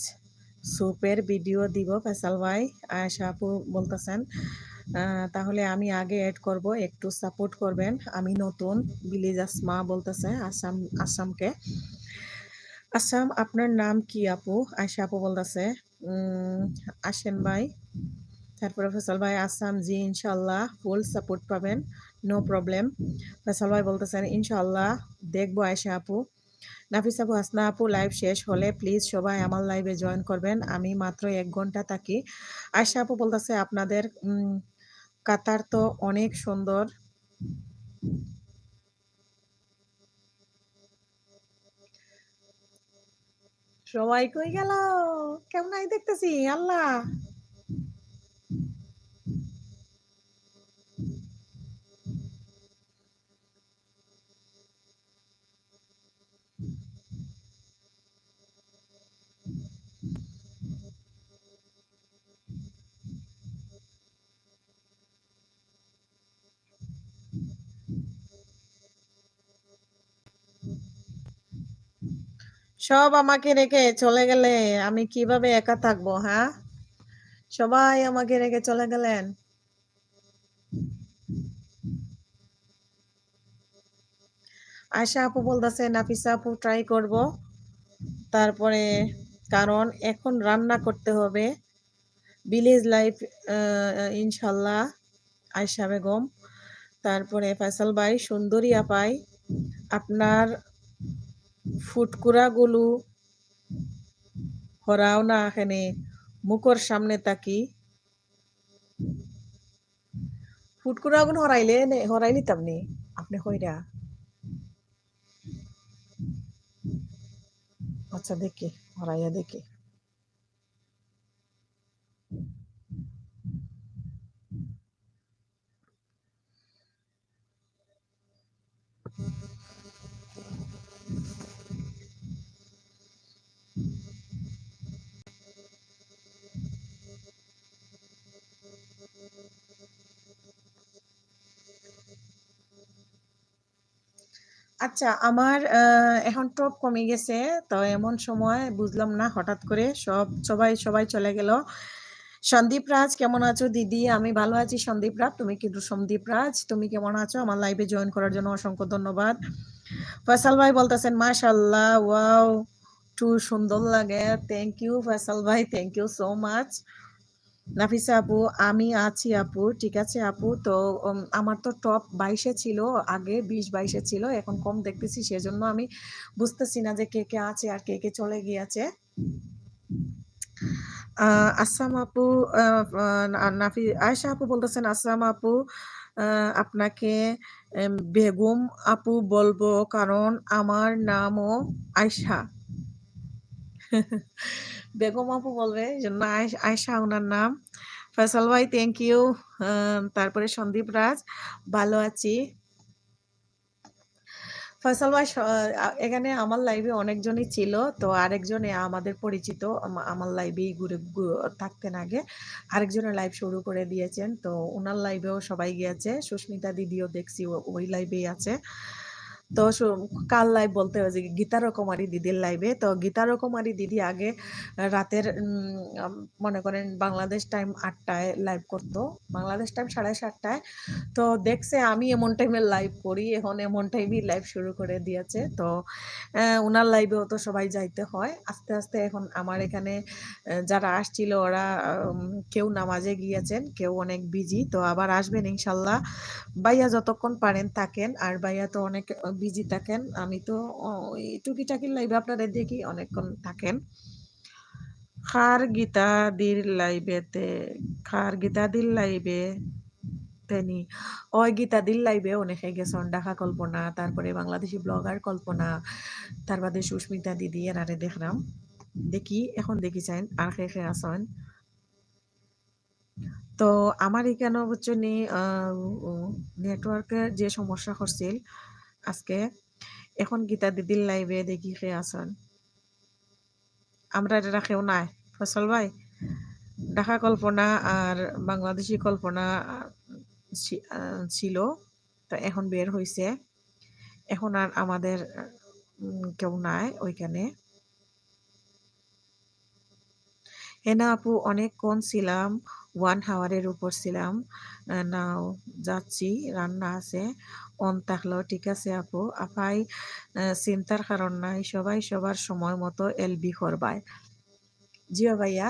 স্যুপের ভিডিও দিব ফয়সাল ভাই। আয়েশা আপু বলতেছেন, তাহলে আমি আগে এড করব, একটু সাপোর্ট করবেন। আমি নতুন। বিলিজ আসমা বলতেছে আসামকে। আসাম, আপনার নাম কি আপু? আয়েশা আপু বলতেছে আসেন ভাই। তারপরে ফয়সাল ভাই, আসাম জি ইনশাল্লাহ ফুল সাপোর্ট পাবেন, নো প্রবলেম। ফয়সাল ভাই বলতেছেন ইনশাল্লাহ দেখবো আয়েশা আপু। নাফিস আপু, হাসনা আপু, লাইভ শেষ হলে প্লিজ সবাই আমার লাইভে জয়েন করবেন, আমি মাত্র 1 ঘন্টা থাকি। আয়েশা আপু বলতেছে আপনাদের কাতার তো অনেক সুন্দর। সবাই কই গেল? কেমন আই দেখতেছি আল্লাহ। সব আমাকে রেখে চলে গেলে আমি কিভাবে একা থাকবো? হ্যাঁ, সবাই আমাকে রেখে চলে গেলেন। আয়শা আপু বলতেছে নাফিসা আপু ট্রাই করব, তারপরে কারণ এখন রান্না করতে হবে। ভিলেজ লাইফ ইনশাল্লাহ। আয়শা বেগম, তারপরে ফয়সাল ভাই, সুন্দরী আপাই, আপনার ফুটকুরাগুলো হরাও না এখানে, মুখর সামনে তাকি। ফুটকুরাগুলো হরাই নিতাম নি আপনি কইরা। আচ্ছা দেখি, হরাইয়া দেখি। আচ্ছা, আমার এখন টপ কমে গেছে। তো এমন সময় বুঝলাম না, হঠাৎ করে সবাই চলে গেল। সন্দীপ রাজ, কেমন আছো দিদি? আমি ভালো আছি সন্দীপ রাজ। তুমি কিন্তু সন্দীপ রাজ, তুমি কেমন আছো? আমার লাইভে জয়েন করার জন্য অসংখ্য ধন্যবাদ। ফয়সাল ভাই বলতেছেন মাশাআল্লাহ, ওয়াও, টু সুন্দর লাগে। থ্যাংক ইউ ফয়সাল ভাই, thank you so much. Nafisa আপু, আমি আছি আপু, ঠিক আছে আপু। তো আমার তো টপ 22-এ ছিল, আগে 20-22-এ ছিল, এখন কম দেখতেছি। সেজন্য আমি বুঝতেছি না যে কে কে আছে আর কে কে চলে গিয়েছে। আসাম আপু, নাফি আয়েশা আপু বলতেছেন আসাম আপু, আপনাকে বেগম আপু বলবো, কারণ আমার নামও আয়শা। বেগম আপু বলবে, জন্য আয়েশা ওনার নাম। ফয়সাল ভাই থ্যাংক ইউ। তারপরে সন্দীপ রাজ, ভালো আছি। ফয়সাল ভাই, এখানে আমার লাইভে অনেকজনই ছিল। তো আরেকজনে আমাদের পরিচিত, আমার লাইভেই থাকতেন আগে। আরেকজনের লাইভ শুরু করে দিয়েছেন। তো ওনার লাইভেও সবাই গিয়েছে। সুস্মিতা দিদিও দেখছি ওই লাইভেই আছে। তো কার লাইভ বলতে হয় যে গীতা রকমারি দিদির লাইভে। তো গীতা রকমারি দিদি আগে রাতের মনে করেন বাংলাদেশ টাইম 8টায় লাইভ করতো, বাংলাদেশ টাইম 7:30টায়। তো দেখছে আমি এমন টাইমে লাইভ করি, এখন এমন টাইমই লাইভ শুরু করে দিয়েছে। তো ওনার লাইভেও তো সবাই যাইতে হয়। আস্তে আস্তে এখন আমার এখানে যারা আসছিল ওরা কেউ নামাজে গিয়েছেন, কেউ অনেক বিজি। তো আবার আসবেন ইনশাল্লাহ। ভাইয়া যতক্ষণ পারেন থাকেন, আর ভাইয়া তো অনেক বিজি থাকেন। আমি তো ওই টুকিটাকি লাইভে আপনাদের দেখি অনেকক্ষণ থাকেন। খার গীতাদির লাইভেতে, খার গীতাদির লাইভে তেনি ওই গীতাদির লাইভে অনেকে গেছেন, ঢাকা কল্পনা, তারপরে বাংলাদেশি ব্লগার কল্পনা, তার বাদে সুস্মিতা দিদি এনারে দেখলাম। দেখি এখন দেখি চাইন আর খে খে আসন। তো আমার এখানে হচ্ছে নি নেটওয়ার্কের যে সমস্যা করছিল আজকে। এখন গীতা দিদির লাইভে দেখি খে আসন। আমরা রাখেও নাই ফসল ভাই ঢাকা কল্পনা আর বাংলাদেশি কল্পনা ছিল তো এখন বের হয়েছে এখন আর আমাদের কেউ নাই ওইখানে হেনা আপু অনেকক্ষণ ছিলাম 1 হাওয়ারের উপর ছিলাম নাও যাচ্ছি রান্না আছে অন থাকলেও ঠিক আছে আপু আপাই চিন্তার কারণ নাই সবাই সবার সময় মতো এলবি করবায় জিও ভাইয়া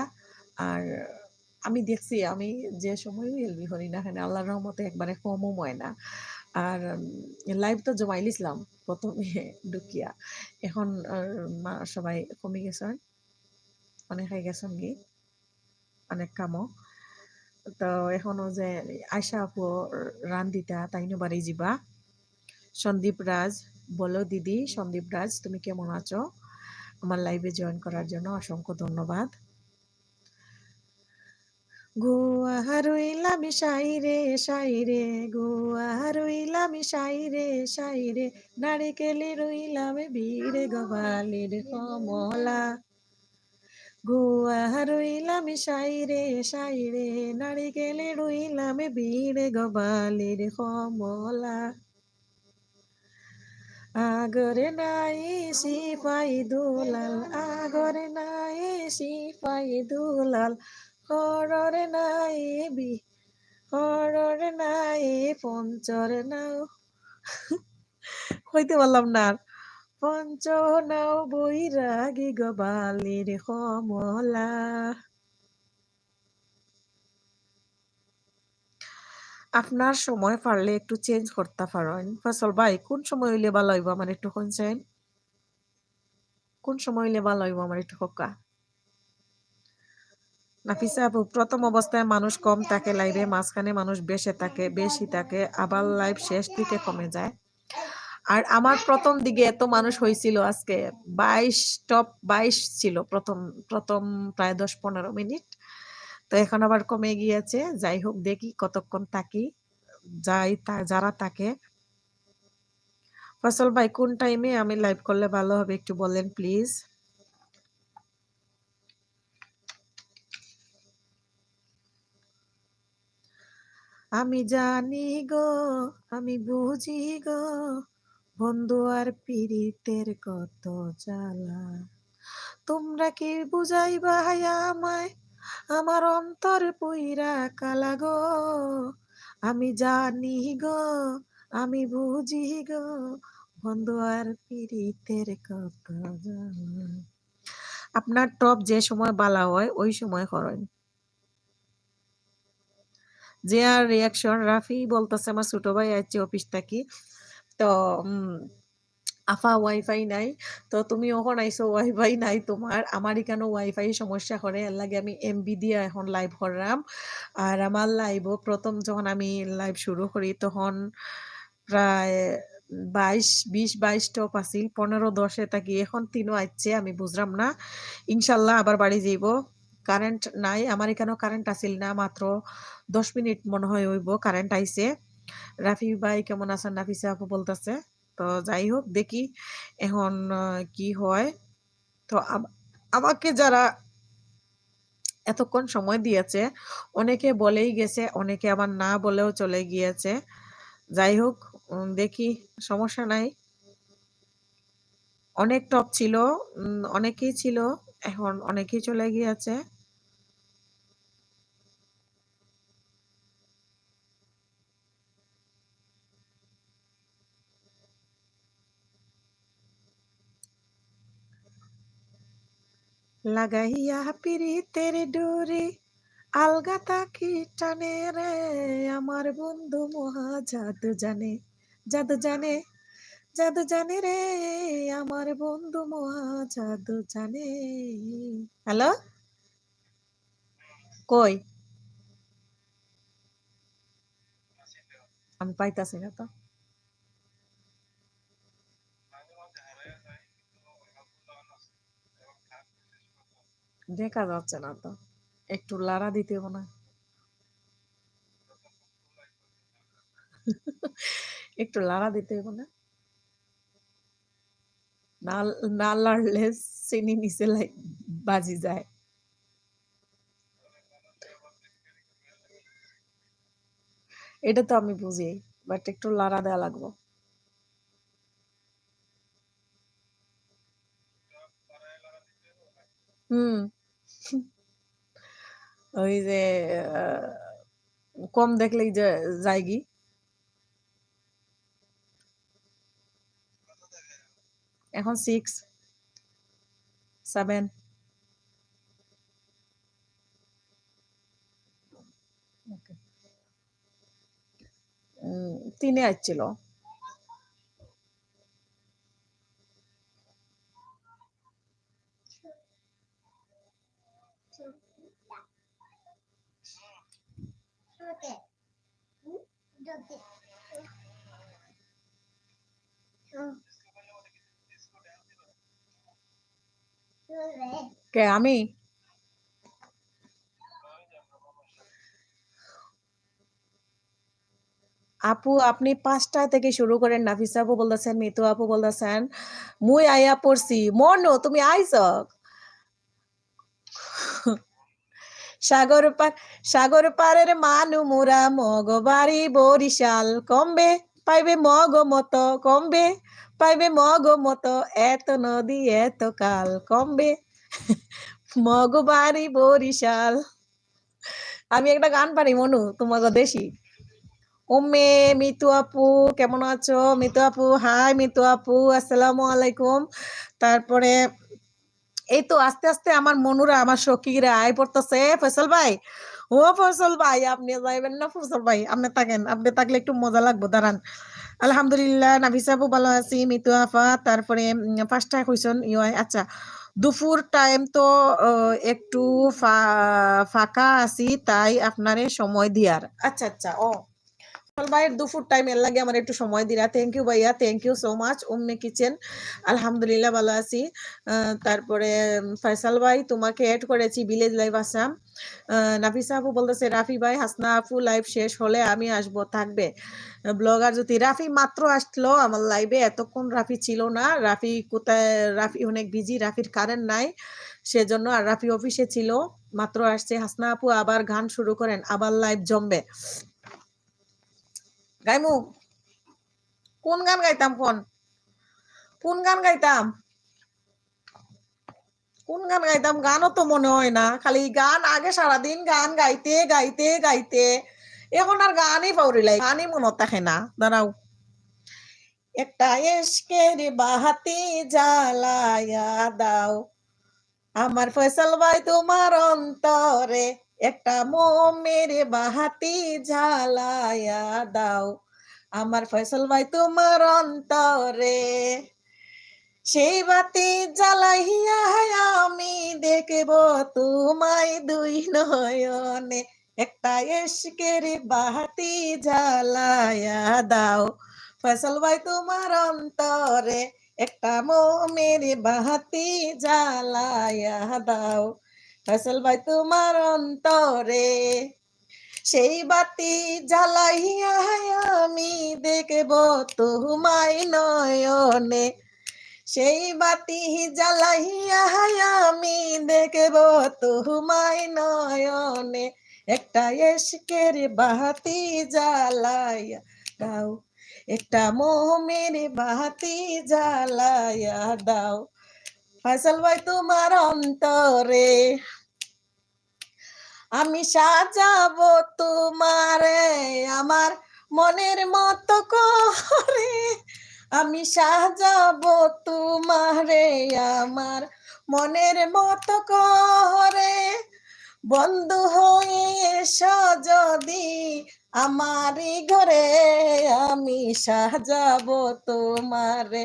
আর আমি দেখছি আমি যে সময়ও এলবি করি না কেন আল্লাহর রহমতে একবারে কমও হয় না আর লাইভ তো জমাইল ইসলাম প্রথমে ঢুকিয়া এখন সবাই কমে গেছেন অনেক হয়ে গেছেন কি অনেক কামও তো এখনো যে আয়সা আপু রান্দিতা তাইনো বাড়ি যাবা সন্দীপ রাজ বলো দিদি সন্দীপ রাজ তুমি কেমন আছো আমার লাইভে জয়েন করার জন্য অসংখ্য ধন্যবাদ গোয়া রইলাম সাইরে সাইরে গোয়া রইলাম সাইরে সাইরে নারিকেলে রইলাম বীরে গবালের কমলা গোয়া রইলাম সাইরে সাইরে নারিকেলে রইলাম বীরে গবালের কমলা আগরে নাই সিপাই দুলাল আগরে নাই সিপাই দুলাল হররে নাই বি হররে নাই পঞ্চর নাও হইতে পারলাম না আর পঞ্চ নাও বৈরাগী গবালির কমলা আপনার সময় পারলে একটু চেঞ্জ করতে পারেন ফসল ভাই কোন সময় হইলে ভালো হইব আমার একটু শুনছেন কোন সময় হইলে ভালো হইব আমার একটু হোকা নাফিসা আপু প্রথম অবস্থায় মানুষ কম থাকে লাইভে মাঝখানে মানুষ বেশি থাকে আবার লাইভ শেষ দিকে কমে যায় আর আমার প্রথম দিকে এত মানুষ হয়েছিল আজকে 22 ছিল প্রথম প্রথম প্রায় 10-15 মিনিট তো এখন আবার কমে গিয়েছে যাই হোক দেখি কতক্ষণ থাকি যারা থাকে ফসল ভাই কোন টাইমে আমি লাইভ করলে ভালো হবে একটু বলেন প্লিজ আমি জানি গো আমি বুঝি গো বন্ধু আর পীড়িতের কত জ্বালা তোমরা কি বুঝাইবা আমায় আমার অন্তর পুইরা কালা গো আমি জানি গো আমি বুঝি গো বন্ধু আর পীড়িতের কত জ্বালা আপনার টপ যে সময় বালা হয় ওই সময় করেন যে আর রিয়াকশন রাফি বলতেছে আমার ছোট ভাই আছে অফিস থাকি তো আফা ওয়াইফাই নাই তো তুমি ওখান আইসো ওয়াইফাই নাই তোমার আমার এখানে ওয়াইফাই সমস্যা করে এর লাগে আমি এমবি দিয়ে এখন লাইভ করলাম আর আমার লাইভও প্রথম যখন আমি লাইভ শুরু করি তখন প্রায় 22 টপ আছিল 15-10 থাকি এখন 3 আইছে আমি বুঝলাম না ইনশাল্লাহ আবার বাড়ি যাইব কারেন্ট নাই আমার এখানেও কারেন্ট আসিল না মাত্র 10 মিনিট মনে হয় হইব কারেন্ট আইছে রাফি ভাই কেমন আছেন নাফিসা আপু বলতেছে তো যাই হোক দেখি এখন কি হয় তো আমাকে যারা এতক্ষণ সময় দিয়েছে অনেকে বলেই গেছে অনেকে আবার না বলেও চলে গিয়েছে যাই হোক দেখি সমস্যা নাই অনেক টপ ছিল অনেকেই ছিল এখন অনেকেই চলে গিয়েছে লাগাইয়া পিরিতের ডোরে আলগা তাকি টানে রে আমার বন্ধু মহা জাদু জানে জাদু জানে জাদু জানে রে আমার বন্ধু মহা জাদু জানে হ্যালো কই আমি পাইতাছি না তো দেখা যাচ্ছে না তো একটু লাড়া দিতে হবে না একটু লাড়া দিতে হবে না না না লাড়লে চিনি নিচে বাজি যায়। এটা তো আমি বুঝি, বাট একটু লাড়া দেওয়া লাগবো। হুম। ওই যে কম দেখলেই যে যায়গি। এখন 6 7 3 আসছিল। কে আমি? আপু আপনি 5টা থেকে শুরু করেন। নাফিসা আপু বলতেছেন, মিতু আপু বলতেছেন, মুই আইয়া পড়ছি। মনো তুমি আইছ? সাগর পার সাগর পারের মানু মুরা মগবাড়ি বরিশাল কমবে পাইবে মগ মতো কমবে পাইবে মগ মতো এত নদী এত কাল কমবে মগবাড়ি বরিশাল। আমি একটা গান পারি মনু তোমাকে দেশি। ওমে মিতু আপু কেমন আছো? মিতু আপু হাই, মিতু আপু আসসালামু আলাইকুম। তারপরে এই তো আস্তে আস্তে আমার মনুরা আমার সখীরা আয় পড়তেছে। ফয়সাল ভাই, ও ফয়সাল ভাই আপনি যাইবেন না? ফয়সাল ভাই আপনি থাকেন, আপনি থাকলে একটু মজা লাগবে, দাঁড়ান। আলহামদুলিল্লাহ নাফিসা আপু ভালো আছি, মিতু আফা তারপরে 5টা কইছেন ইয়। আচ্ছা দুপুর টাইম তো একটু ফাঁকা আছি তাই আপনারে সময় দিয়ার। আচ্ছা আচ্ছা ও ভাইয়ের দুপুর টাইম এর লাগে আমার একটু সময় দিলা। থ্যাংক ইউ ভাইয়া, thank you so much. Umme kitchen আলহামদুলিল্লাহ ভালো আছি। তারপরে ফয়সাল ভাই তোমাকে এড করেছি ভিলেজ লাইভ আসাম। নাফিসা আপু বলতেছে রাফি ভাই হাসনা আপু লাইভ শেষ হলে আমি আসবো, থাকবে ব্লগার জ্যোতি। রাফি মাত্র আসলো আমার লাইভে, এতক্ষণ রাফি ছিল না। রাফি কোথায়? রাফি অনেক বিজি, রাফির কারেন্ট নাই সেজন্য। আর রাফি অফিসে ছিল, মাত্র আসছে। হাসনা আপু আবার গান শুরু করেন, আবার লাইভ জমবে। গাইমু কোন গান গাইতাম? কোন গান গাইতাম? কোন গান গাইতাম? গানও তো মনে হয় না, খালি গান আগে সারাদিন গান গাইতে গাইতে গাইতে এখন আর গানই পাউরিলাই, গানই মনত থাকে না। দাঁড়াও, একটা এসকের বাহাতি জ্বালায়া দাও আমার ফয়সাল ভাই তোমার অন্তরে, একটা মোমের বাহাতি জ্বালায়া দাও আমার ফয়সাল ভাই তোমার অন্তরে, সেই বাতি জ্বালাইয়া আমি দেখব তোমায় দুই নয়নে, একটা এসকের বাতি জ্বালায়া দাও ফয়সাল ভাই তোমার অন্তরে, একটা মোমের বাতি জ্বালায়া দাও ফয়সাল ভাই তোমার অন্তরে, সেই বাতি জ্বালাইয়া আমি দেখব তোমায় নয়নে, সেই বাতি জ্বালাইয়া আমি দেখব তোমায় নয়নে, একটা এসকের বাতি জ্বালাইয়া দাও, একটা মোমের বাতি জ্বালাইয়া দাও ফয়সাল ভাই তোমার অন্তরে, আমি সাজাবো তোমারে আমার মনের মতো করে, আমি সাজাবো তোমারে আমার মনের মতো করে, বন্ধু হয়ে এসো যদি আমারই ঘরে, আমি সাজাবো তোমারে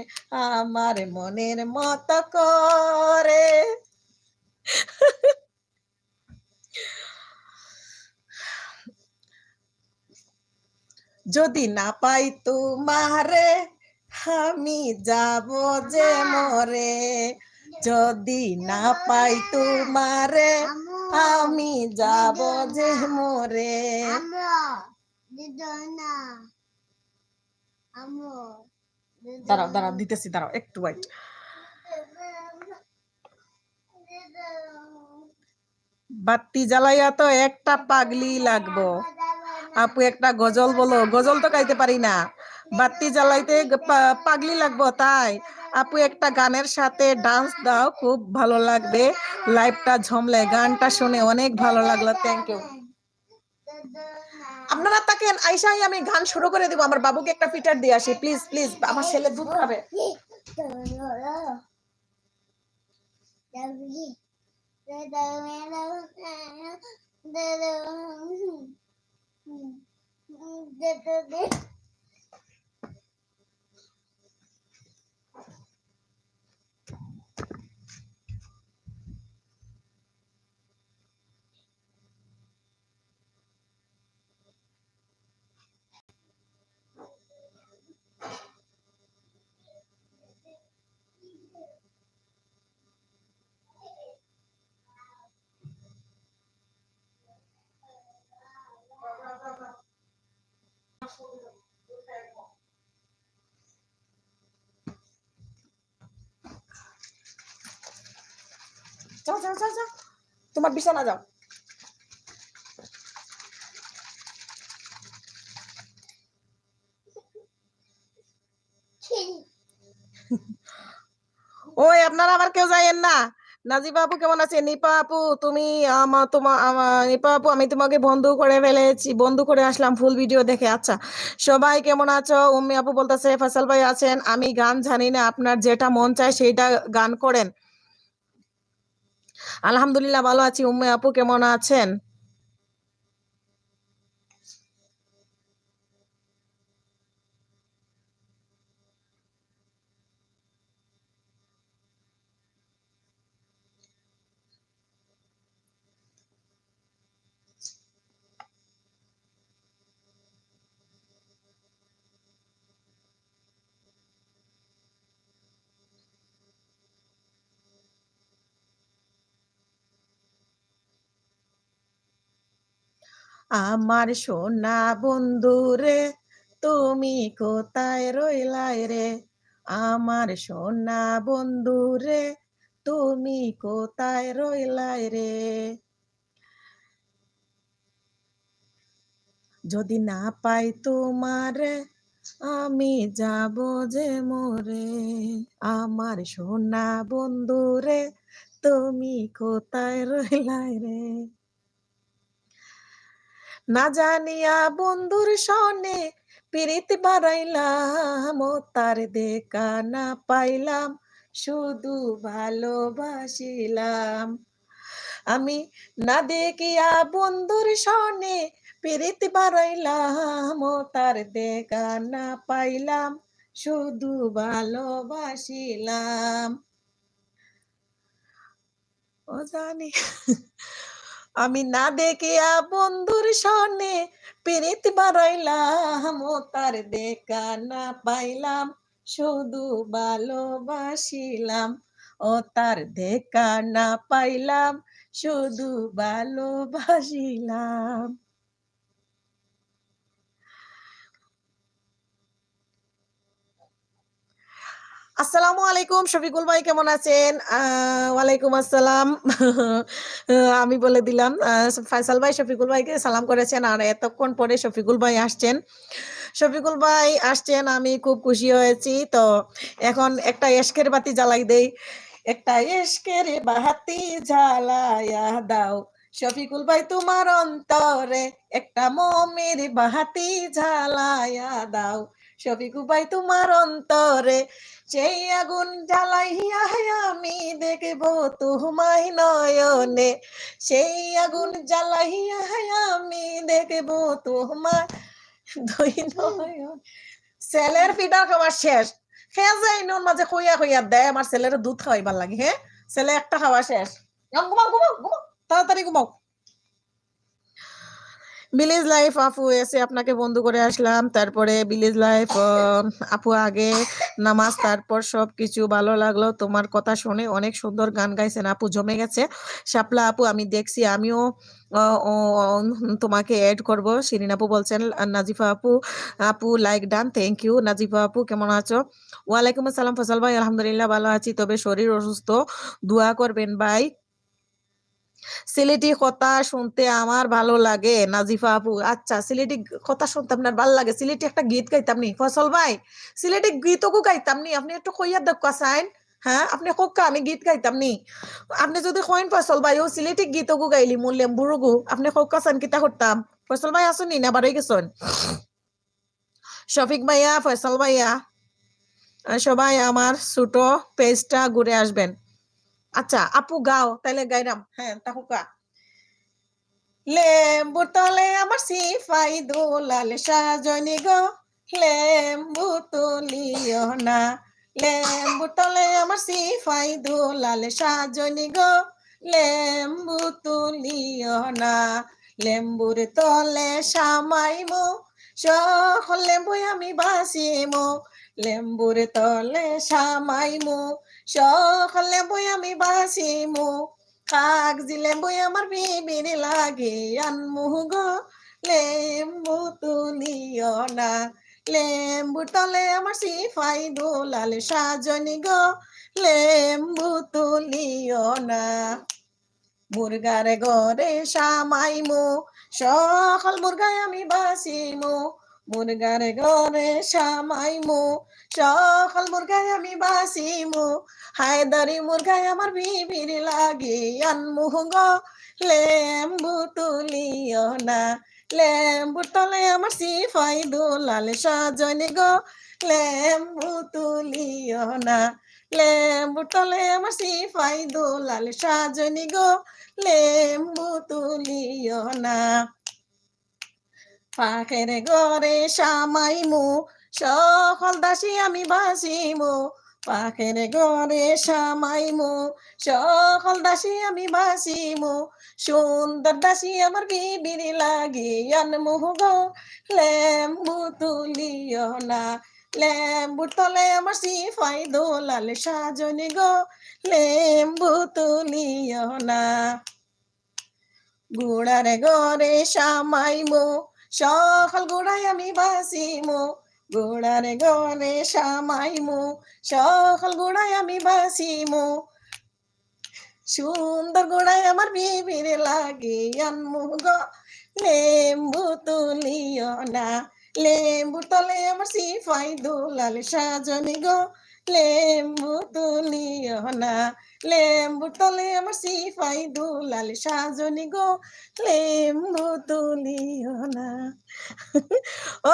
আমার মনের মতো করে। যদি না পাই তোমারে আমি যাব যে মরে, যদি না পাই তোমারে আমি যাব যে মরে। দাঁড়াও দাঁড়াও দিতেছি, দাঁড়াও একটু ওয়াইট। বাতি জ্বালাইয়া তো একটা পাগলি লাগবো। আপু একটা গজল বলো। গজল তো গাইতে পারি না। বাতি জ্বালাইতে পাগলি লাগবো তাই। আপু একটা গানের সাথে ডান্স দাও, খুব ভালো লাগবে। লাইভটা ঝমলে, গানটা শুনে অনেক ভালো লাগলো। Thank you. আপনারা তাকেন, আইসাই আমি গান শুরু করে দিব। আমার বাবুকে একটা ফিটার দিয়ে আসি, প্লিজ প্লিজ। আমার ছেলে দুধ খাবে। যাও যাও যাও যাও, তোমার বিছানা যাও। ওই আপনারা আবার কেউ যাইয়েন না। নাজিবা আপু কেমন আছে? নিপা আপু তুমি নিপা আপু আমি তোমাকে বন্ধু করে ফেলেছি, বন্ধু করে আসলাম ফুল ভিডিও দেখে। আচ্ছা সবাই কেমন আছো? উম্মি আপু বলতেছে ফয়সাল ভাই আছেন, আমি গান জানি না, আপনার যেটা মন চায় সেইটা গান করেন। আলহামদুলিল্লাহ ভালো আছি। উম্মি আপু কেমন আছেন? আমার সোনা বন্ধু রে, তুমি কোথায় রইলাই রে? আমার সোনা বন্ধু রে, তুমি কোথায় রইলাই রে? যদি না পাই তোমারে, আমি যাব যে মরে। আমার সোনা বন্ধু রে, তুমি কোথায় রইলাই রে? না জানিয়া বন্ধুর সনে পিরিত বাড়াইলাম, ও তার দেখা না পাইলাম, শুধু ভালোবাসিলাম। আমি না দেখিয়া বন্ধুর সনে পিরিত বাড়াইলাম, ও তার দেখা না পাইলাম, শুধু ভালোবাসিলাম। ও জানি আমি না দেখিয়া বন্ধুর সনে পিরিত বাড়াইলাম, ও তার দেখা না পাইলাম, শুধু ভালোবাসিলাম। ও তার দেখা না পাইলাম, শুধু ভালোবাসিলাম। আসসালামু আলাইকুম শফিকুল ভাই কেমন আছেন? ওয়ালাইকুম আসসালাম। আমি বলে দিলাম ফয়সাল ভাই শফিকুল ভাইকে সালাম করেছেন আর এতক্ষণ পরে শফিকুল ভাই আসছেন। শফিকুল ভাই আসছেন, আমি খুব খুশি হয়েছি। তো এখন একটা এশকের বাতি জ্বালাই দেই। একটা এশকের বাতি জ্বালায়া দাও শফিকুল ভাই তোমার অন্তরে, একটা মমের বাতি জ্বালায়া দাও শফিকুল ভাই তোমার অন্তরে। সেই আগুন জ্বালাইয়া আমি দেখব তোমায় নয়নে, সেই আগুন জ্বালাইয়া আমি দেখব তোমায় দুই নয়ন। ছেলের ফিডার খাওয়া শেষ। খেয়ে যায় ইনোর মাঝে খুইয়া খুইয়া দেয়, আমার ছেলের দুধ খাওয়াইবার লাগে। হ্যাঁ ছেলে একটা খাওয়া শেষ। ঘুমাও ঘুমাও ঘুমাও, তাড়াতাড়ি ঘুমাও। ভিলেজ লাইফ আপু এসে আপনাকে বন্ধু করে আসলাম। তারপরে ভিলেজ লাইফ আপু আগে নামাজ, তারপর সবকিছু ভালো লাগলো। তোমার কথা শুনে অনেক সুন্দর গান গাইছেন আপু, জমে গেছে। শাপলা আপু আমি দেখছি, আমিও তোমাকে এড করব। শিরিন আপু বলছেন নাজিফা আপু, আপু like done, thank you. Nazifa আপু কেমন আছো? ওয়ালাইকুম আসসালাম ফজল ভাই, আলহামদুলিল্লাহ ভালো আছি, তবে শরীর অসুস্থ, দোয়া করবেন ভাই। সিলেটি কথা শুনতে আমার ভালো লাগে নাজিফা আপু। আচ্ছা, সিলেটি কথা শুনতে আপনার ভালো লাগে। সিলেটি একটা গীত গাইতাম নি ফসল ভাই, সিলেটি গীতও গাইতাম নি। আপনি একটু কইয়া দেখা চাইন। হ্যাঁ, আপনি কোকা আমি গীত গাইতাম নি। আপনি যদি কইন ফসল ভাই ও সিলেটি গীতও গাইলি মোর লেম্বুরগু, আপনি কোকা চান কিতা করতাম? ফসল ভাই আসুন না বাড়ি গেছেন? শফিক ভাইয়া, ফয়সাল ভাইয়া, সবাই আমার ছোট পেজটা ঘুরে আসবেন। আচ্ছা আপু গাও, তাইলে গাইরাম। হ্যাঁ তাহুকা। লেম্বুর তলে আমার সিফাই দোলাল সাজনি গো, লেম্বু তুলিও না। লেম্বুর তলে আমার সিফাই দোলাল সাজনি গো, লেম্বু তুলিও না। লেম্বুর তলে সামাইমু, সকল লেম্বু আমি বাসিমু। লেম্বুর তলে সামাইমু, সকল লেম্বু আমি বাসিমু। কাগজি লেম্বু আমার বিবির লাগে আনমু গো, লেম্বু তুলিও না। লেম্বুর তলে আমার সিফাই দোলাল সাজনি গো, লেম্বু তুলিও না। মুরগার ঘরে সামাইমু, সকল মুরগায় আমি বাসিমু। মুরগার ঘরে সামাইমু, সকল মুরগায় আমি বাসিমু। হায়দারি মুরগায় আমার বিবির লাগে আনমু গো, লেম্বু তুলিও না। লেম্বুর তলে আমার সিফাই দোলাল সাজনি গো, লেম্বু তুলিও না। লেম্বুর তলে আমার সিফাই দোলাল সাজনি গো, লেম্বু তুলিও না। পাখের ঘরে সামাইমু, সকল দাসী আমি বাসিমু। পাখের ঘরে সামাইমু, সকল দাসী আমি বাসিমু। সুন্দর দাসী আমার বিবির লাগে আনমু গো, লেম্বু তুলিও না। লেম্বুর তলে আমার সিফাই দোলাল সাজনি গো, লেম্বু তুলিও না। গুড়ার ঘরে সামাইমু, সকল গুড়ায় আমি বাসিমু। গুড়ার ঘরে সামাইমু, সকল গুড়ায় আমি বাসিমু। সুন্দর গুড়ায় আমার বিবির লাগে আনমু গো, লেম্বু তুলিও না। লেম্বুর তলে আমার সিফাই দোলাল সাজনি গো, লেম্বু তুলিও না। লেম্বুর তলে আমার সিফাই দোলাল সাজনি গো, লেম্বু তুলিও না।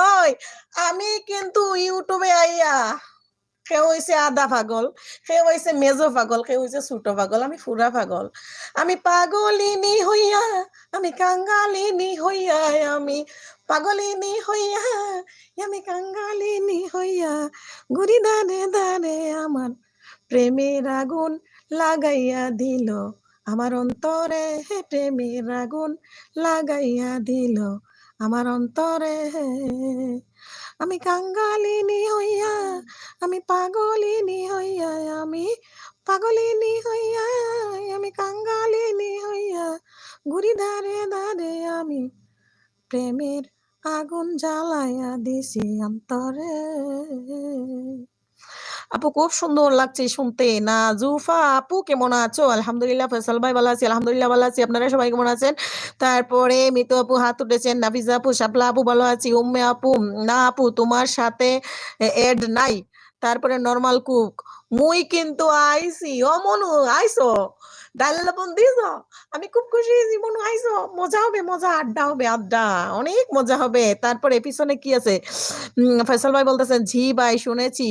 ওই আমি কিন্তু ইউটিউবে আইয়া, কেউ হইছে আধা পাগল, কেউ হইছে মেজো পাগল, কেউ হইছে ছোট পাগল, আমি পুরা পাগল। আমি পাগলিনী হইয়া, আমি কাঙ্গালিনী হইয়া, আমি পাগলিনী হইয়া, আমি কাঙ্গালিনী হইয়া, ঘুরি দানে দানে আমার প্রেমের আগুন লাগাইয়া দিল। আমার অন্তরে হে প্রেমের আগুন লাগাইয়া দিল আমার অন্তরে। আমি কাঙ্গালিনী হইয়া, আমি পাগলিনী হইয়া, আমি পাগলিনী হইয়া, আমি কাঙ্গালিনী হইয়া, ঘুরি ধারে ধারে আমি প্রেমের আগুন জ্বালাইয়া দিছি অন্তরে। আপু খুব সুন্দর লাগছে শুনতে। নাজুফা আপু কেমন আছো? আলহামদুলিল্লাহ। ফয়সাল ভাই ভালো আছি, আলহামদুলিল্লাহ ভালো আছি। আপনারা সবাই কেমন আছেন? তারপরে মিতু আপু হাত উঠেছেন, নাফিজা আপু, শাপলা আপু ভালো আছি, উম্মে আপু না আপু তোমার সাথে এড নাই। তারপরে নরমাল কুক মুই কিন্তু আইছি। ও মনু আইছো, ডাল লবণ দিছো, আমি খুব খুশি হয়েছি। মনু আইছো, মজা হবে, মজা আড্ডা হবে, আড্ডা অনেক মজা হবে। তারপরে পিছনে কি আছে? ফয়সাল ভাই বলতেছেন জি ভাই শুনেছি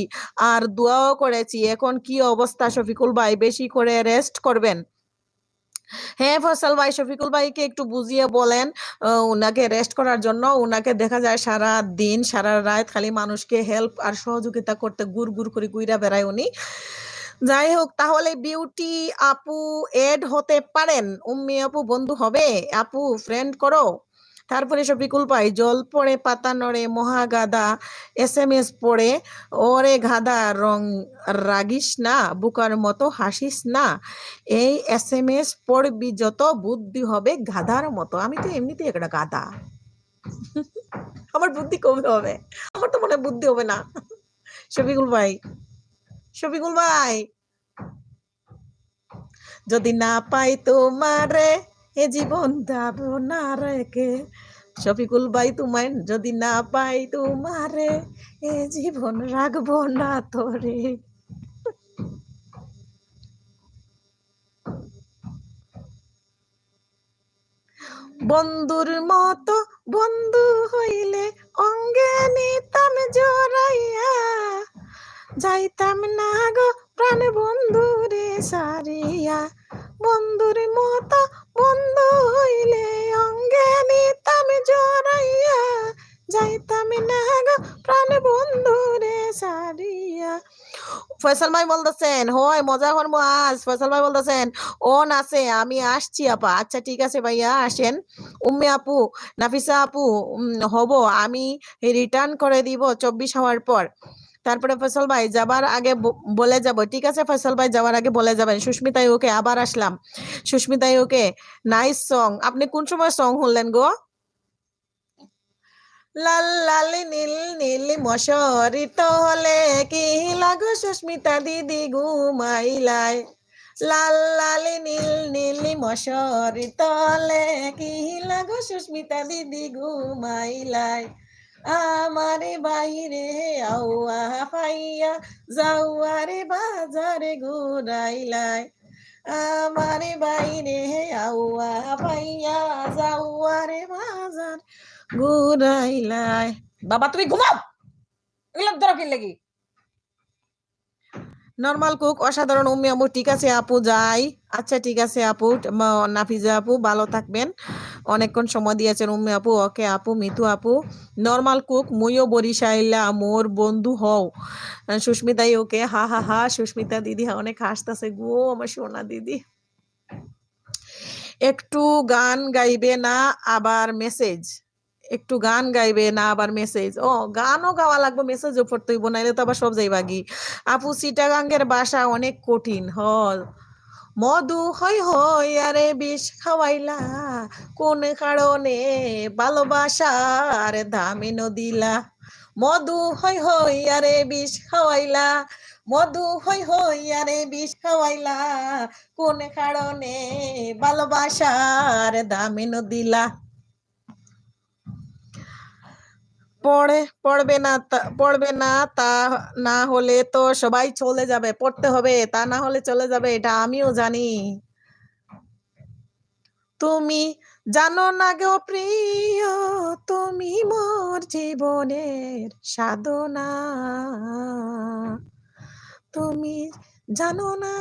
আর দোয়াও করেছি। এখন কি অবস্থা শফিকুল ভাই? বেশি করে রেস্ট করবেন। হ্যাঁ ফয়সাল ভাই, শফিকুল ভাইকে একটু বুঝিয়ে বলেন উনাকে রেস্ট করার জন্য। উনাকে দেখা যায় সারা দিন সারা রাত খালি মানুষকে হেল্প আর সহযোগিতা করতে গুড় গুড় করে গুইরা বেড়ায় উনি। যাই হোক, তাহলে বিউটি আপু এড হতে পারেন। উম্মি আপু বন্ধু হবে, আপু ফ্রেন্ড করো। তারপরে শফিকুল ভাই জল পড়ে পাতা নড়ে মহাগাদা SMS পড়ে ওরে গাদা রং রাগিস না বুকার মতো হাসিস না, এই SMS পড়বি যত বুদ্ধি হবে গাধার মতো। আমি তো এমনিতেই একটা গাধা, আমার বুদ্ধি কমে হবে, আমার তো মনে বুদ্ধি হবে না। শফিকুল ভাই, শফিকুল ভাই যদি না পাই তোমারে এ জীবন যাব না রেখে, শফিকুল ভাই তোমায় যদি না পাই তোমারে, এ জীবন রাখবো না তোরে। বন্ধুর মতো বন্ধু হইলে অঙ্গে নিতাম জড়াইয়া, যাইতাম না গো প্রাণ বন্ধু রে সারিয়া। বন্ধুর মতো বন্ধু হইলে অঙ্গে নিতাম জড়াইয়া, যাইতাম না গো প্রাণ বন্ধু রে সারিয়া। ফয়সাল ভাই বলতেছেন হয় মজা করবো আজ। ফয়সাল ভাই বলতেছেন ও নাচে, আমি আসছি আপা। আচ্ছা ঠিক আছে ভাইয়া আসেন। উম্মে আপু, নাফিসা আপু, হব আমি রিটার্ন করে দিব 24 আওয়ার পর। তারপরে ফয়সাল ভাই যাবার আগে বলে যাব। ঠিক আছে ফয়সাল ভাই যাওয়ার আগে বলে যাবেন। সুস্মিতা ওকে আবার আসলাম। Susmita okay nice song. আপনি কোন সময় সং শুনলেন গো? লাল লাল নীল নীল মশারি তলে কি লাগো সুস্মিতা দিদি ঘুমাইলাই। লাল লাল নীল নীল মশারি তলে কি লাগো সুস্মিতা দিদি ঘুমাইলাই। আমারে বাইরে আউয়া পাইয়া যাওয়ারে বাজারে ঘুরাইলাই। আমারে বাইরে আউয়া পাইয়া যাওয়ারে বাজার ঘুরাইলাই। বাবা তুমি ঘুমাও, এগুলো ধরো কি লাগি। নরমাল কুক অসাধারণ। উম্মি আপু ঠিক আছে আপু যাই। আচ্ছা ঠিক আছে আপু, নাফিজা আপু ভালো থাকবেন, অনেকক্ষণ সময় দিয়েছেন। উম্মি আপু ওকে আপু, মিতু আপু, নরমাল কুক মুইও বরিশাইলা মোর বন্ধু হও। সুস্মিতাই ওকে হা হা হা। সুস্মিতা দিদি অনেক হাসতেছে গো আমার সোনা দিদি। একটু গান গাইবে না আবার মেসেজ, একটু গান গাইবে না আবার মেসেজ। ও গানও গাওয়া লাগবে, মেসেজও পড়তে হইব, নাইলে তো আবার সব যাইবাগি। আপু চিটাগাঙ্গের ভাষা অনেক কঠিন হল। মধু হই হই আরে বিষ খাওয়াইলা, কোন কারণে ভালোবাসার দামিনো দিলা। মধু হই হই আরে বিষ খাওয়াইলা, মধু হই হই আরে বিষ খাওয়াইলা, কোন কারণে ভালোবাসার দামিনো দিলা। পড়বে না তা না হলে তো সবাই চলে যাবে। পড়তে হবে, তা না হলে চলে যাবে, এটা আমিও জানি। তুমি জানো না গো প্রিয়, তুমি মোর জীবনের সাধনা। তুমি জানো না,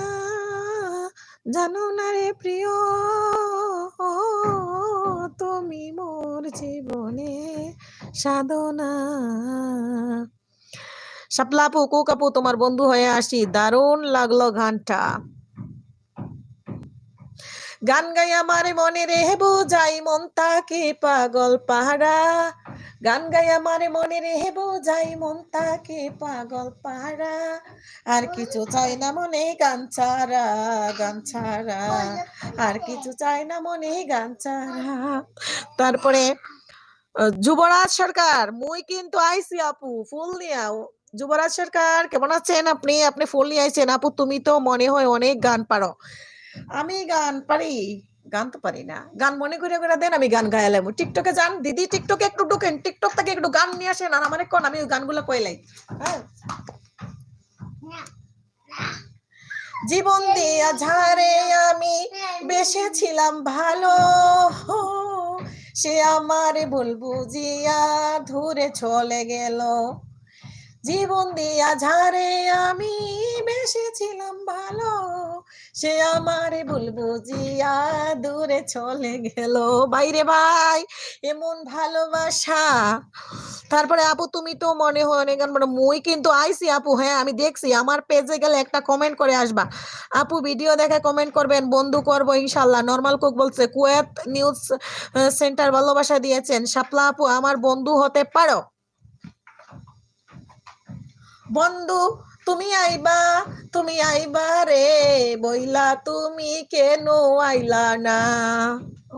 জানো না রে প্রিয়, তুমি মোর জীবনে সাধনা। শাপলা আপু, কুক আপু তোমার বন্ধু হয়ে আসি, দারুণ লাগলো গানটা। গান গাই আমার মনে রে বোঝাই মন তাকে পাগল পাহারা। গান গাই আমার মনে রে বোঝাই মন তাকে পাগল পাহারা। আর কিছু চাই না মনে গান ছাড়া, গান ছাড়া আর কিছু চাই না মনে গান ছাড়া। তারপরে যুবরাজ সরকার, মুই কিন্তু আইসি আপু ফুল নিয়াও। যুবরাজ সরকার কেমন আছেন আপনি? আপনি ফুল নিয়ে আইছেন আপু। তুমি তো মনে হয় অনেক গান পারো। আমি গান পারি, গান তো পারি না। গান মনে করে করে দেন, আমি গান গায়ালাম। টিকটকে যান দিদি, টিকটকে একটু ঢুকেন, টিকটক থেকে একটু গান নিয়ে আসেন আর আমার কোন আমি ওই গানগুলো কইলাই। হ্যাঁ, জীবন দিয়া ঝাড়ে আমি বেসেছিলাম ভালো, সে আমারে ভুল বুঝিয়া ধরে চলে গেল। জীবন দিয়া ঝাড়ে আমি বেসেছিলাম ভালো, সে আমারে ভুল বুঝিয়া দূরে চলে গেল। বাইরে ভাই এমন ভালোবাসা। তারপরে আপু তুমি তো মনে হয় অনেক গান, মুই কিন্তু আইসি আপু। হ্যাঁ আমি দেখছি, আমার পেজে গেলে একটা কমেন্ট করে আসবা আপু। ভিডিও দেখে কমেন্ট করবেন, বন্ধু করবো ইনশাল্লাহ। নরমাল কুক বলছে কুয়েত নিউজ সেন্টার ভালোবাসা দিয়েছেন। শাপলা আপু আমার বন্ধু হতে পারো। বন্ধু তুমি আইবা রে বইলা, তুমি কেন আইলা না।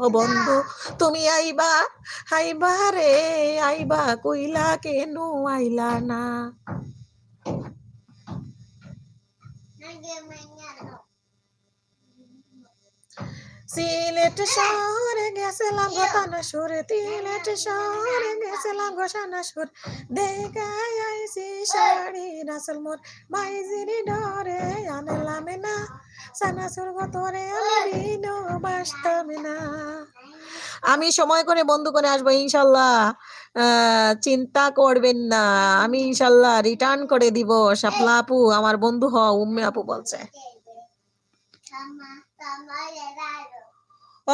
ও বন্ধু তুমি আইবা, আইবা রে আইবা কইলা কেন আইলা না। সিলেট শহরে গেছিলাম ঘটনা সুর, সিলেট শহরে গেছিলাম ঘোষণা সুর, দেখাই আইসি শাড়ি রাসেল মোর, মাইজিরি ডরে আনলাম না, সানাসুর গতরে আমি বিনো বাসতাম না। আমি সময় করে বন্ধু করে আসবো ইনশাল্লাহ, চিন্তা করবেন না, আমি ইনশাল্লাহ রিটার্ন করে দিব। শাপলা আপু আমার বন্ধু হও, উম্মে আপু বলছে।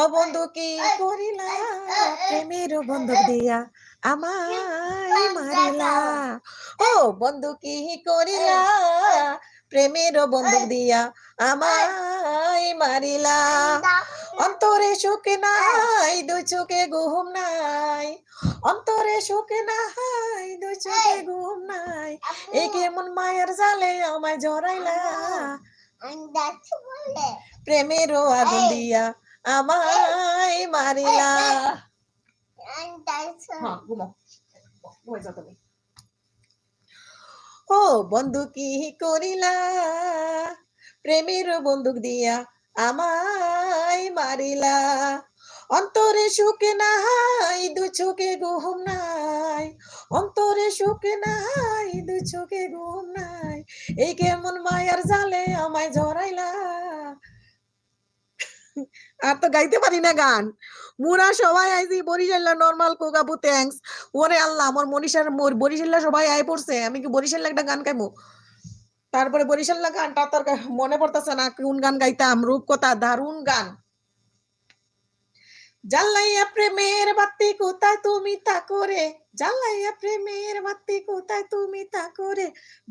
ও বন্ধু কি করিলা, প্রেমের বন্ধক দিয়া আমায় মারিলা। ও বন্ধু কি করিলা, প্রেমের বন্ধক দিয়া আমায় মারিলা। অন্তরে সুখ নাই, দুই চোখে ঘুম নাই, অন্তরে সুখ নাই, দুই চোখে ঘুম নাই, এই কেমন মায়ের জালে আমায় জড়াইলা, প্রেমেরও আগুন দিয়া আমায় মারিলা। ও বন্ধু কি করিলা, প্রেমের বন্দুক দিয়া আমায় মারিলা। অন্তরে সুখ নাই, দু চোখে ঘুম নাই, অন্তরে সুখ নাই, দু চোখে ঘুম নাই, এই কেমন মায়ার জালে আমায় জড়াইলা। আর তো গাইতে পারি না গান। মুরা সবাই আইছি বরিশাল্লা নরমাল কোকাবু থ্যাঙ্কস। ওরে আল্লাহ আমার বরিশাল্লা সবাই আয় পড়ছে, আমি কি বরিশাল্লা একটা গান গাইবো? তারপরে বরিশাল্লা গানটা তোর মনে পড়তেছে না কোন গান গাইতাম, রূপকথা দারুণ গান। জ্বালাইয়া প্রেমের বাতি কোথায় তুমি তা করে, জ্বালাইয়া প্রেমের বাতি কোথায় তুমি তা করে,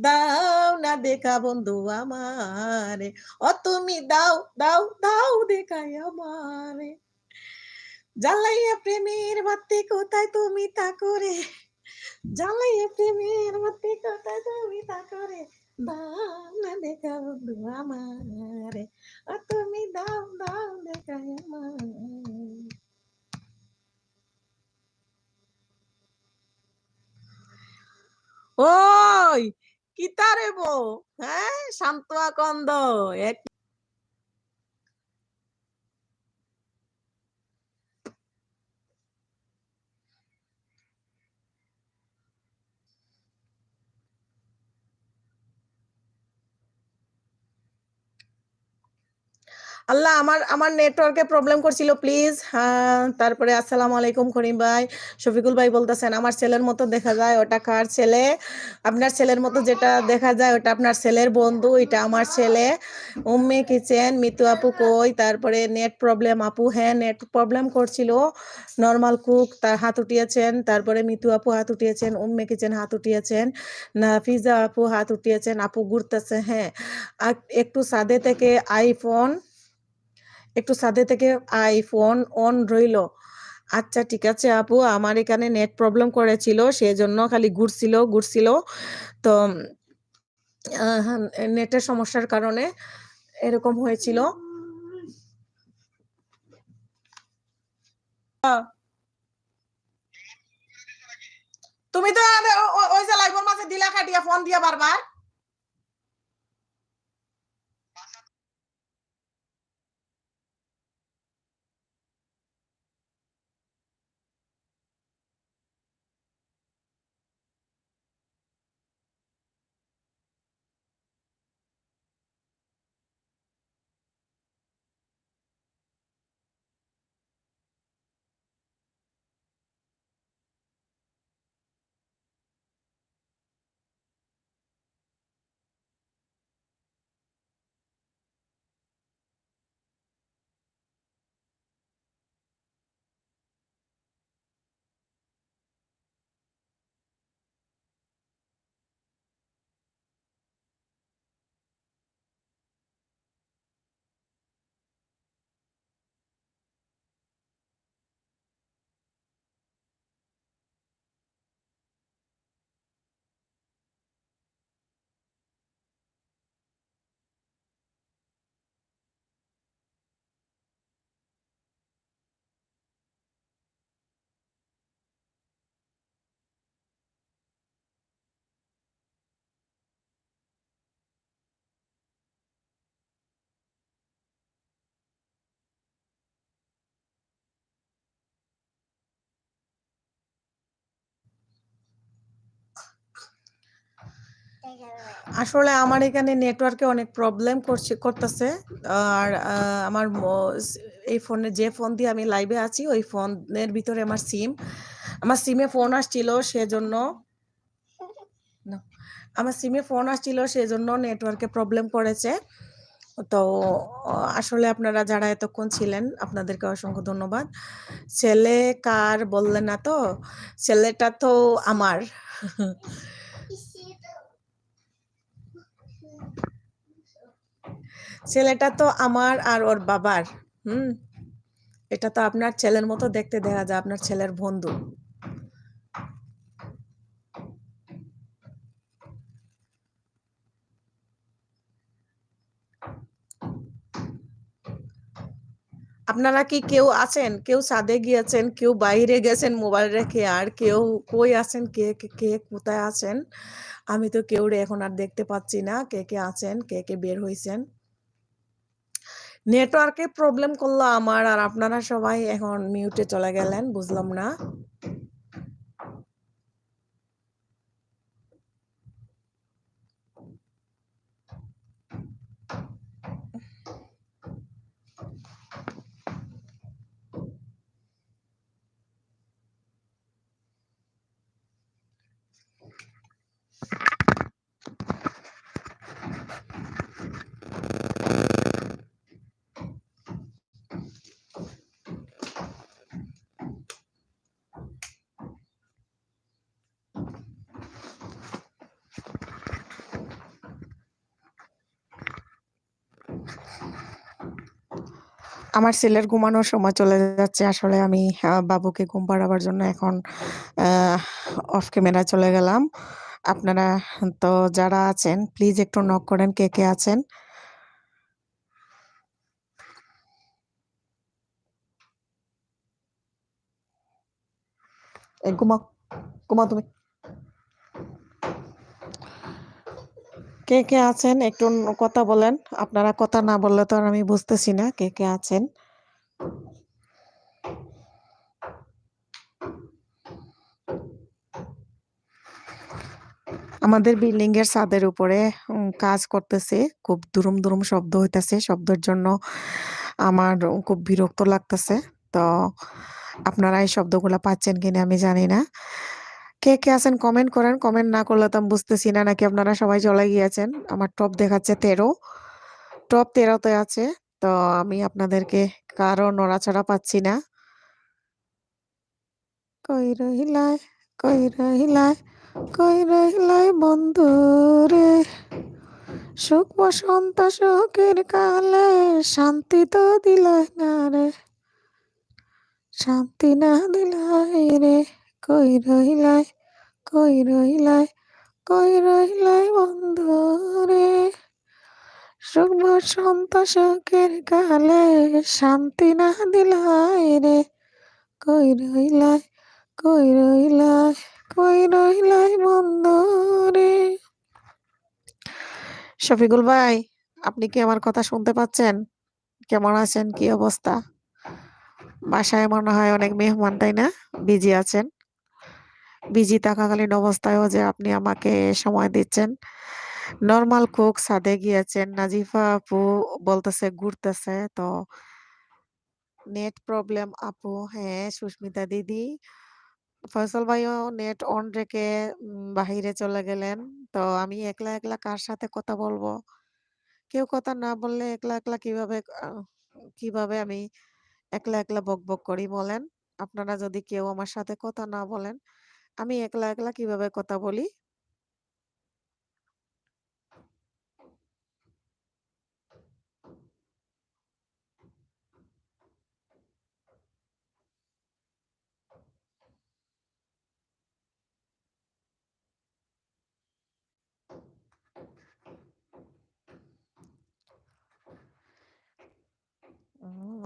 দাও না দেখা বন্ধু আমারে, ও তুমি দাও দাও দাও দেখাই আমারে। জ্বালাইয়া প্রেমের বাতি কোথায় তুমি তা করে, জ্বালাইয়া প্রেমের বাতি কোথায় তুমি তা করে, দাও না দেখা বন্ধু আমারে, ও তুমি দাও দাও দেখাই আমারে। ওই কিতারে বো, হ্যাঁ শান্তয়া কন্দ এক। আল্লাহ আমার আমার নেটওয়ার্কে প্রবলেম করছিল প্লিজ। তারপরে আসসালামু আলাইকুম করিম ভাই। শফিকুল ভাই বলতেছেন আমার ছেলের মতো দেখা যায়, ওটা কার ছেলে? আপনার ছেলের মতো যেটা দেখা যায় ওটা আপনার ছেলের বন্ধু, এটা আমার ছেলে। উম্মে কিচেন, মিতু আপু কই? তারপরে নেট প্রবলেম আপু, হ্যাঁ নেট প্রবলেম করছিল। নর্মাল কুক তার হাত উঠিয়েছেন, তারপরে মিতু আপু হাত উঠিয়েছেন, উম্মে কিচেন হাত উঠিয়েছেন, নাফিজা আপু হাত উঠিয়েছেন, আপু ঘুরতেছে। হ্যাঁ একটু সাদে থেকে আইফোন, একটু সাথে থেকে আইফোন অন রইল। আচ্ছা ঠিক আছে আপু, আমার এখানে নেট প্রবলেম করেছিল সেজন্য খালি ঘুরছিল ঘুরছিল। তো নেটের সমস্যার কারণে এরকম হয়েছিল। তুমি তো ওই যে লাইভের মাঝে দিলা কাটিয়া ফোন দিয়া বারবার। আসলে আমার এখানে নেটওয়ার্কে অনেক প্রবলেম করতেছে। আর আমার এই ফোনে যে ফোন দিয়ে আমি লাইভে আছি ওই ফোনের ভিতরে আমার সিমে ফোন আসছিল সেজন্য না, আমার সিমে ফোন আসছিল সেজন্য নেটওয়ার্কে প্রবলেম করেছে। তো আসলে আপনারা যারা এতক্ষণ ছিলেন আপনাদেরকে অসংখ্য ধন্যবাদ। ছেলে কার বললেন না তো? ছেলেটা তো আমার। ছেলেটা তো আমার আর ওর বাবার। হুম। এটা তো আপনার ছেলের মতো দেখতে দেখা যায়, আপনার ছেলের বন্ধু। আপনারা কি কেউ আছেন? কেউ ছাদে গিয়েছেন, কেউ বাইরে গেছেন মোবাইল রেখে, আর কেউ কই আছেন? কে কোথায় আছেন? আমি তো কেউরে এখন আর দেখতে পাচ্ছি না। কে আছেন? কে বের হইছেন? নেটওয়ার্কে প্রবলেম করলো আমার, আর আপনারা সবাই এখন মিউটে চলে গেলেন, বুঝলাম না। আমার ছেলের ঘুমানোর সময় চলে যাচ্ছে। আসলে আমি বাবুকে ঘুম পাড়াবার জন্য এখন অফ ক্যামেরায় চলে গেলাম। আপনারা তো যারা আছেন প্লিজ একটু নক করেন কে আছেন? ঘুমাও, ঘুমাও তুমি। কে আছেন একটু কথা বলেন। আপনারা কথা না বললে তো আর আমি বুঝতেছি না কে আছেন। আমাদের বিল্ডিং এর ছাদের উপরে কাজ করতেছে। খুব দুরুম শব্দ হইতেছে। শব্দের জন্য আমার খুব বিরক্ত লাগতেছে। তো আপনারা এই শব্দগুলা পাচ্ছেন কিনা আমি জানি না। কে আছেন কমেন্ট করেন। কমেন্ট না করলে তো আমি বুঝতেছি না নাকি আপনারা সবাই চলে গিয়েছেন। আমার টপ দেখাচ্ছে 13। টপ 13 তে আছে। তো আমি আপনাদেরকে কারো নড়াচড়া পাচ্ছি না। কই রহিলায়, কই রহিলায়, কই রহিলায় বন্ধুরে। সুখ বসন্ত সুখের কালে শান্তি তো দিলাই না রে, শান্তি না দিলাই রে। কই রহিলাই, কই রহিলাই, কই রহিলাই বন্ধু রে। সুখ বসন্ত সুখের কালে শান্তি না দিলাই রে। কই রহিলাই, কই রহিলাই, কই রহিলাই বন্ধু রে। শফিকুল ভাই, আপনি কি আমার কথা শুনতে পাচ্ছেন? কেমন আছেন? কি অবস্থা? বাসায় মনে হয় অনেক মেহমান, তাই না? বিজি আছেন। বিজি থাকাকালীন অবস্থায়ও যে আপনি আমাকে সময় দিচ্ছেন। নরমাল কুক ছাদে গিয়েছেন। নাজিফা আপু বলতেছে ঘুরতেছে। তো নেট প্রবলেম আপু, হ্যাঁ, সুস্মিতা দিদি। ফয়সাল ভাইও নেট অন রেখে বাহিরে চলে গেলেন। তো আমি একলা কার সাথে কথা বলবো? কেউ কথা না বললে একলা কিভাবে আমি একলা বকবক করি বলেন? আপনারা যদি কেউ আমার সাথে কথা না বলেন, আমি একলা কিভাবে কথা বলি?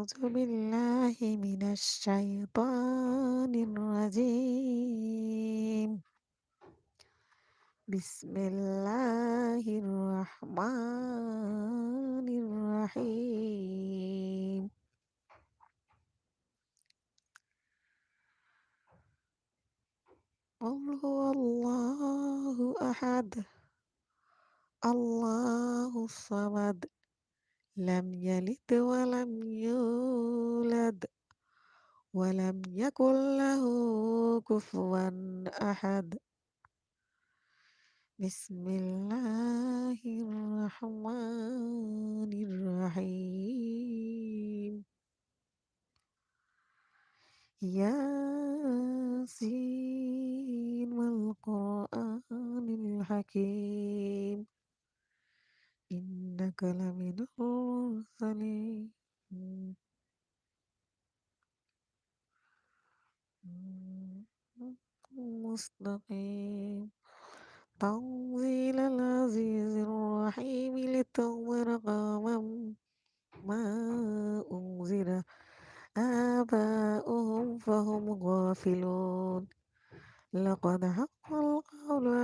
আউযু বিল্লাহি মিনাশ শাইতানির রাজিম। বিসমিল্লাহির রহমানির রহিম। قل هو الله أحد Allahus samad, lam yalid wa lam yulad, wa lam yakul lahu kufuwan ahad. Bismillahirrahmanirrahim. Yasin wal Qur'anil Hakim. Innaka laminal mursalin. Mustaqim. Tanzilal azizir rahim litunzira qauman ma unzira aba'uhum fahum ghafilun. Laqad haqqal qawlu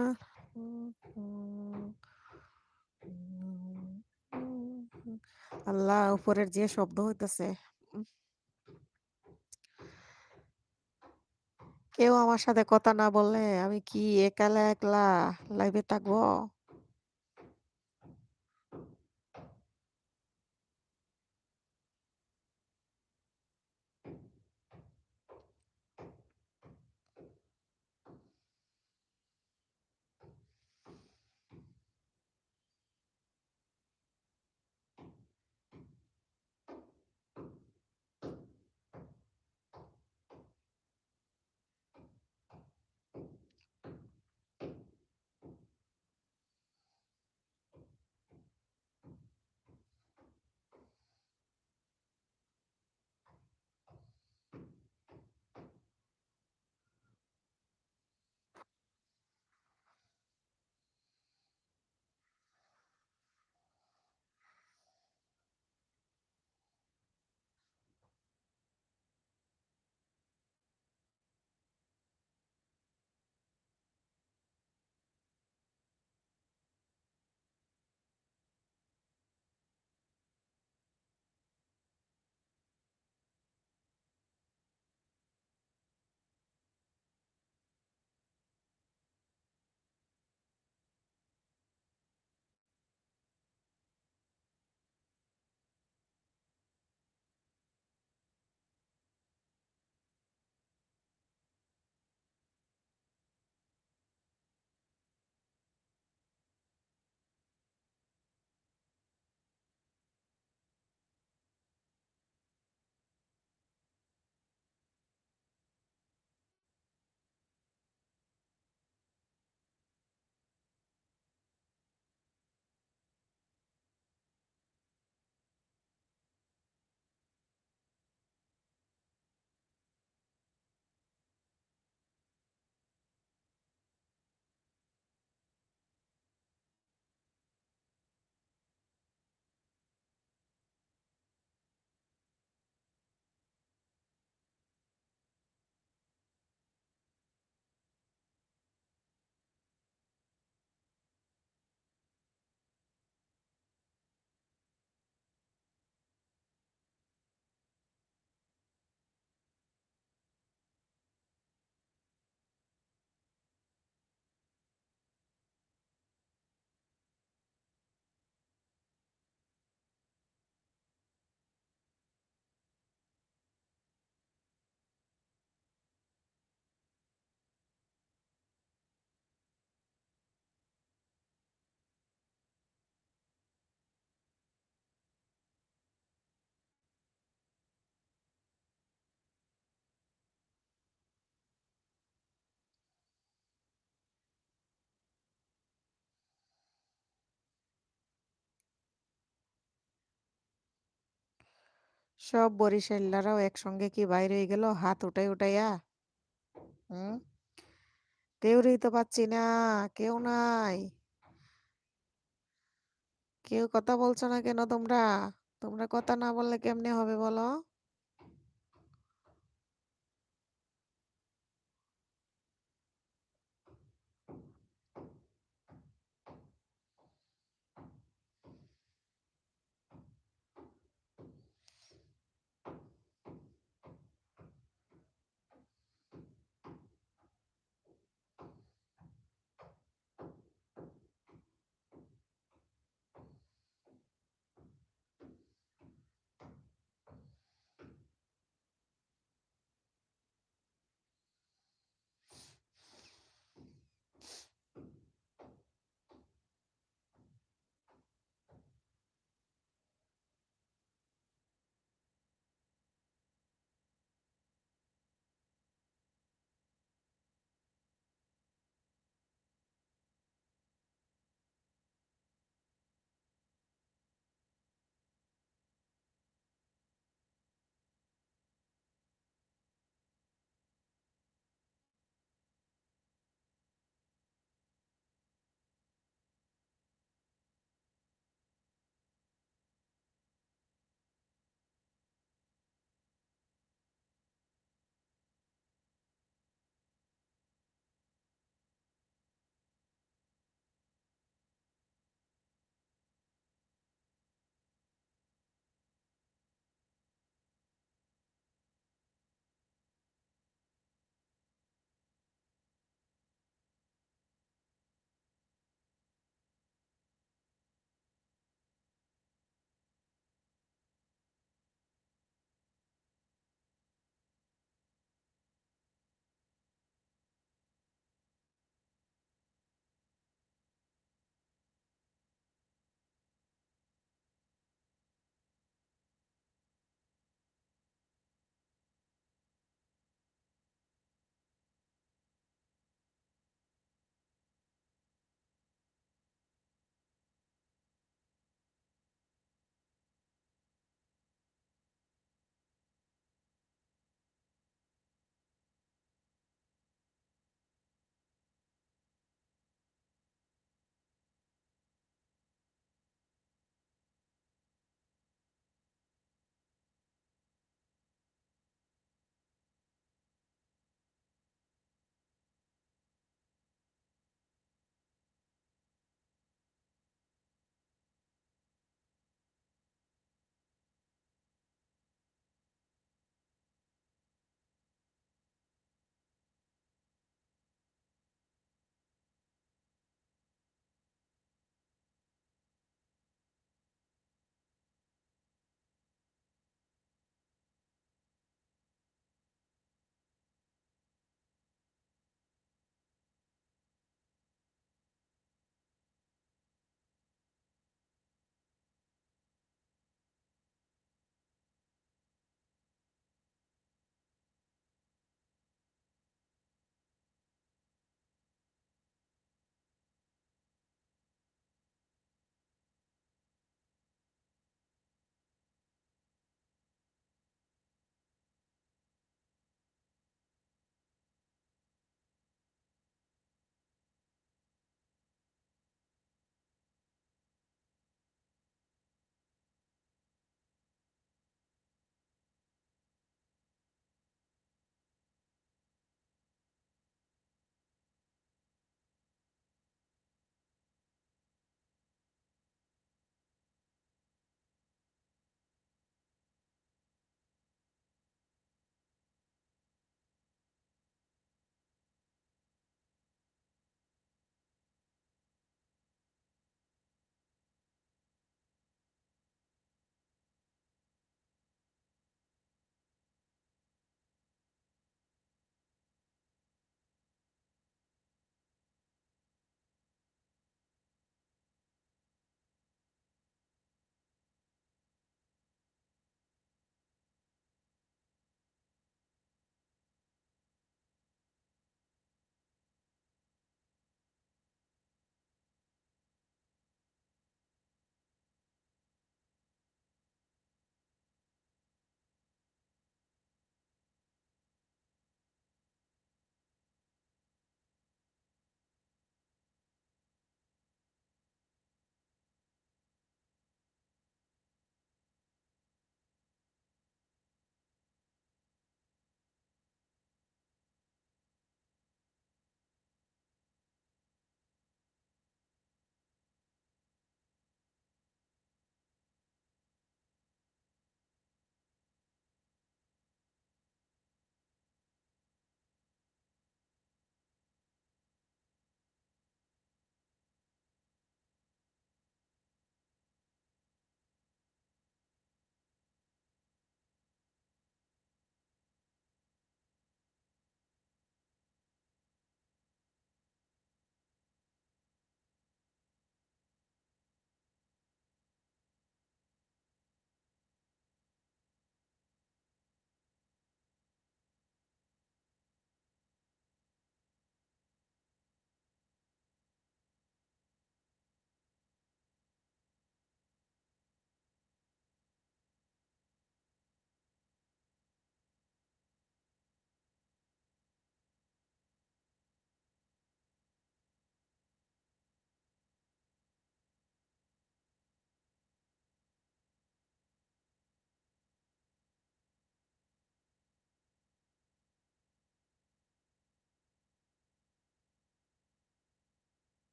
আল্লাহ উপরের যে শব্দ হইতেছে কেউ আমার সাথে কথা না বললে আমি কি একলা একলা লাইভে থাকবো? সব বরিশাল্লারাও একসঙ্গে কি বাইরে হয়ে গেল হাত উঠাইয়া? হুম, কেউরেই তো পাচ্ছি না, কেউ নাই। কেউ কথা বলছো না কেন তোমরা? তোমরা কথা না বললে কেমনে হবে বলো?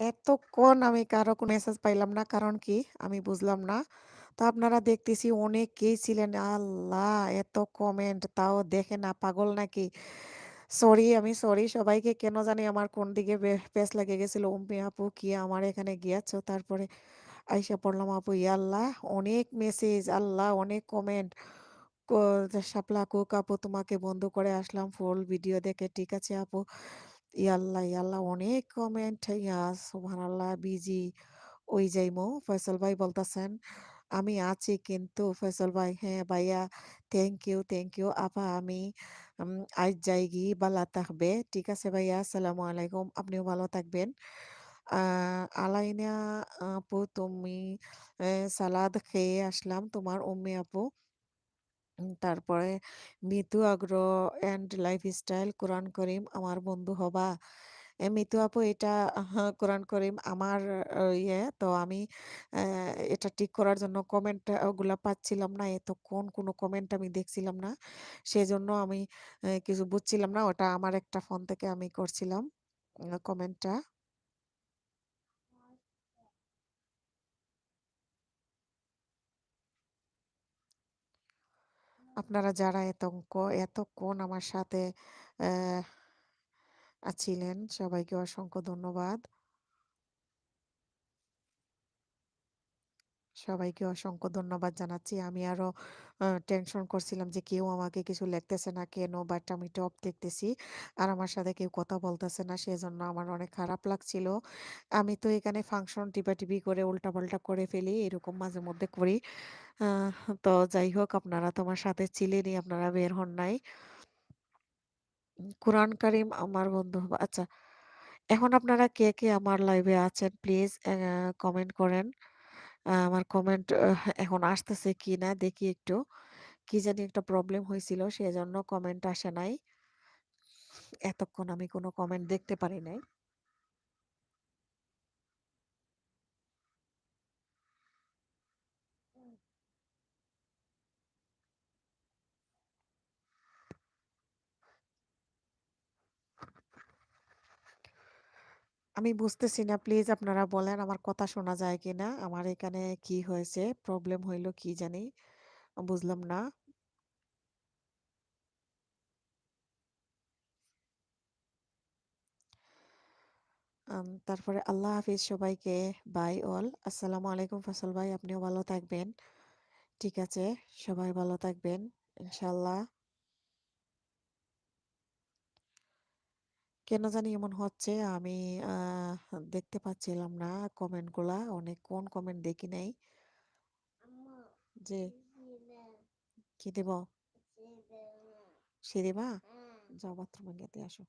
এতক্ষণ আমি কারো কোনো মেসেজ পাইলাম না। কারণ কি? আমি বুঝলাম না। তো আপনারা দেখতেছি অনেকেই ছিলেন। আল্লাহ! এত কমেন্ট তাও দেখে না পাগল নাকি? আমি সরি সবাইকে কেন জানি আমার কোন দিকে পেঁচ লেগে গেছিল। উম্মি আপু কি আমার এখানে গিয়েছো? তারপরে আইসা পড়লাম আপু ইয়া আল্লাহ! অনেক মেসেজ আল্লাহ অনেক কমেন্ট। ক শাপলা কুক আপু তোমাকে বন্ধ করে আসলাম ফুল ভিডিও দেখে। ঠিক আছে আপু। ইয়াল্লাহ, ইয়াল্লাহ অনেক কমেন্ট সুবহানাল্লাহ বিজি ওই যাইমু। ফয়সাল ভাই বলতাছেন, "আমি আছি কিন্তু" ফয়সাল ভাই, "হ্যাঁ ভাইয়া থ্যাংক ইউ আপা আমি উম আইজ যাইগি বালা থাকবে।" ঠিক আছে ভাইয়া, আসসালামু আলাইকুম। আপনিও ভালো থাকবেন। আ আলাইনা আপু তুমি সালাদ খেয়ে আসলাম তোমার উম্মি আপু। তারপরে মিতু আগ্রহ অ্যান্ড লাইফস্টাইল কোরআন করিম আমার বন্ধু হবা। মিতু আপু এটা কোরআন করিম আমার তো আমি এটা ঠিক করার জন্য কমেন্ট গুলা পাচ্ছিলাম না। এতক্ষণ কোনো কমেন্ট আমি দেখছিলাম না। সেজন্য আমি কিছু বুঝছিলাম না। ওটা আমার একটা ফোন থেকে আমি করছিলাম কমেন্টটা। আপনারা যারা এতক্ষণ আমার সাথে অ্যা ছিলেন সবাইকে অসংখ্য ধন্যবাদ। সবাইকে অসংখ্য ধন্যবাদ জানাচ্ছি। আমি আরো টেনশন করছিলাম যে কেউ আমাকে কিছু লিখতেছে না কেন? বাট আমি টপ দেখতেছি। আর আমার সাথে কেউ কথা বলতেছে না। সেজন্য আমার অনেক খারাপ লাগছিল। আমি তো এখানে ফাংশন টিপাটিপি করে উল্টাপাল্টা করে ফেলি। এরকম মাঝে মধ্যে করি। আহ তো যাই হোক আপনারা তো আমার সাথে ছিলেনই, আপনারা বের হন নাই। কুরআন কারীম আমার বন্ধু আচ্ছা, এখন আপনারা কে আমার লাইভে আছেন প্লিজ কমেন্ট করেন। আমার কমেন্ট এখন আসতেছে কিনা দেখি একটু। কি জানি একটা প্রবলেম হয়েছিল সেজন্য কমেন্ট আসে নাই। এতক্ষণ আমি কোনো কমেন্ট দেখতে পারি নাই। আমি বুঝতেছি না প্লিজ আপনারা বলেন আমার কথা শোনা যায় কিনা? আমার এখানে কি হয়েছে? প্রবলেম হইল কি জানি? বুঝলাম না। তারপরে আল্লাহ হাফিজ সবাইকে। Bye all. আসসালামু আলাইকুম ফয়সাল ভাই আপনিও ভালো থাকবেন। ঠিক আছে, সবাই ভালো থাকবেন ইনশাআল্লাহ। কেন জানি এমন হচ্ছে আমি দেখতে পাচ্ছিলাম না কমেন্টগুলা। অনেকক্ষণ কমেন্ট দেখি নাই। যে কি দেব? সিঁড়ি যাও বাথরুমে গেতে আসো।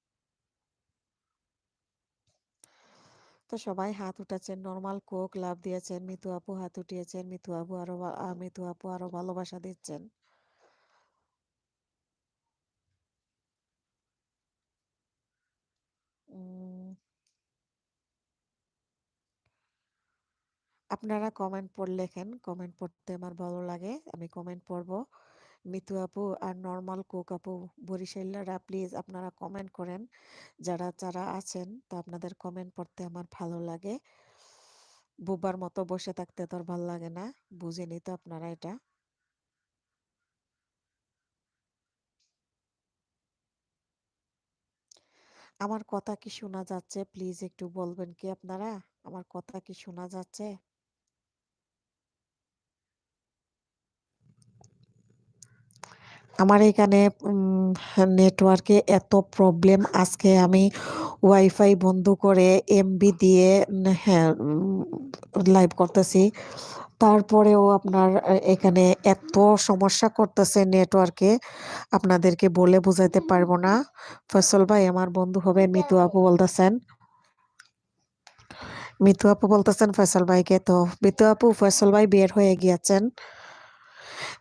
তো সবাই হাত উঠাচ্ছেন, নরমাল কোক লাভ দিয়েছেন, মিতু আপু হাত উঠিয়েছেন, মিতু আপু আরো ভালোবাসা দিচ্ছেন। উম, আপনারা কমেন্ট পড়ে লেখেন, কমেন্ট পড়তে আমার ভালো লাগে, আমি কমেন্ট পড়বো। মিতু আপু আর নরমাল কোক আপু বরিশালরা প্লিজ আপনারা কমেন্ট করেন। যারা যারা আছেন তো আপনাদের কমেন্ট পড়তে আমার ভালো লাগে। বোবার মতো বসে থাকতে তো আর ভাল লাগে না। বুঝেনি তো আপনারা এটা। আমার কথা কি শোনা যাচ্ছে? প্লিজ একটু বলবেন কি আপনারা? আমার কথা কি শোনা যাচ্ছে? আমার এখানে নেটওয়ার্কে এত প্রবলেম আজকে আমি ওয়াইফাই বন্ধ করে এমবি দিয়ে হ্যাঁ লাইভ করতেছি। তারপরেও আপনার এখানে এত সমস্যা করতেছে নেটওয়ার্কে আপনাদেরকে বলে বুঝাইতে পারবো না। ফয়সল ভাই আমার বন্ধু হবে মিতু আপু বলতেছেন। মিতু আপু বলতেছেন ফয়সল ভাইকে। তো মিতু আপু ফয়সল ভাই বের হয়ে গিয়েছেন।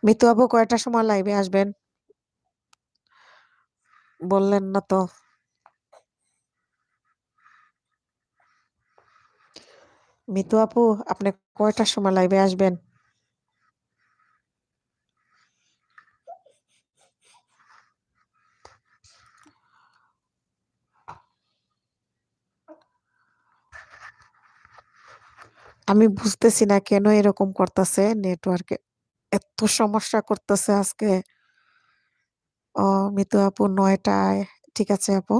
মিতু আপু কয়টার সময় লাইভে আসবেন? বললেন না তো। মিতু আপু আপনি কয়টার সময় লাইভে আসবেন? আমি বুঝতেছি না কেন এরকম করতেছে নেটওয়ার্কে এত সমস্যা করতেছে আজকে। ও মিতু আপু ৯ টায় ঠিক আছে আপু,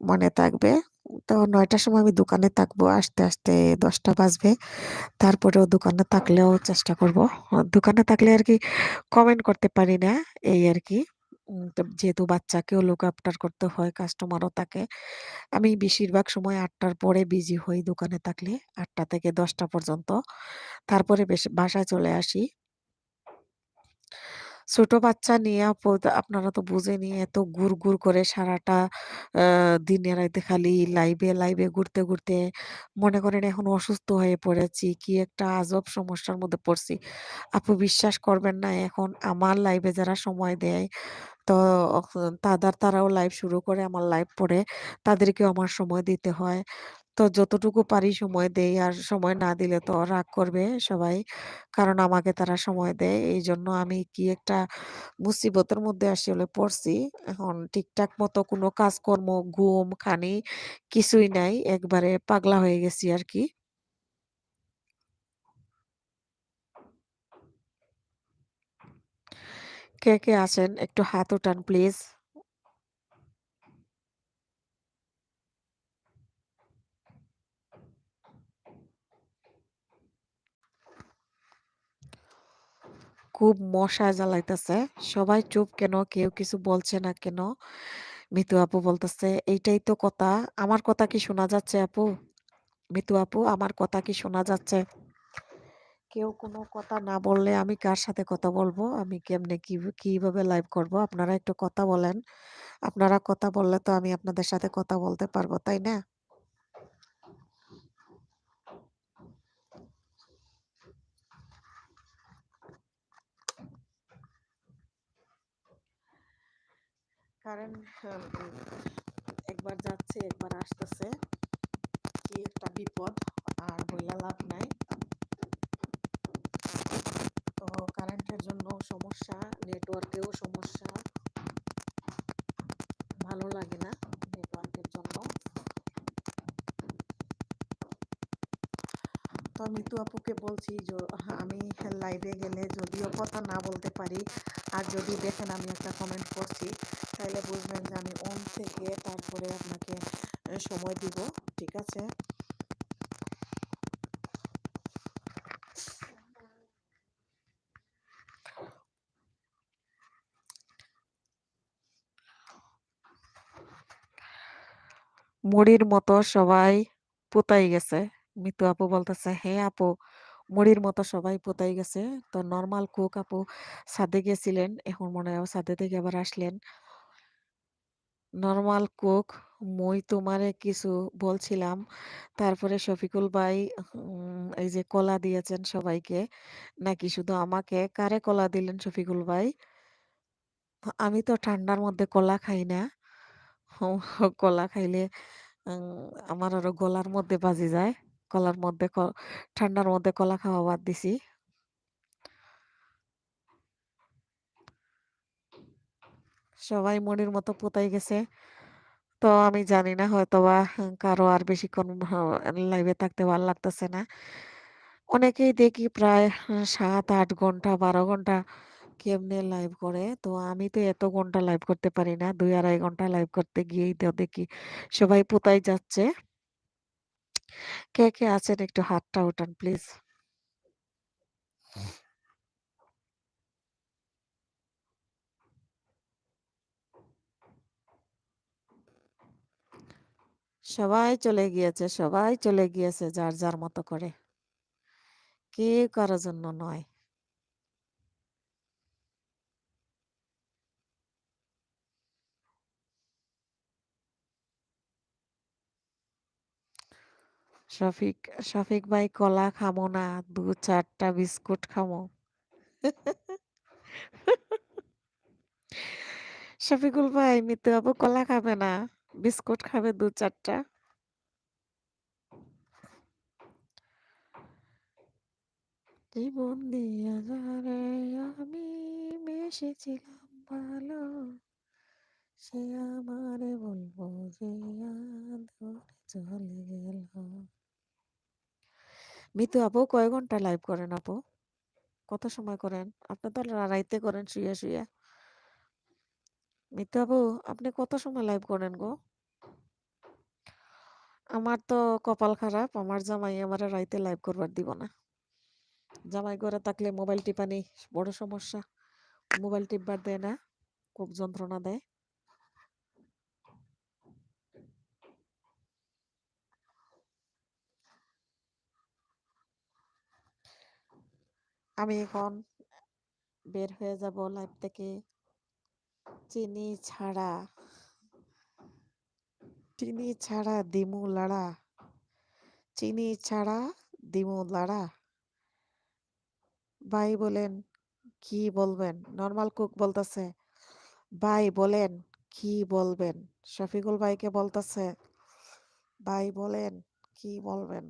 মনে থাকবে। তো ৯ টার সময় আমি দোকানে থাকবো। আসতে ১০ টা বাজবে। তারপরেও দোকানে থাকলেও চেষ্টা করব। দোকানে থাকলে আরকি কমেন্ট করতে পারি না, এই আরকি। তো যেহেতু বাচ্চাকেও লুক আফটার করতে হয়, কাস্টমারও থাকে। আমি বেশিরভাগ সময় ৮ টার পরে বিজি হই দোকানে থাকলে। ৮ টা থেকে ১০ টা পর্যন্ত। তারপরে বাসায় চলে আসি। ছোট বাচ্চা নিয়ে আপু আপনারা তো বুঝেনই এত গুড় করে সারাটা আ দিনে রাইতে খালি লাইভে ঘুরতে মনে করেন এখন অসুস্থ হয়ে পড়েছি। কি একটা আজব সমস্যার মধ্যে পড়ছি। আপু বিশ্বাস করবেন না এখন আমার লাইভে যারা সময় দেয় তো অখ তারাও লাইভ শুরু করে আমার লাইভ পড়ে তাদেরকেও আমার সময় দিতে হয়। তো যতটুকু পারি সময় দেই আর সময় না দিলে তো রাগ করবে সবাই। কারণ আমাকে তারা সময় দেয়। এইজন্য আমি কি একটা মুসিবতের মধ্যে আসলে পড়ছি। এখন ঠিকঠাক মতো কোনো কাজকর্ম, ঘুম, খানি কিছুই নাই। একবারে পাগলা হয়ে গেছি আরকি। কে আছেন একটু হাত উঠান প্লিজ। খুব মশা জ্বালাইতেছে। সবাই চুপ কেন? কেউ কিছু বলছে না কেন? মিতু আপু বলতেছে, "এইটাই তো কথা। আমার কথা কি শোনা যাচ্ছে আপু? মিতু আপু আমার কথা কি শোনা যাচ্ছে?" কেউ কোনো কথা না বললে আমি কার সাথে কথা বলবো? আমি কেমনে কিভাবে লাইভ করব? আপনারা একটু কথা বলেন। আপনারা কথা বললে তো আমি আপনাদের সাথে কথা বলতে পারবো, তাই না? কারেন্ট একবার যাচ্ছে, একবার আসতেছে। কি একটা বিপদ! আর বইলা লাভ নাই। তো কারেন্টের জন্য সমস্যা, নেটওয়ার্কেও সমস্যা। ভালো লাগে না নেটওয়ার্কের জন্য। তো আমি মিতু আপুকে বলছি আমি লাইভে গেলে যদিও কথা না বলতে পারি আর যদি দেখেন আমি একটা কমেন্ট করছি তাহলে বুঝবেন যে আমি অন থেকে তারপরে আপনাকে সময় দিব, ঠিক আছে? মুড়ির মতো সবাই পোতাই গেছে। মিতু আপু বলতেছে, হ্যাঁ আপু, মুড়ির মতো সবাই পোতাই গেছে। তো নর্মাল কুক আপু ছাদে গেছিলেন, এখন মনে হয় ছাদে থেকে আবার আসলেন। নরমাল কুক, মুই তোমারে কিছু বলছিলাম। তারপরে শফিকুল ভাই এই যে কলা দিয়েছেন সবাইকে, নাকি শুধু আমাকে? কারে কলা দিলেন শফিকুল ভাই? আমি তো ঠান্ডার মধ্যে কলা খাই না। কলা খাইলে আমার আরো গলার মধ্যে বাজি যায়। কলার মধ্যে ঠান্ডার মধ্যে কলা খাওয়া বাদ দিছি। সবাই মনির মতো পোতাই গেছে। তো আমি জানি না হয়তোবা কারো আর বেশিক্ষণ লাইভে থাকতে ভাল লাগতেছে না। অনেকেই দেখি প্রায় ৭, ৮ ঘন্টা, ১২ ঘন্টা কেমনে লাইভ করে। তো আমি তো এত ঘন্টা লাইভ করতে পারি না। ২, ২.৫ ঘন্টা লাইভ করতে গিয়েই তো দেখি সবাই পোতাই যাচ্ছে। কে আছেন একটু হাতটা উঠান প্লিজ। সবাই চলে গিয়েছে যার মতো করে। কেউ কারো জন্য নয়। শফিক শফিক ভাই কলা খামো না, ২-৪ টা বিস্কুট খামো। শফিকুল ভাই মিতু আপু কলা খাবে না, বিস্কুট খাবে ২-৪ টা। জীবন দিয়া যারে আমি বেসেছিলাম ভালো, সে আমারে বলবো যে ধরে চলে গেল। মিতু আপু কয় ঘন্টা লাইভ করেন আপু? কত সময় করেন? আপনি তো রাইতে করেন শুইয়া, শুইয়া। মিতু আপু আপনি কত সময় লাইভ করেন গো? আমার তো কপাল খারাপ। আমার জামাই আমারে রাইতে লাইভ করবার দিব না। জামাই ঘরে থাকলে মোবাইল টিপানি বড় সমস্যা। মোবাইল টিপবার দেয় না। খুব যন্ত্রণা দেয়। আমি এখন বের হয়ে যাব লাইভ থেকে। চিনি ছাড়া, চিনি ছাড়া দিমু লাড়া, চিনি ছাড়া দিমু লাড়া। ভাই বলেন কি বলবেন? নরমাল কুক বলতেছে ভাই বলেন কি বলবেন? শফিকুল ভাইকে বলতেছে ভাই বলেন কি বলবেন?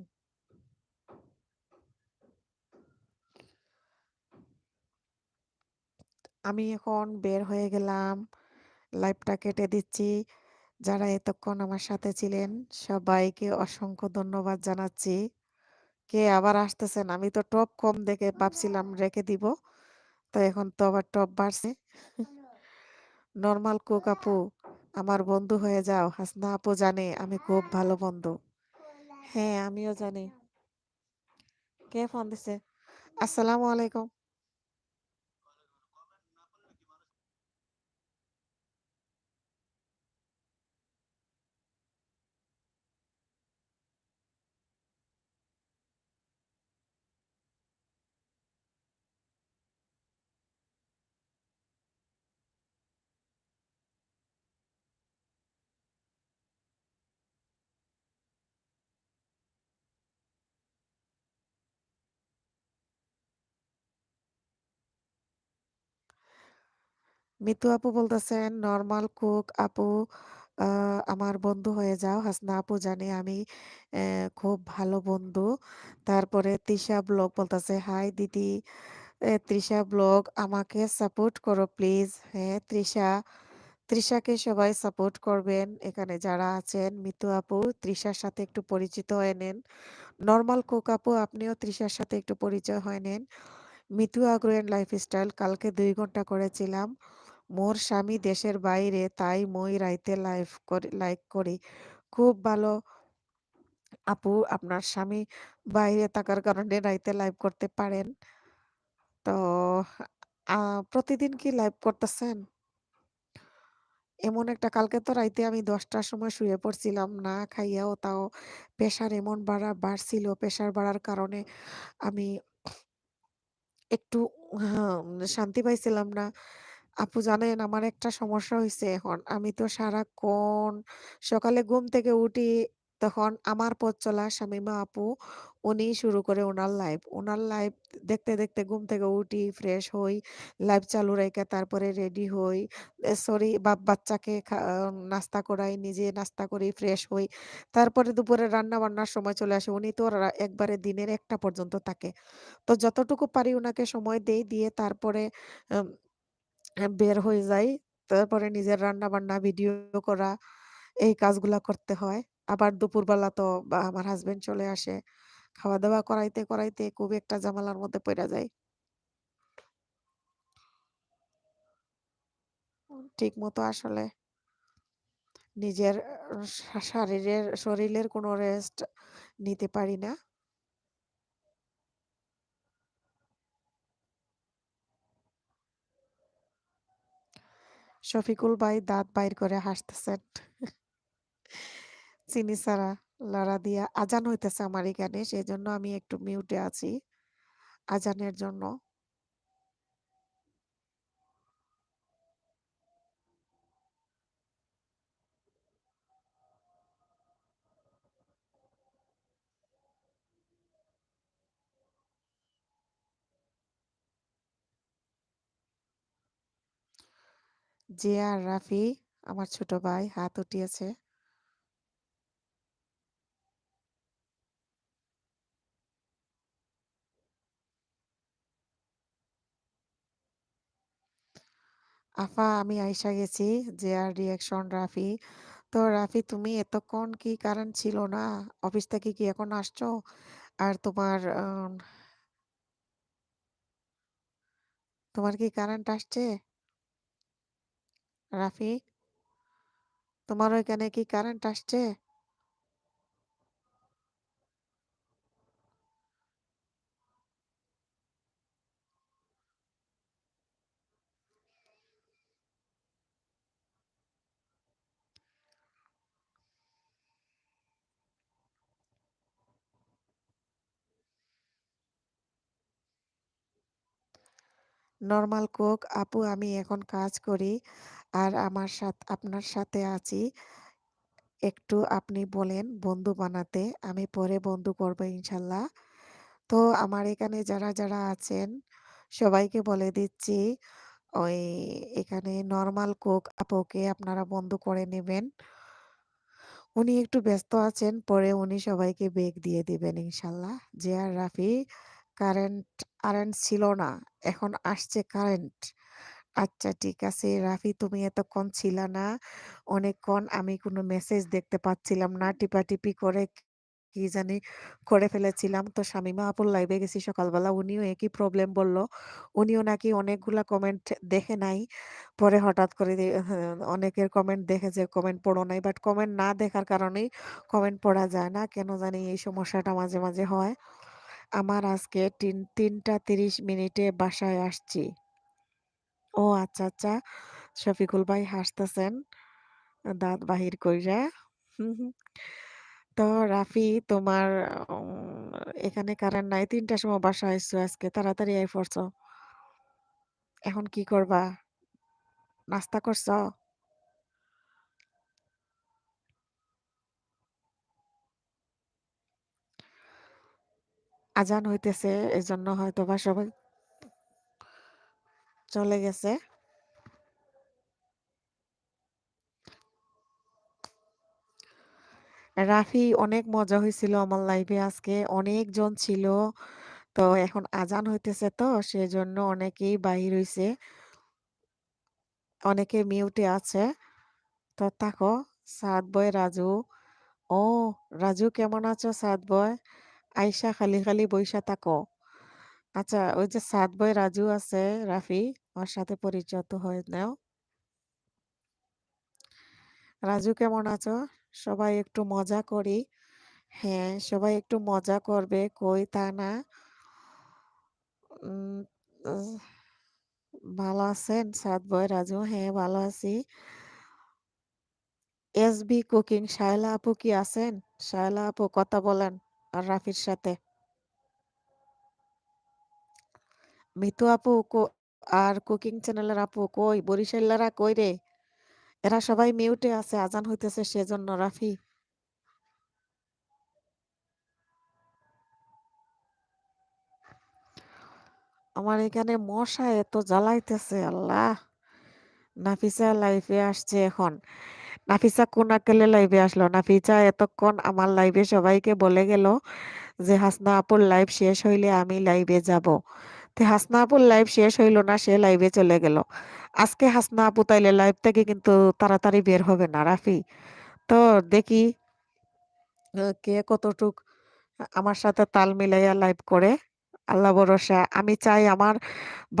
আমি এখন বের হয়ে গেলাম। লাইভটা কেটে দিচ্ছি। যারা এতক্ষণ আমার সাথে ছিলেন সবাইকে অসংখ্য ধন্যবাদ জানাচ্ছি। কে আবার আসতেছেন? আমি তো টপ কম দেখে ভাবছিলাম রেখে দিব। তো এখন তো আবার টপ বাড়ছে। নরমাল কুক আপু আমার বন্ধু হয়ে যাও। হাসনা আপু জানে আমি খুব ভালো বন্ধু। হ্যাঁ আমিও জানি। কে ফোন দিছে? আসসালামু আলাইকুম। মিতু আপু বলতেছেন নরমাল কুক আপু আমার বন্ধু হয়ে যাও। হাসনা আপু জানে আমি খুব ভালো বন্ধু। তারপরে তৃষা ব্লগ বলতেছে হাই দিদি। তৃষা ব্লগ আমাকে সাপোর্ট করো প্লিজ। হ্যাঁ তৃষা, তৃষাকে সবাই সাপোর্ট করবেন। এখানে যারা আছেন মিতু আপু তৃষার সাথে একটু পরিচিত হয়ে নেন। নরমাল কুক আপু আপনিও তৃষার সাথে একটু পরিচয় হয়ে নেন। মিতু আগ্রহের লাইফস্টাইল কালকে 2 ঘন্টা করেছিলাম। মোর স্বামী দেশের বাইরে তাই মই রাইতে লাইক করি। খুব ভালো আপু আপনার স্বামী বাইরে থাকার কারণে রাইতে লাইভ করতে পারেন। তো প্রতিদিন কি লাইভ করতেছেন? এমন একটা কালকে তো রাইতে আমি ১০টার সময় শুয়ে পড়ছিলাম না খাইয়াও তাও প্রেশার এমন বাড়ছিল। প্রেশার বাড়ার কারণে আমি একটু হ্যাঁ, শান্তি পাইছিলাম না। আপু জানেন আমার একটা সমস্যা হইছে এখন। আমি তো সারাক্ষণ সকালে ঘুম থেকে উঠি তখন আমার পথ চলা শামীমা আপু উনি শুরু করে উনার লাইভ। উনার লাইভ দেখতে, দেখতে ঘুম থেকে উঠি, ফ্রেশ হই, লাইভ চালু রাইখা তারপরে রেডি হই। সরি বাচ্চাকে নাস্তা করাই, নিজে নাস্তা করি, ফ্রেশ হই। তারপরে দুপুরে রান্না-বান্নার সময় চলে আসে। উনি তো একবারে দিনের ১টা পর্যন্ত থাকে। তো যতটুকু পারি উনাকে সময় দেই, দিয়ে তারপরে আম বের হয়ে যাই। তারপরে নিজের রান্না-বান্না, ভিডিও করা এই কাজগুলা করতে হয়। আবার দুপুরবেলা তো আমার হাসব্যান্ড চলে আসে। খাওয়া-দাওয়া করাইতে, করাইতে খুবই একটা ঝামেলার মধ্যে পইড়া যাই। ঠিকমতো আসলে নিজের শরীরের কোনো রেস্ট নিতে পারি না। শফিকুল ভাই দাঁত বাইর করে হাসতেছেন। চিনি ছাড়া লারা দিয়া আজান হইতেছে আমার এখানে। সেজন্য আমি একটু মিউটে আছি আজানের জন্য। জিয়া আর রাফি আমার ছোট ভাই হাত উঠিয়েছে। আফা আমি আইসা গেছি। জিয়ার রিঅ্যাকশন রাফি। তো রাফি তুমি এতক্ষণ কি কারেন্ট ছিল না? অফিস থেকে কি এখন আসছো? আর তোমার কি কারেন্ট আসছে? রাফি, তোমার ওইখানে কি কারেন্ট আসছে? নরমাল কুক আপু, আমি এখন কাজ করি আর আপনার সাথে আছি। একটু আপনি বলেন বন্ধু বানাতে, আমি পরে বন্ধু করব ইনশাল্লাহ। তো আমার এখানে যারা আছেন সবাইকে বলে দিচ্ছি, ওই এখানে নরমাল কুক আপুকে আপনারা বন্ধু করে নেবেন। উনি একটু ব্যস্ত আছেন, পরে উনি সবাইকে বেগ দিয়ে দিবেন ইনশাল্লাহ। যে আর রাফি, কারেন্ট কারেন্ট ছিল না, এখন আসছে কারেন্ট। আচ্ছা ঠিক আছে রাফি, তুমি এতক্ষণ ছিলা না অনেকক্ষণ, আমি কোনো মেসেজ দেখতে পাচ্ছিলাম না, টিপাটিপি করে কি জানি করে ফেলেছিলাম। তো শামিমা আপুর লাইভে গেছি সকালবেলা, উনিও একই প্রবলেম বলল। উনিও নাকি অনেকগুলা কমেন্ট দেখে নাই, পরে হঠাৎ করে অনেকের কমেন্ট দেখেছে, কমেন্ট পড়ো নাই, বাট কমেন্ট না দেখার কারণেই কমেন্ট পড়া যায় না, কেন জানি এই সমস্যাটা মাঝে মাঝে হয় আমার। আজকে 3টা 30 মিনিটে বাসায় আসছি। ও আচ্ছা আচ্ছা, শফিকুল ভাই হাসতেছেন দাঁত বাহির কইরা। হুম, হুম। তো রাফি, তোমার উম, এখানে কারেন্ট নাই, 3টার সময় বাসায় আইসো, আজকে তাড়াতাড়ি আই পড়ছো। এখন কি করবা? নাস্তা করছো? আজান হইতেছে, এজন্য হয়তো বা সবাই চলে গেছে। রাফি, অনেক মজা হয়েছিল আমার লাইভে, আজকে অনেকজন ছিল। তো এখন আজান হইতেছে, তো সেজন্য অনেকেই বাহির হইছে, অনেকে মিউটে আছে। তো থাকো। সাদ বয়, রাজু। ও, রাজু কেমন আছো সাদ বয়? আইসা খালি খালি বইসা থাকো। আচ্ছা, ওই যে সাদ বয় রাজু আছে, রাফি, ওর সাথে পরিচয় হয়ে নাও। রাজু কেমন আছো? সবাই একটু মজা করি। হ্যাঁ, সবাই একটু মজা করবে, কই তা না। উম, উহ, ভালো আছেন সাদ বয় রাজু? হ্যাঁ, ভালো আছি। এসবি কুকিং, শায়লা আপু কি আছেন? শায়লা আপু কথা বলেন আর রাফির সাথে। মিতু আপু আর কুকিং চ্যানেলের আপু কই? বরিশালেরা কই রে? এরা সবাই মিউটে আছে, আজান হইতেছে সেজন্য। রাফি, আমার এখানে মশা এত জ্বালাইতেছে আল্লাহ। নাফিসা লাইভে আসছে এখন। নাফিসা কোন আক্কেলে লাইভে আসলো? নাফিসা এতক্ষণ আমার লাইভে সবাইকে বলে গেল যে হাসনা আপুর লাইভ শেষ হইলে আমি লাইভে যাব। তো হাসনা আপুর লাইভ শেষ হইল না, সে লাইভে চলে গেল। আজকে হাসনা আপু তাইলে লাইভ থেকে কিন্তু তাড়াতাড়ি বের হবে না রাফি। তো দেখি কে কতটুক আমার সাথে তাল মিলাইয়া লাইভ করে। আল্লাহ ভরসা, আমি চাই আমার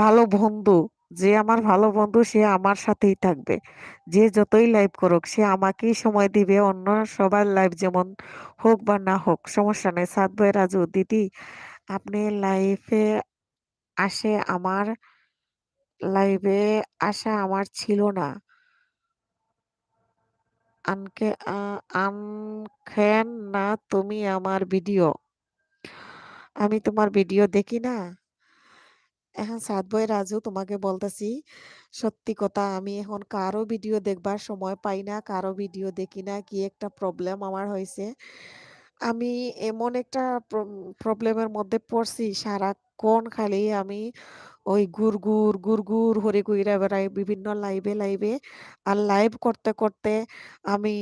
ভালো বন্ধু, যে আমার ভালো বন্ধু সে আমার সাথেই থাকবে। যে যতই লাইভ করুক সে আমাকেই সময় দিবে, অন্য সবার লাইভ যেমন হোক বা না হোক সমস্যা নেই। সাদ ভাই, রাজু দিদি, আপনি লাইভে আসে আমার লাইভে আসা আমার ছিল না। আনকে আনখেন না তুমি আমার ভিডিও? আমি তোমার ভিডিও দেখি না। এখন সাদ ভাই, রাজু, তোমাকে বলতেছি সত্যি কথা, আমি এখন কারো ভিডিও দেখবার সময় পাই না, কারো ভিডিও দেখি না। কি একটা প্রবলেম আমার হয়েছে, আমি এমন একটা প্রবলেমের মধ্যে পড়ছি, সারাক্ষণ খালি আমি ওই গুড়গুড় গুড়গুড় হরে কইরা বেড়াই বিভিন্ন লাইভে লাইভে। আর লাইভ করতে করতে আমি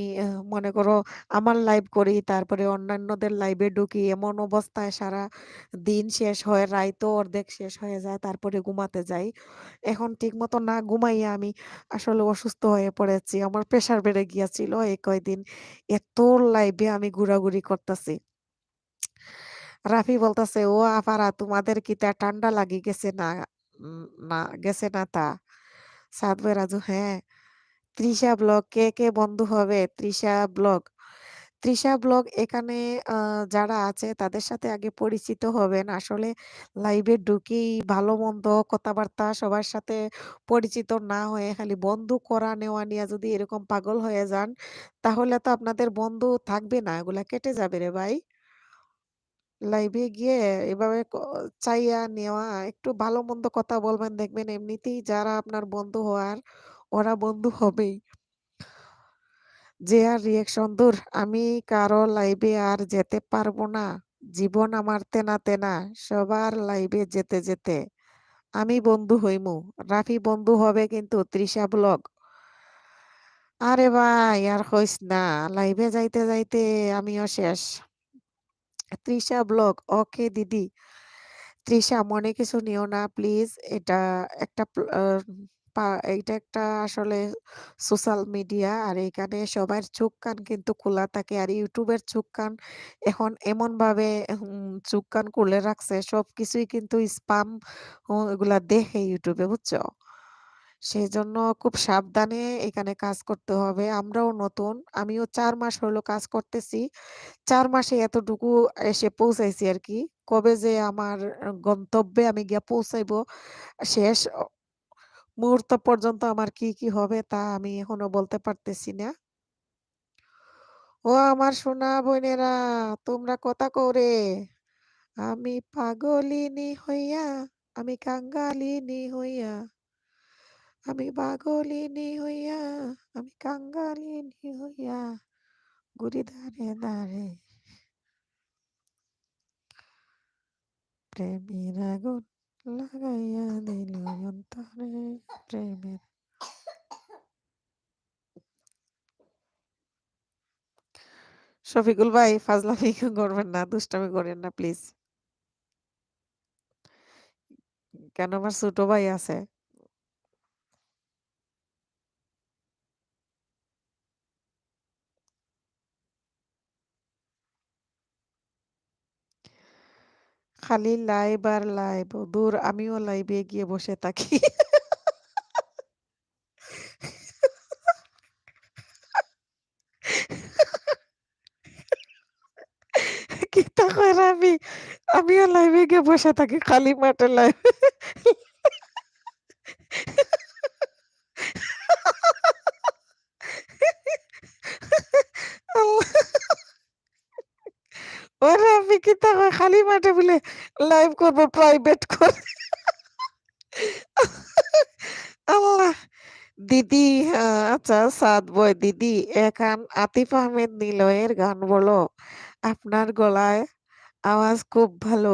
মনে করো আমার লাইভ করি, তারপরে অন্যান্যদের লাইভে ঢুকি, এমন অবস্থায় সারা দিন শেষ হয়, রাইতও অর্ধেক শেষ হয়ে যায়, তারপরে ঘুমাতে যাই। এখন ঠিক মতো না ঘুমাইয়া আমি আসলে অসুস্থ হয়ে পড়েছি, আমার প্রেশার বেড়ে গিয়েছিল এই কয়দিন। এত লাইভে আমি ঘোরাঘুরি করতেছি, রাফি বলতেছে, "ও আপারা তোমাদের কি তা ঠান্ডা লাগি গেছে না? না গেছে না তা?" সাদ ভাই রাজু, "হ্যাঁ।" তৃষা ব্লগ কে বন্ধু হবে? তৃষা ব্লগ। তৃষা ব্লগ এখানে আ যারা আছে তাদের সাথে আগে পরিচিত হবেন। আসলে লাইভে ঢুকেই ভালো-মন্দ কথাবার্তা সবার সাথে পরিচিত না হয়ে খালি বন্ধু করা নেওয়া নিয়ে যদি এরকম পাগল হয়ে যান, তাহলে তো আপনাদের বন্ধু থাকবে না। এগুলা কেটে যাবে রে ভাই। লাইভে গিয়ে এভাবে চাইয়া নেওয়া একটু ভালো-মন্দ কথা বলবেন দেখবেন এমনিতেই যারা আপনার বন্ধু হওয়ার ওরা বন্ধু হবেই। যে আর রিঅ্যাকশন দূর আমি কারো লাইভে আর যেতে পারবো না। জীবন আমার তেনা তেনা সবার লাইভে যেতে আমি বন্ধু হইমু। রাফি বন্ধু হবে কিন্তু তৃষা ব্লগ। আরে ভাই আর কইস না। লাইভে যাইতে আমিও শেষ। তৃষা ব্লগ ওকে দিদি। তৃষা মনে কিছু নিও না প্লিজ। এটা একটা পা এইটা একটা আসলে সোশ্যাল মিডিয়া। আর এখানে সবার চোখ কান কিন্তু খোলা থাকে। আর YouTube এর চোখ কান এখন এমনভাবে চোখ কান খুলে রাখছে সবকিছুই কিন্তু স্পাম এগুলা দেখে YouTube এ বুঝছো? সেজন্য খুব সাবধানে এখানে কাজ করতে হবে। আমরাও নতুন। আমিও ৪ মাস হলো কাজ করতেছি। ৪ মাসে এতটুকু এসে পৌঁছাইছি আরকি। কবে যে আমার গন্তব্যে আমি গিয়া পৌঁছাইবো শেষ মুহূর্ত পর্যন্ত আমার কি হবে তা আমি এখনো বলতে পারতেছি না। ও আমার সোনা বোনেরা তোমরা কথা কও রে। আমি পাগলিনী হইয়া, আমি কাঙ্গালিনী হইয়া, আমি পাগলিনী হইয়া, আমি কাঙ্গালিনী হইয়া ঘুরি দাঁড়ে প্রেমের আগুন লাগাইয়া দিল অন্তরে প্রেমের। শফিকুল ভাই ফাজলামি করবেন না, দুষ্টামি করেন না প্লিজ। কেন আমার ছোট ভাই আছে। খালি লাইভ আর লাইভ। দূর আমিও লাইভে গিয়ে বসে থাকি। কি তা কইরা আমিও লাইভে গিয়ে বসে থাকি খালি মাঠে লাইভ। ওরে আমি কি তা কয় খালি মাঠে বলে লাইভ করব প্রাইভেট করে। আল্লাহ! দিদি আচ্ছা সাদ বয় দিদি এখান আতিফ আহমেদ নিলয়ের গান বলো। আপনার গলায় আওয়াজ খুব ভালো।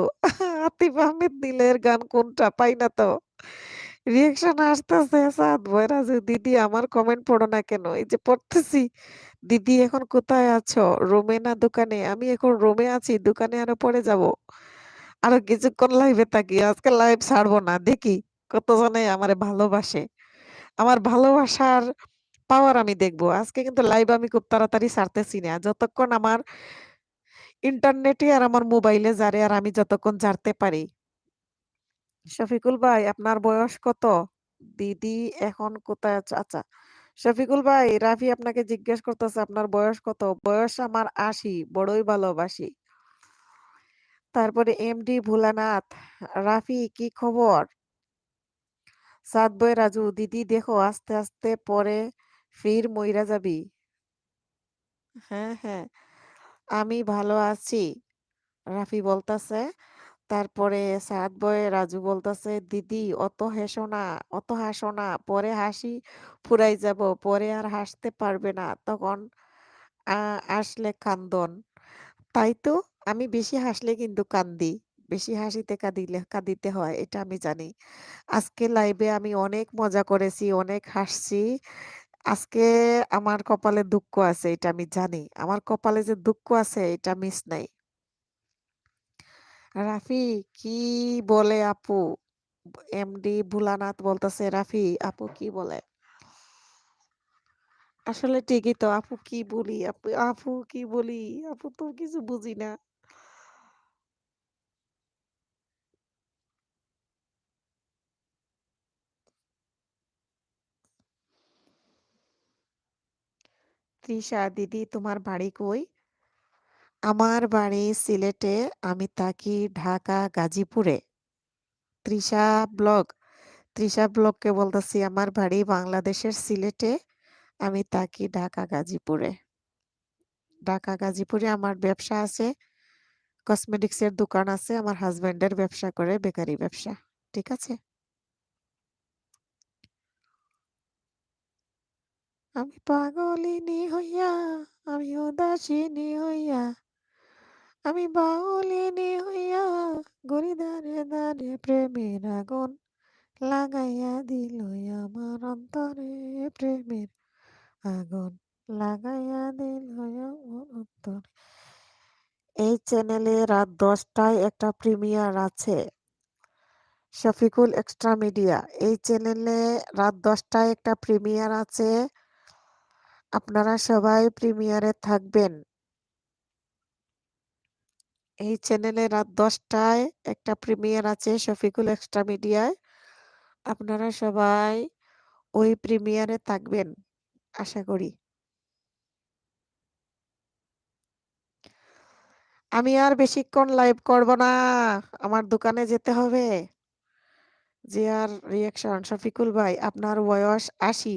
আতিফ আহমেদ নিলয়ের গান কোনটা? পাই না তো। রিঅ্যাকশন আসতেছে সাদ বয় রাজু দিদি আমার কমেন্ট পড়ো না কেন? এই যে পড়তেছি। দিদি এখন কোথায় আছো? রুমে না দোকানে? আমি এখন রুমে আছি। দোকানে আরো পরে যাব। আরো কিছুক্ষণ লাইভে থাকি। আজকে লাইভ ছাড়বো না। দেখি কতজনে আমারে ভালোবাসে। আমার ভালোবাসার পাওয়ার আমি দেখব। আজকে কিন্তু লাইভ আমি খুব তাড়াতাড়ি ছাড়তেছি না। যতক্ষণ আমার ইন্টারনেটে আর আমার মোবাইলে যারে আর আমি যতক্ষণ ছাড়তে পারি। শফিকুল ভাই আপনার বয়স কত? দিদি এখন কোথায় আছে? আচ্ছা। শফিকুল ভাই রাফি আপনাকে জিজ্ঞেস করতেছে আপনার বয়স কত? বয়স আমার ৮০ বড়ই ভালোবাসি। তারপরে এমডি ভোলানাথ, রাফি কি খবর? সাদ বয় রাজু দিদি দেখো আস্তে পরে ফির মইরা যাবি। হ্যাঁ। আমি ভালো আছি। রাফি বলতাছে। তারপরে সাদ বয় রাজু বলতেছে, "দিদি অত হাসো না। পরে হাসি ফুরাই যাব। পরে আর হাসতে পারবে না। তখন আ আসলে কান্দন।" তাই তো আমি বেশি হাসলে কিন্তু কান্দি। বেশি হাসিতে কাঁদিতে হয় এটা আমি জানি। আজকে লাইভে আমি অনেক মজা করেছি, অনেক হাসছি। আজকে আমার কপালে দুঃখ আছে এটা আমি জানি। আমার কপালে যে দুঃখ আছে এটা মিস নাই। রাফি কি বলে আপু? এমডি ভোলানাথ বলতেছে, "রাফি আপু কি বলে?" আসলে ঠিকই তো আপু কি বলি? আপু কি বলি? আপু তো কিছু বুঝি না। তৃষা দিদি তোমার বাড়ি কই? আমার বাড়ি সিলেটে, আমি থাকি ঢাকা গাজীপুরে। তৃষা ব্লগ, তৃষা ব্লগকে বলতেছি আমার বাড়ি বাংলাদেশের সিলেটে, আমি থাকি ঢাকা গাজীপুরে। ঢাকা গাজীপুরে আমার ব্যবসা আছে, কসমেটিক্সের দোকান আছে, আমার হাজবেন্ডের ব্যবসা করে বেকারি ব্যবসা। ঠিক আছে? আমি পাগলিনী হইয়া, আমি উদাসিনী হইয়া, আমি বাউলিনী হইয়া, ঘুরি দাঁড়ে দাঁড়ে প্রেমের আগুন লাগাইয়া দিল আমার অন্তরে, প্রেমের আগুন লাগাইয়া দিল আমার অন্তরে। এই চ্যানেলে রাত 10টায় একটা প্রিমিয়ার আছে, শফিকুল এক্সট্রা মিডিয়া। এই চ্যানেলে রাত 10টায় একটা প্রিমিয়ার আছে, আপনারা সবাই প্রিমিয়ারে থাকবেন। এই চ্যানেলে রাত 10টায় একটা প্রিমিয়ার আছে শফিকুল এক্সট্রা মিডিয়ায়, আপনারা সবাই ওই প্রিমিয়ারে থাকবেন আশা করি। আমি আর বেশিক্ষণ লাইভ করব না, আমার দোকানে যেতে হবে। যে আর রিয়াকশন, শফিকুল ভাই আপনার বয়স ৮০,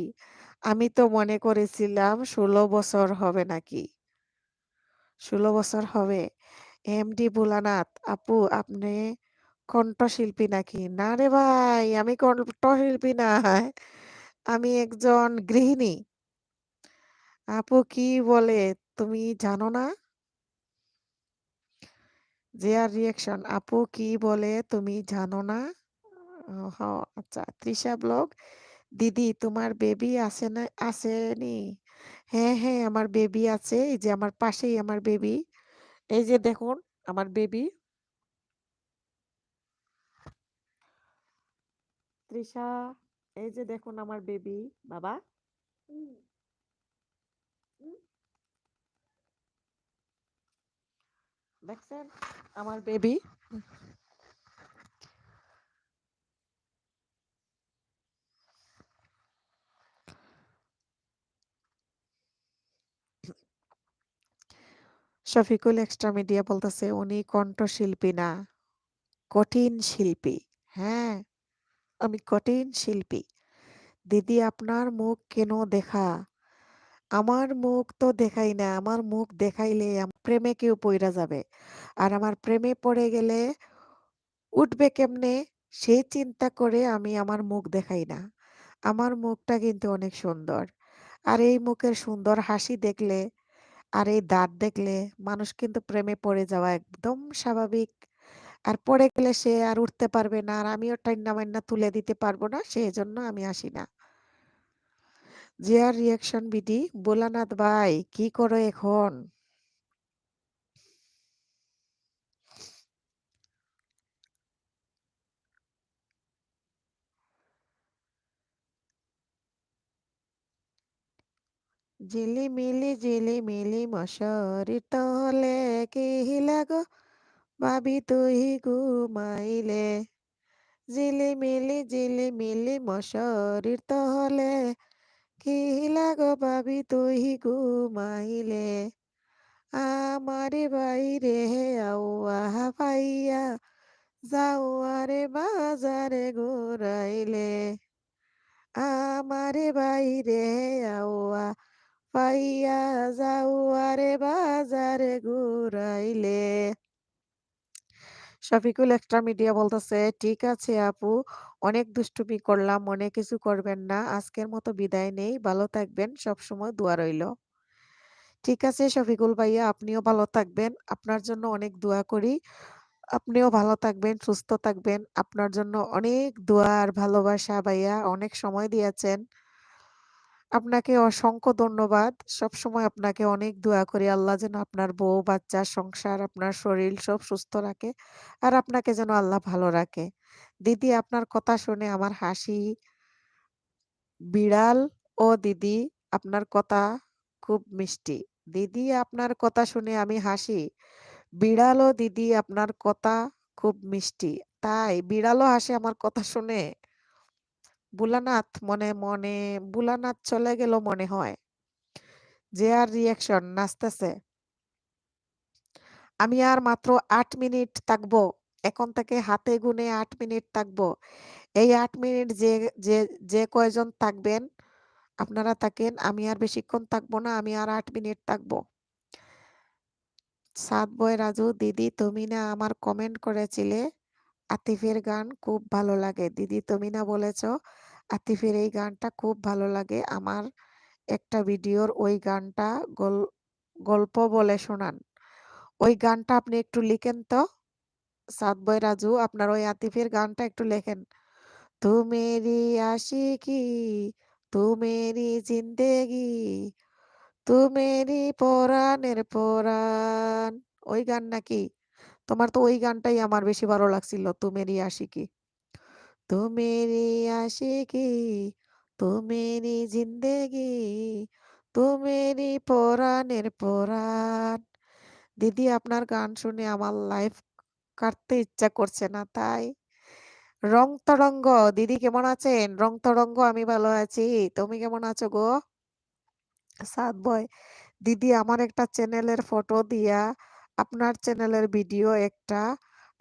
আমি তো মনে করেছিলাম ১৬ বছর হবে নাকি। ১৬ বছর হবে। এমডি ভোলানাথ আপু আপনি কণ্ঠশিল্পী নাকি? না রে ভাই, আমি কণ্ঠশিল্পী না, আমি একজন গৃহিণী। আপু কি বলে, তুমি জানো না? যে আর রিয়াকশন, আপু কি বলে তুমি জানো না? হ, আচ্ছা। তৃষা ব্লগ, দিদি তোমার বেবি আছে না, আসেনি? হ্যাঁ হ্যাঁ, আমার বেবি আছে, এই যে আমার পাশেই আমার বেবি, এই যে দেখুন আমার বেবি তৃষা, এই যে দেখুন আমার বেবি। বাবা, হুম, হুম, দেখছেন আমার বেবি? শফিকুল এক্সট্রা মিডিয়া বলতেছে উনি কণ্ঠশিল্পী না, কঠিন শিল্পী। হ্যাঁ, আমি কঠিন শিল্পী। দিদি আপনার মুখ কেন দেখা? আমার মুখ তো দেখাই না, আমার মুখ দেখাইলে আমার প্রেমে কেউ পইরা যাবে, আর আমার প্রেমে পড়ে গেলে উঠবে কেমনে, সেই চিন্তা করে আমি আমার মুখ দেখাই না। আমার মুখটা কিন্তু অনেক সুন্দর, আর এই মুখের সুন্দর হাসি দেখলে, আর এই দাঁত দেখলে মানুষ কিন্তু প্রেমে পড়ে যাওয়া একদম স্বাভাবিক। আর পড়ে গেলে সে আর উঠতে পারবে না, আর আমিও টাইন্না মাইন্না তুলে দিতে পারবো না, সেই জন্য আমি আসি না। জিয়ার রিয়াকশন বিডি, ভোলানাথ ভাই কি করো এখন? ঝিলিমিলি মশারির তলে কি লাগো ভাবি তুই ঘুমাইলে, ঝিলিমিলি মশারির তলে কি লাগো ভাবি তুই ঘুমাইলে, আমারে বাইরে আউয়া পাইয়া যাও আরে বাজারে ঘুরাইলে, আমারে বাইরে আউয়া পাইয়া যাও আরে বাজারে ঘুরাইলে। শফিকুল এক্সট্রা মিডিয়া বলতেছে ঠিক আছে আপু, অনেক দুষ্টুমি করলাম, মনে কিছু করবেন না, আজকের মতো বিদায় নেই, ভালো থাকবেন, সবসময় দোয়া রইল। ঠিক আছে শফিকুল ভাইয়া, আপনিও ভালো থাকবেন, আপনার জন্য অনেক দোয়া করি। আপনিও ভালো থাকবেন, সুস্থ থাকবেন, আপনার জন্য অনেক দোয়া আর ভালোবাসা ভাইয়া, অনেক সময় দিয়েছেন, আপনাকে অসংখ্য ধন্যবাদ। সবসময় আপনাকে অনেক দোয়া করি আল্লাহ যেন আপনার বউ বাচ্চা সংসার আপনার শরীর সব সুস্থ রাখে, আর আপনাকে যেন আল্লাহ ভালো রাখে। দিদি আপনার কথা শুনে আমার হাসি, বিড়াল ও দিদি আপনার কথা খুব মিষ্টি। দিদি আপনার কথা শুনে আমি হাসি, বিড়াল ও দিদি আপনার কথা খুব মিষ্টি। তাই বিড়ালও হাসে আমার কথা শুনে। ভোলানাথ মনে মনে, ভোলানাথ চলে গেল মনে হয়। যে আর রিঅ্যাকশন নাচতেছে। আমি আর মাত্র ৮ মিনিট থাকবো। এখন থেকে হাতে গুনে ৮ মিনিট থাকবো। এই ৮ মিনিট যে যে কয়জন থাকবেন, আপনারা থাকেন। আমি আর বেশিক্ষণ থাকবো না। আমি আর ৮ মিনিট থাকবো। সাদ বয় রাজু, দিদি তুমি না আমার কমেন্ট করেছিলে, আতিফের গান খুব ভালো লাগে। দিদি তুমি না বলেছ, আতিফের এই গানটা খুব ভালো লাগে। আমার একটা ভিডিওর ওই গানটা গল গল্প বলে শোনান। ওই গানটা আপনি একটু লিখেন তো। সাদ বয় রাজু, আপনার ওই আতিফের গানটা একটু লেখেন। তু মেরি আশিকি, তু মেরি জিন্দেগি, তু মেরি পরাণের পরাণ। ওই গান নাকি? তোমার তো ওই গানটাই আমার বেশি ভালো লাগছিল, তু মেরি আশিকি। তু মেরি আশিকি, তু মেরি জিন্দেগি, তু মেরি পরাণের পরাণ। দিদি আপনার গান শুনে আমার লাইফ কাটতে ইচ্ছা করছে না তাই। রং তরঙ্গ, দিদি কেমন আছেন? রং তরঙ্গ, আমি ভালো আছি। তুমি কেমন আছো গো? সাদ বয়, দিদি আমার একটা চ্যানেলের ফটো দিয়া, আপনার চ্যানেলের ভিডিও একটা,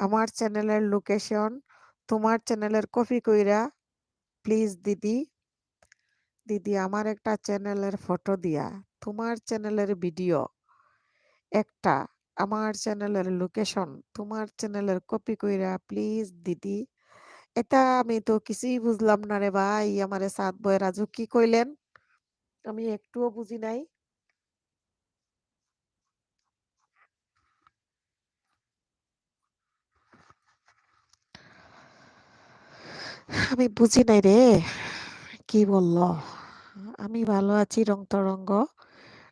আমার চ্যানেলের লোকেশন, তোমার চ্যানেলের কপি কইরা প্লিজ দিদি। দিদি আমার একটা চ্যানেলের ফটো দিয়া, তোমার চ্যানেলের ভিডিও একটা, আমার চ্যানেলের লোকেশন, তোমার চ্যানেলের কপি কইরা প্লিজ দিদি। এটা আমি তো কিছুই বুঝলাম না রে ভাই, আমারে সাদ বয় রাজু কি কইলেন? আমি একটুও বুঝি নাই। আমি বুঝি নাই রে। কি বলল? আমি ভালো আছি রং তরঙ্গ।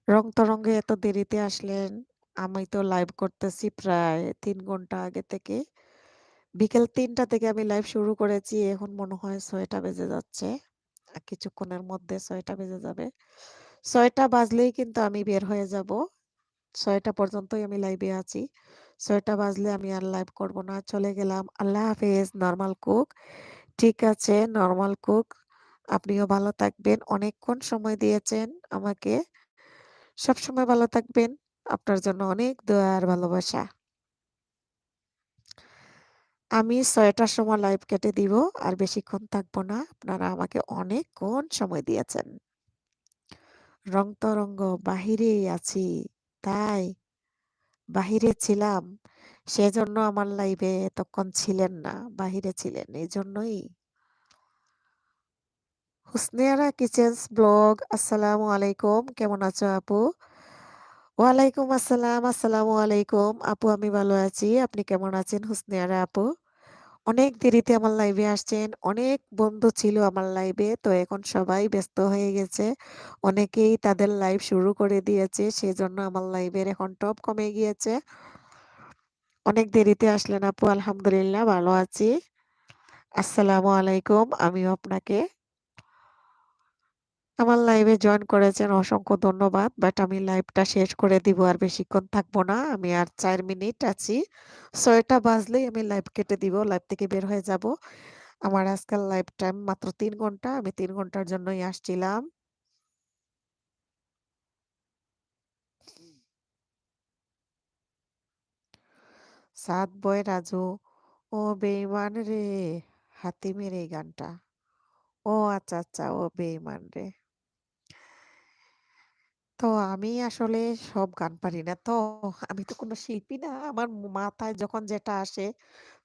রং তরঙ্গে এত দেরিতে আসলেন? আমি তো লাইভ করতেছি প্রায় ৩ ঘন্টা আগে থেকে। বিকেল ৩টা থেকে আমি লাইভ শুরু করেছি। এখন মনে হয় ৬টা বেজে যাচ্ছে। কিছুক্ষণের মধ্যে ৬টা বেজে যাবে। ৬টা বাজলেই কিন্তু আমি বের হয়ে যাব। ৬টা পর্যন্তই আমি লাইভে আছি। ৬টা বাজলে আমি আর লাইভ করব না। চলে গেলাম। আল্লাহ হাফেজ নরমাল কুক। ঠিক আছে নরমাল কুক। আপনিও ভালো থাকবেন। অনেকক্ষণ সময় দিয়েছেন আমাকে। সবসময় ভালো থাকবেন। আপনার জন্য অনেক দোয়া আর ভালোবাসা। আমি ৬টার সময় লাইভ কেটে দিব। আর বেশিক্ষণ থাকবো না। আপনারা আমাকে অনেকক্ষণ সময় দিয়েছেন। রং তরঙ্গ বাহিরেই আছি। তাই বাহিরে ছিলাম। সেজন্য আমার লাইভে এতক্ষণ ছিলেন না। বাহিরে ছিলেন। এজন্যই। হুসনিয়ারা কিচেনস ব্লগ, আসসালামু আলাইকুম। কেমন আছো আপু? ওয়ালাইকুম আসসালাম, আসসালামু আলাইকুম। আপু আমি ভালো আছি। আপনি কেমন আছেন হুসনিয়ারা আপু? অনেক দেরিতে আমার লাইভে আসছেন। অনেক বন্ধু ছিল আমার লাইভে। তো এখন সবাই ব্যস্ত হয়ে গেছে। অনেকেই তাদের লাইভ শুরু করে দিয়েছে। সেজন্য আমার লাইভের এখন টপ কমে গিয়েছে। অনেক দেরিতে আসলেন আপু। আলহামদুলিল্লাহ ভালো আছি। আসসালামু আলাইকুম। আমিও আপনাকে আমার লাইভে জয়েন করেছেন অসংখ্য ধন্যবাদ। বাট আমি লাইভটা শেষ করে দিব। আর বেশিক্ষণ থাকবো না। আমি আর ৪ মিনিট আছি। ৬টা বাজলেই আমি লাইভ কেটে দিব। লাইভ থেকে বের হয়ে যাব। আমার আজকাল লাইভ টাইম মাত্র ৩ ঘন্টা। আমি ৩ ঘন্টার জন্যই আসছিলাম। সাদ বয় রাজু, ও বেঈমান রে, হাতিমের এই গানটা। ও আচ্ছা, আচ্ছা, ও বেঈমান রে। তো আমি আসলে সব গান পারি না তো। আমি তো কোনো শিল্পী না। আমার মাথায় যখন যেটা আসে,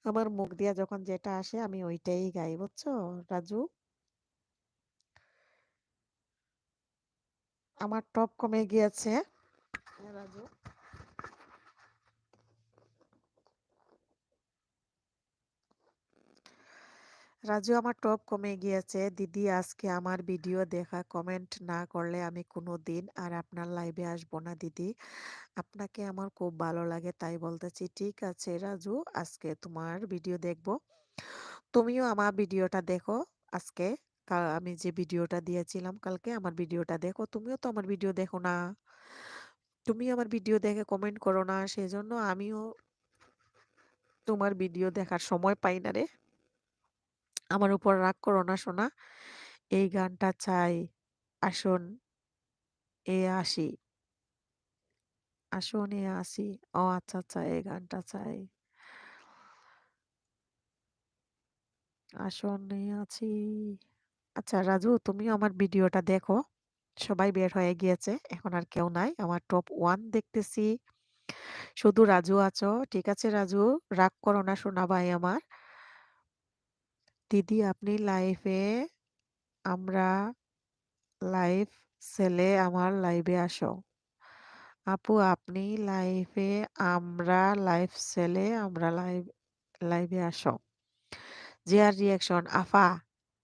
আমার মুখ দিয়া যখন যেটা আসে আমি ওইটাই গাই, বুঝছো রাজু? আমার টপ কমে গিয়েছে। হ্যাঁ, রাজু। রাজু আমার টপ কমে গিয়েছে। দিদি আজকে আমার ভিডিও দেখা কমেন্ট না করলে আমি কোনোদিন আর আপনার লাইভে আসবো না দিদি। আপনাকে আমার খুব ভালো লাগে তাই বলতেছি। ঠিক আছে রাজু, আজকে তোমার ভিডিও দেখবো। তুমিও আমার ভিডিওটা দেখো আজকে। আমি যে ভিডিওটা দিয়েছিলাম কালকে, আমার ভিডিওটা দেখো। তুমিও তো আমার ভিডিও দেখো না। তুমি আমার ভিডিও দেখে কমেন্ট করো না। সেজন্য আমিও তোমার ভিডিও দেখার সময় পাই না রে। আমার উপর রাগ করো না সোনা। এই গানটা চাই। আসুন এ আসি। আসনে আসি। ও আচ্ছা, আচ্ছা এই গানটা চাই। আসনে আছি। আচ্ছা রাজু তুমিও আমার ভিডিওটা দেখো। সবাই বের হয়ে গিয়েছে। এখন আর কেউ নাই। আমার টপ 1 দেখতেছি। শুধু রাজু আছো। ঠিক আছে রাজু, রাগ করো না সোনা ভাই আমার। দিদি আপনি লাইভে আমরা লাইভ ছেলে আমার লাইভে আসো। আপু আপনি লাইভে আমরা লাইভ ছেলে আমরা লাইভে আসো। জিয়ার রিঅ্যাকশন আফা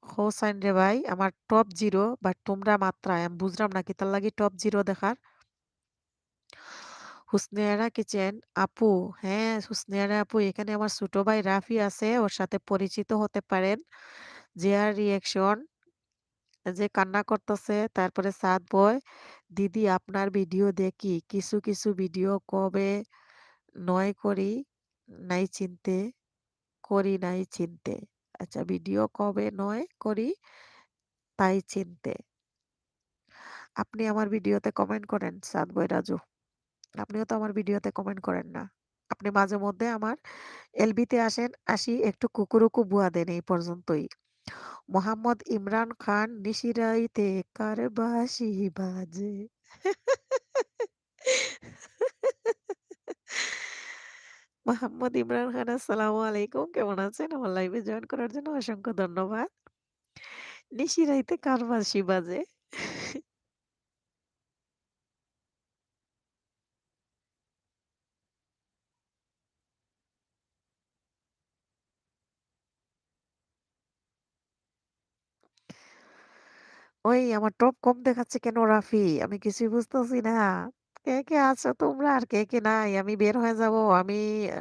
হোসাইন রে ভাই আমার টপ 0 বাট তোমরা মাত্রায় আমি বুঝলাম না কি তার লাগি টপ 0 দেখার। হুসনিয়ারা কিচেন আপু, হ্যাঁ হুসনিয়ারা আপু এখানে আমার ছোট ভাই রাফি আছে, ওর সাথে পরিচিত হতে পারেন। জিয়ার রিঅ্যাকশন যে কান্না করতেছে, তারপরে সাদ বয় দিদি আপনার ভিডিও দেখি কিছু কিছু ভিডিও কবে নয় নাই চিনতে করি নাই চিনতে। আচ্ছা ভিডিও কবে নয় করি তাই চিনতে। আপনি আমার ভিডিওতে কমেন্ট করেন সাদ বয় রাজু, আপনিও তো আমার ভিডিওতে কমেন্ট করেন না। আপনি মাঝে মধ্যে আমার এলবিতে আসেন, আসি একটু কুকুরুকু বুয়া দেন এই পর্যন্তই। মোহাম্মদ ইমরান খান নিশিরাইতে কার বাঁশি বাজে। মোহাম্মদ ইমরান খান আসসালামু আলাইকুম, কেমন আছেন? আমার লাইভে জয়েন করার জন্য অসংখ্য ধন্যবাদ। নিশিরাইতে কার বাঁশি বাজে? ওই আমার টপ কম দেখাচ্ছে কেন রাফি? আমি কিছুই বুঝতেছি না। কে, কে আছো তোমরা আর কে, কে নাই? আমি বের হয়ে যাব। আমি আ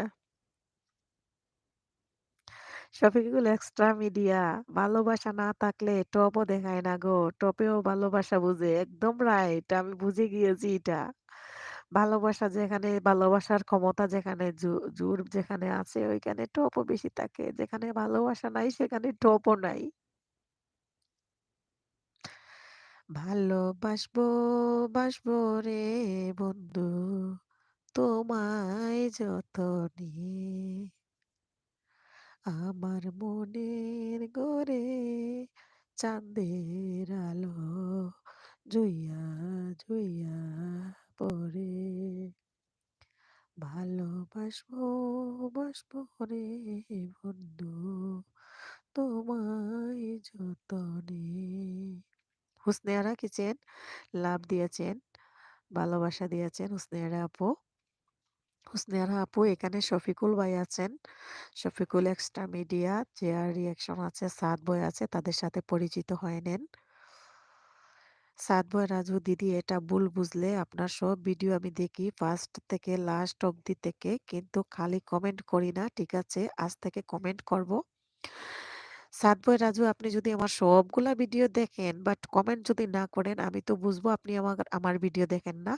শফিকুল এক্সট্রা মিডিয়া। ভালোবাসা না থাকলে টপও দেখায় না গো। টপেও ভালোবাসা বুঝে। একদম রাইট। আমি বুঝে গিয়েছি এটা। ভালোবাসা যেখানে ভালোবাসার ক্ষমতা যেখানে জোর যেখানে আছে ওইখানে টপও বেশি থাকে। যেখানে ভালোবাসা নাই সেখানে টপও নাই। ভালোবাসবো বাসবো রে বন্ধু তোমায় যতনে আমার মনের ঘরে চাঁদের আলো জুইয়া জুইয়া পড়ে। ভালোবাসবো বাসবো রে বন্ধু তোমায় যতনে। হুসনেয়ারা কিচেন লাভ দিয়েছেন, ভালোবাসা দিয়েছেন হুসনেয়ারা আপু। হুসনেয়ারা আপু এখানে শফিকুল ভাই আছেন, Shafiqul extra media, chair reaction আছে, সাদ বয় আছে, তাদের সাথে পরিচিত হয়ে নেন। সাদ বয় রাজু দিদি এটা ভুল বুঝলে, আপনার সব ভিডিও আমি দেখি ফার্স্ট থেকে লাস্ট অবধি থেকে, কিন্তু খালি কমেন্ট করি না। ঠিক আছে আজ থেকে কমেন্ট করব। সাদ বয় রাজু আপনি যদি আমার সবগুলা ভিডিও দেখেন বাট কমেন্ট যদি না করেন আমি তো বুঝবো আপনি আমার ভিডিও দেখেন না।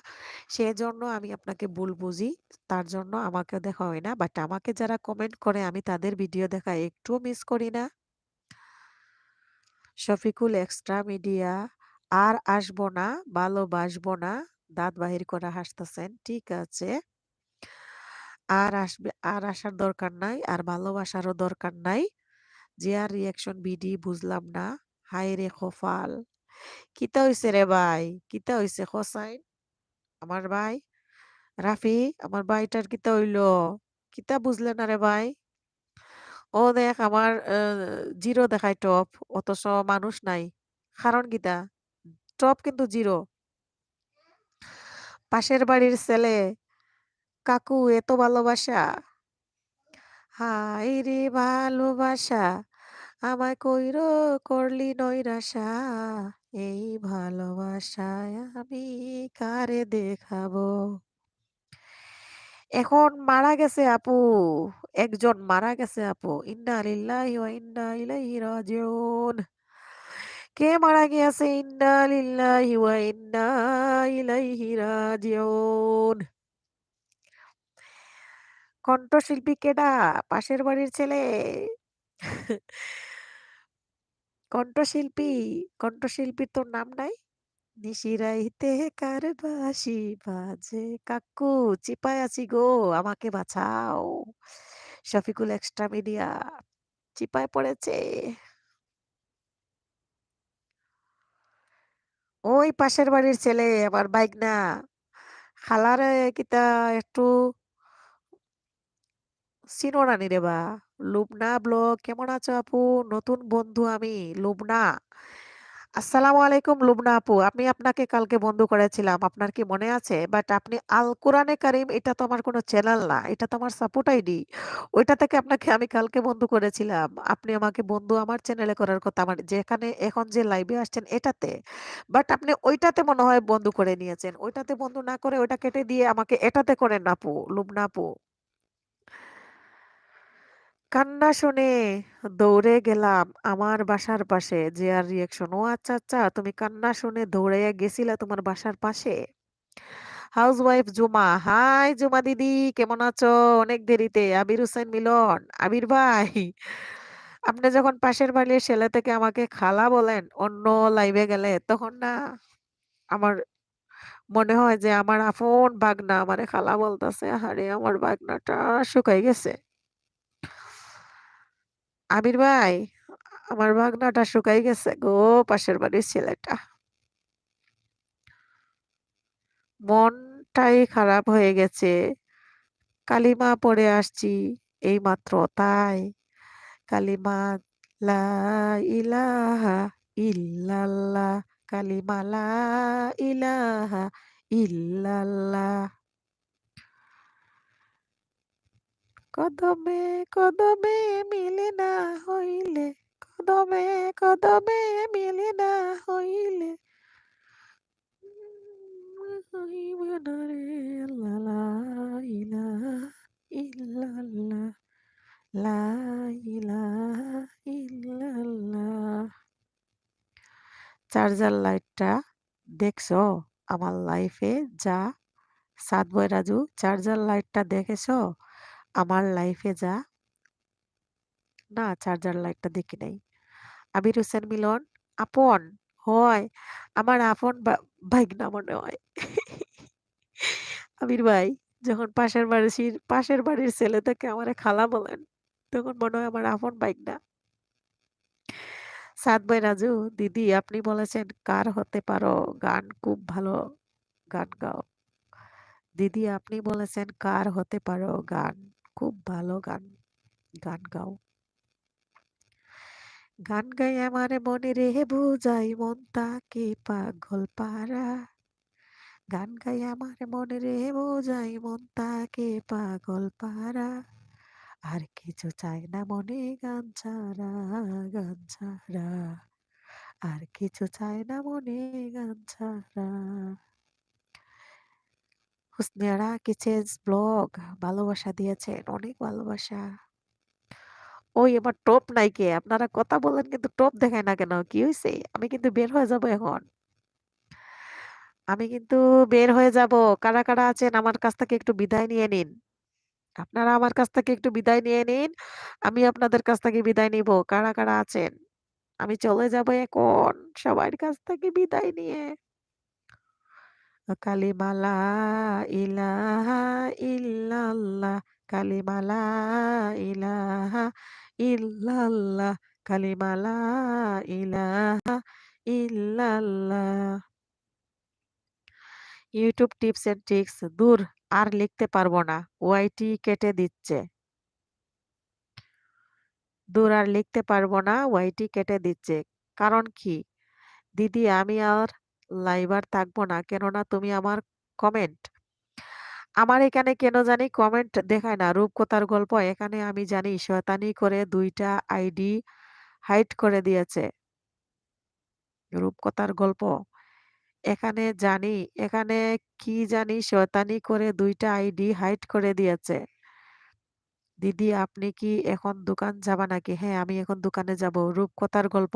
সেজন্য আমি আপনাকে ভুল বুঝি। তার জন্য আমাকে দেখা হয় না। বাট আমাকে যারা কমেন্ট করে আমি তাদের ভিডিও দেখা একটুও মিস করি না। শফিকুল এক্সট্রা মিডিয়া আর আসবো না, ভালোবাসবো না। দাঁত বাহির করে হাসতেছেন। ঠিক আছে। আর আসার দরকার নাই। আর ভালোবাসারও দরকার নাই। জিয়ার রিঅ্যাকশন বিডি বুঝলাম না। হায় রে কপাল। কিতা হইছে রে ভাই? কিতা হইছে হোসাইন? আমার ভাই? রাফি? আমার ভাইটার কিতা হইল? কিতা বুঝলে না রে ভাই? ও দেখ আমার 0 দেখায় টপ। অথচ মানুষ নাই। কারণ কিতা? টপ কিন্তু 0। পাশের বাড়ির ছেলে, কাকু এত ভালোবাসা। হায় রে ভালোবাসা, আমায় কইরো করলি নৈরাশা। এই ভালোবাসায় আমি কারে দেখাবো। এখন মারা গেছে আপু। একজন মারা গেছে আপু। ইন্না লিল্লাহি ওয়া ইন্না ইলাইহি রাজিউন। কে মারা গিয়েছে? ইন্না লিল্লাহি ওয়া ইন্না ইলাইহি রাজিউন। কণ্ঠশিল্পী কেডা? পাশের বাড়ির ছেলে। কণ্ঠশিল্পী, কণ্ঠশিল্পীর তোর নাম নাই? নিশিরাইতে কার বাঁশি বাজে কাক্কু চিপায় আছি গো আমাকে বাঁচাও। শফিকুল এক্সট্রা মিডিয়া চিপায় পড়েছে। ওই পাশের বাড়ির ছেলে আমার বাইগনা। খালারে কিতা একটু চিনো না নি রে বা? লুবনা ব্লগ কেমন আছো আপু? নতুন বন্ধু আমি লুবনা। আসসালামু আলাইকুম লুবনা আপু। আমি আপনাকে কালকে বন্ধু করেছিলাম। আপনার কি মনে আছে? বাট আপনি আল কোরআনে কারিম এটা তো আমার কোনো চ্যানেল না। এটা তো আমার সাপোর্ট আইডি। ওইটা থেকে আপনাকে আমি কালকে বন্ধু করেছিলাম। আপনি আমাকে বন্ধু আমার চ্যানেলে করার কথা আমার যেখানে এখন যে লাইভে আসছেন এটাতে। বাট আপনি ওইটাতে মনে হয় বন্ধু করে নিয়েছেন। ওইটাতে বন্ধু না করে ওইটা কেটে দিয়ে আমাকে এটাতে করেন আপু, লুবনা আপু। কান্না শুনে দৌড়ে গেলাম আমার বাসার পাশে। যে আর রিঅ্যাকশন, ও আচ্ছা আচ্ছা তুমি কান্না শুনে দৌড়াইয়া গেছিলা তোমার বাসার পাশে। হাউসওয়াইফ জুমা, হাই জুমা দিদি, কেমন আছো? অনেক দেরিতে। আবির হোসেন মিলন, আবির ভাই, আপনি যখন পাশের বাড়ির ছেলে থেকে আমাকে খালা বলেন অন্য লাইভে গেলে, তখন না আমার মনে হয় যে আমার আপন বাগনা আমারে খালা বলতেছে। আরে আমার বাগনাটা শুকাই গেছে। আবির ভাই, আমার ভাগনাটা শুকাই গেছে গো, পাশের বাড়ির ছেলেটা। মনটাই খারাপ হয়ে গেছে। কালিমা পড়ে আসছি এইমাত্র তাই। কালিমা লা ইলাহা ইল্লাল্লাহ, কালিমা লা ইলাহা ইল্লাল্লাহ। কদমে কদমে মিলে না হইলে, কদমে কদমে মিলে না হইলে লা ইলাহা ইল্লাল্লাহ, লা ইলাহা ইল্লাল্লাহ। চার্জার লাইটটা দেখছো আমার লাইফে যা? সাদ বয় রাজু, চার্জার লাইটটা দেখেছো আমার লাইফে যা? না, চার্জার লাইটটা দেখি নাই। আবির হোসেন মিলন, আপন হয় আমার আপন ভাইগনা মনে হয়। আবির ভাই, যখন পাশের বাড়ির ছেলে থেকে আমারে খালা বলেন, তখন মনে হয় আমার আপন ভাইগনা। সাদ ভাই রাজু, দিদি আপনি বলেছেন কার হতে পারো, গান খুব ভালো গান গাও। দিদি আপনি বলেছেন কার হতে পারো, গান খুব ভালো গান গান গাও। গান গাই আমার মনে রে বুঝাই মন তাকে পাগল পারা। গান গাই আমার মনে রে বোঝাই মন তাকে পাগল পারা। আর কিছু চাই না মনে গান ছাড়া, গান ছাড়া। আর কিছু চাই না মনে গান ছাড়া। হুসনিয়ারা কিচেন্স ব্লগ ভালোবাসা দিয়েছেন, অনেক ভালোবাসা। ওই এবার টপ নাই কে? আপনারা কথা বলেন কিন্তু টপ দেখায় না কেন? কি হইছে? আমি কিন্তু বের হয়ে যাব এখন। আমি কিন্তু বের হয়ে যাব। কারা, কারা আছেন আমার কাছ থেকে একটু বিদায় নিয়ে নিন। আপনারা আমার কাছ থেকে একটু বিদায় নিয়ে নিন। আমি আপনাদের কাছ থেকে বিদায় নিবো। কারা, কারা আছেন? আমি চলে যাবো এখন সবার কাছ থেকে বিদায় নিয়ে। কালিমা লা ইলাহা ইল্লাল্লাহ, কালিমা লা ইলাহা ইল্লাল্লাহ, কালিমা লা ইলাহা ইল্লাল্লাহ। ইউটিউব টিপস এন্ড ট্রিক্স, দূর আর লিখতে পারবো না। ওয়াইটি কেটে দিচ্ছে। দূর আর লিখতে পারবো না, ওয়াইটি কেটে দিচ্ছে। কারণ কি? দিদি আমি আর লাইভ আর থাকবো না। কেননা তুমি আমার কমেন্ট, আমার এখানে কেন জানি কমেন্ট দেখায় না। রূপকথার গল্প এখানে আমি জানি শয়তানি করে ২ টা আইডি হাইড করে দিয়েছে। রূপকথার গল্প এখানে জানি, এখানে কি জানি শয়তানি করে ২ টা আইডি হাইড করে দিয়েছে। দিদি আপনি কি এখন দোকান যাবা নাকি? হ্যাঁ, আমি এখন দোকানে যাব। রূপকথার গল্প।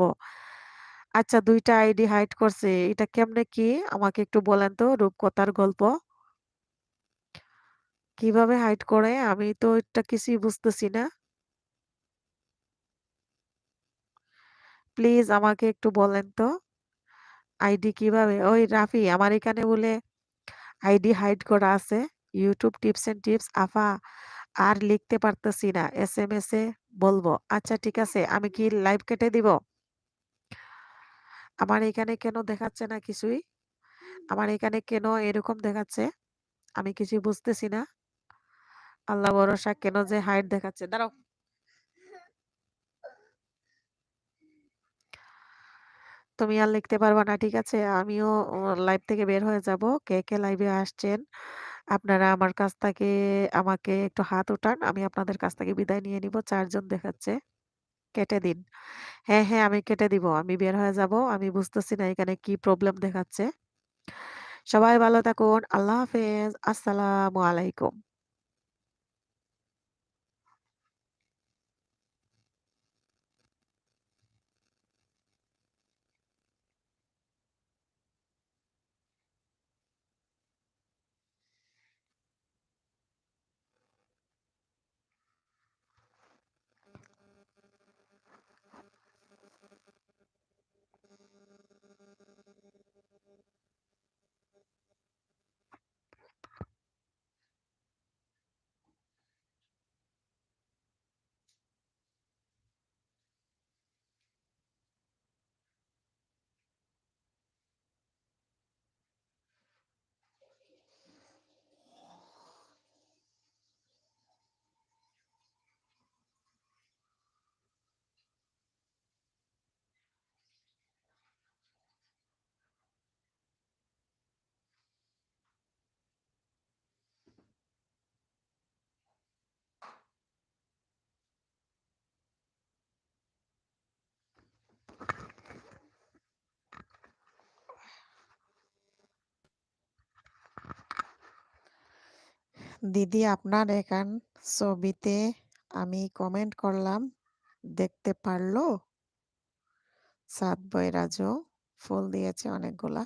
আচ্ছা ২ টা আইডি হাইড করছে। এটা কেমনে কি? আমাকে একটু বলেন তো রূপকথার গল্প। কিভাবে হাইড করে? আমি তো এটা কিছুই বুঝতেছি না। প্লিজ আমাকে একটু বলেন তো। আইডি কিভাবে? ওই রাফি আমার এখানে বলে আইডি হাইড করা আছে। YouTube টিপস অ্যান্ড টিপস আফা আর লিখতে পারতেছি না। এসএমএস এ বলব। আচ্ছা ঠিক আছে। আমি কি লাইভ কেটে দিব? আমার এখানে কেন দেখাচ্ছে না কিছুই? আমার এখানে কেন এরকম দেখাচ্ছে? আমি কিছুই বুঝতেছি না। আল্লাহ ভরসা কেন যে হাইড দেখাচ্ছে? দাঁড়াও। তুমি আর লিখতে পারবা না। ঠিক আছে? আমিও লাইভ থেকে বের হয়ে যাব। কে লাইভে আসছেন? আপনারা আমার কাছ থেকে আমাকে একটু হাত উঠান। আমি আপনাদের কাছ থেকে বিদায় নিয়ে নিব। ৪ জন দেখাচ্ছে। কেটে দিন। হ্যাঁ, আমি কেটে দিব। আমি বের হয়ে যাব। আমি বুঝতেছি না এখানে কি প্রবলেম দেখাচ্ছে। সবাই ভালো থাকুন। আল্লাহ হাফেজ। আসসালামু আলাইকুম। দিদি আপনার এখান ছবিতে আমি কমেন্ট করলাম দেখতে পারলো? সাদ বৈরাজও ফুল দিয়েছে অনেকগুলা।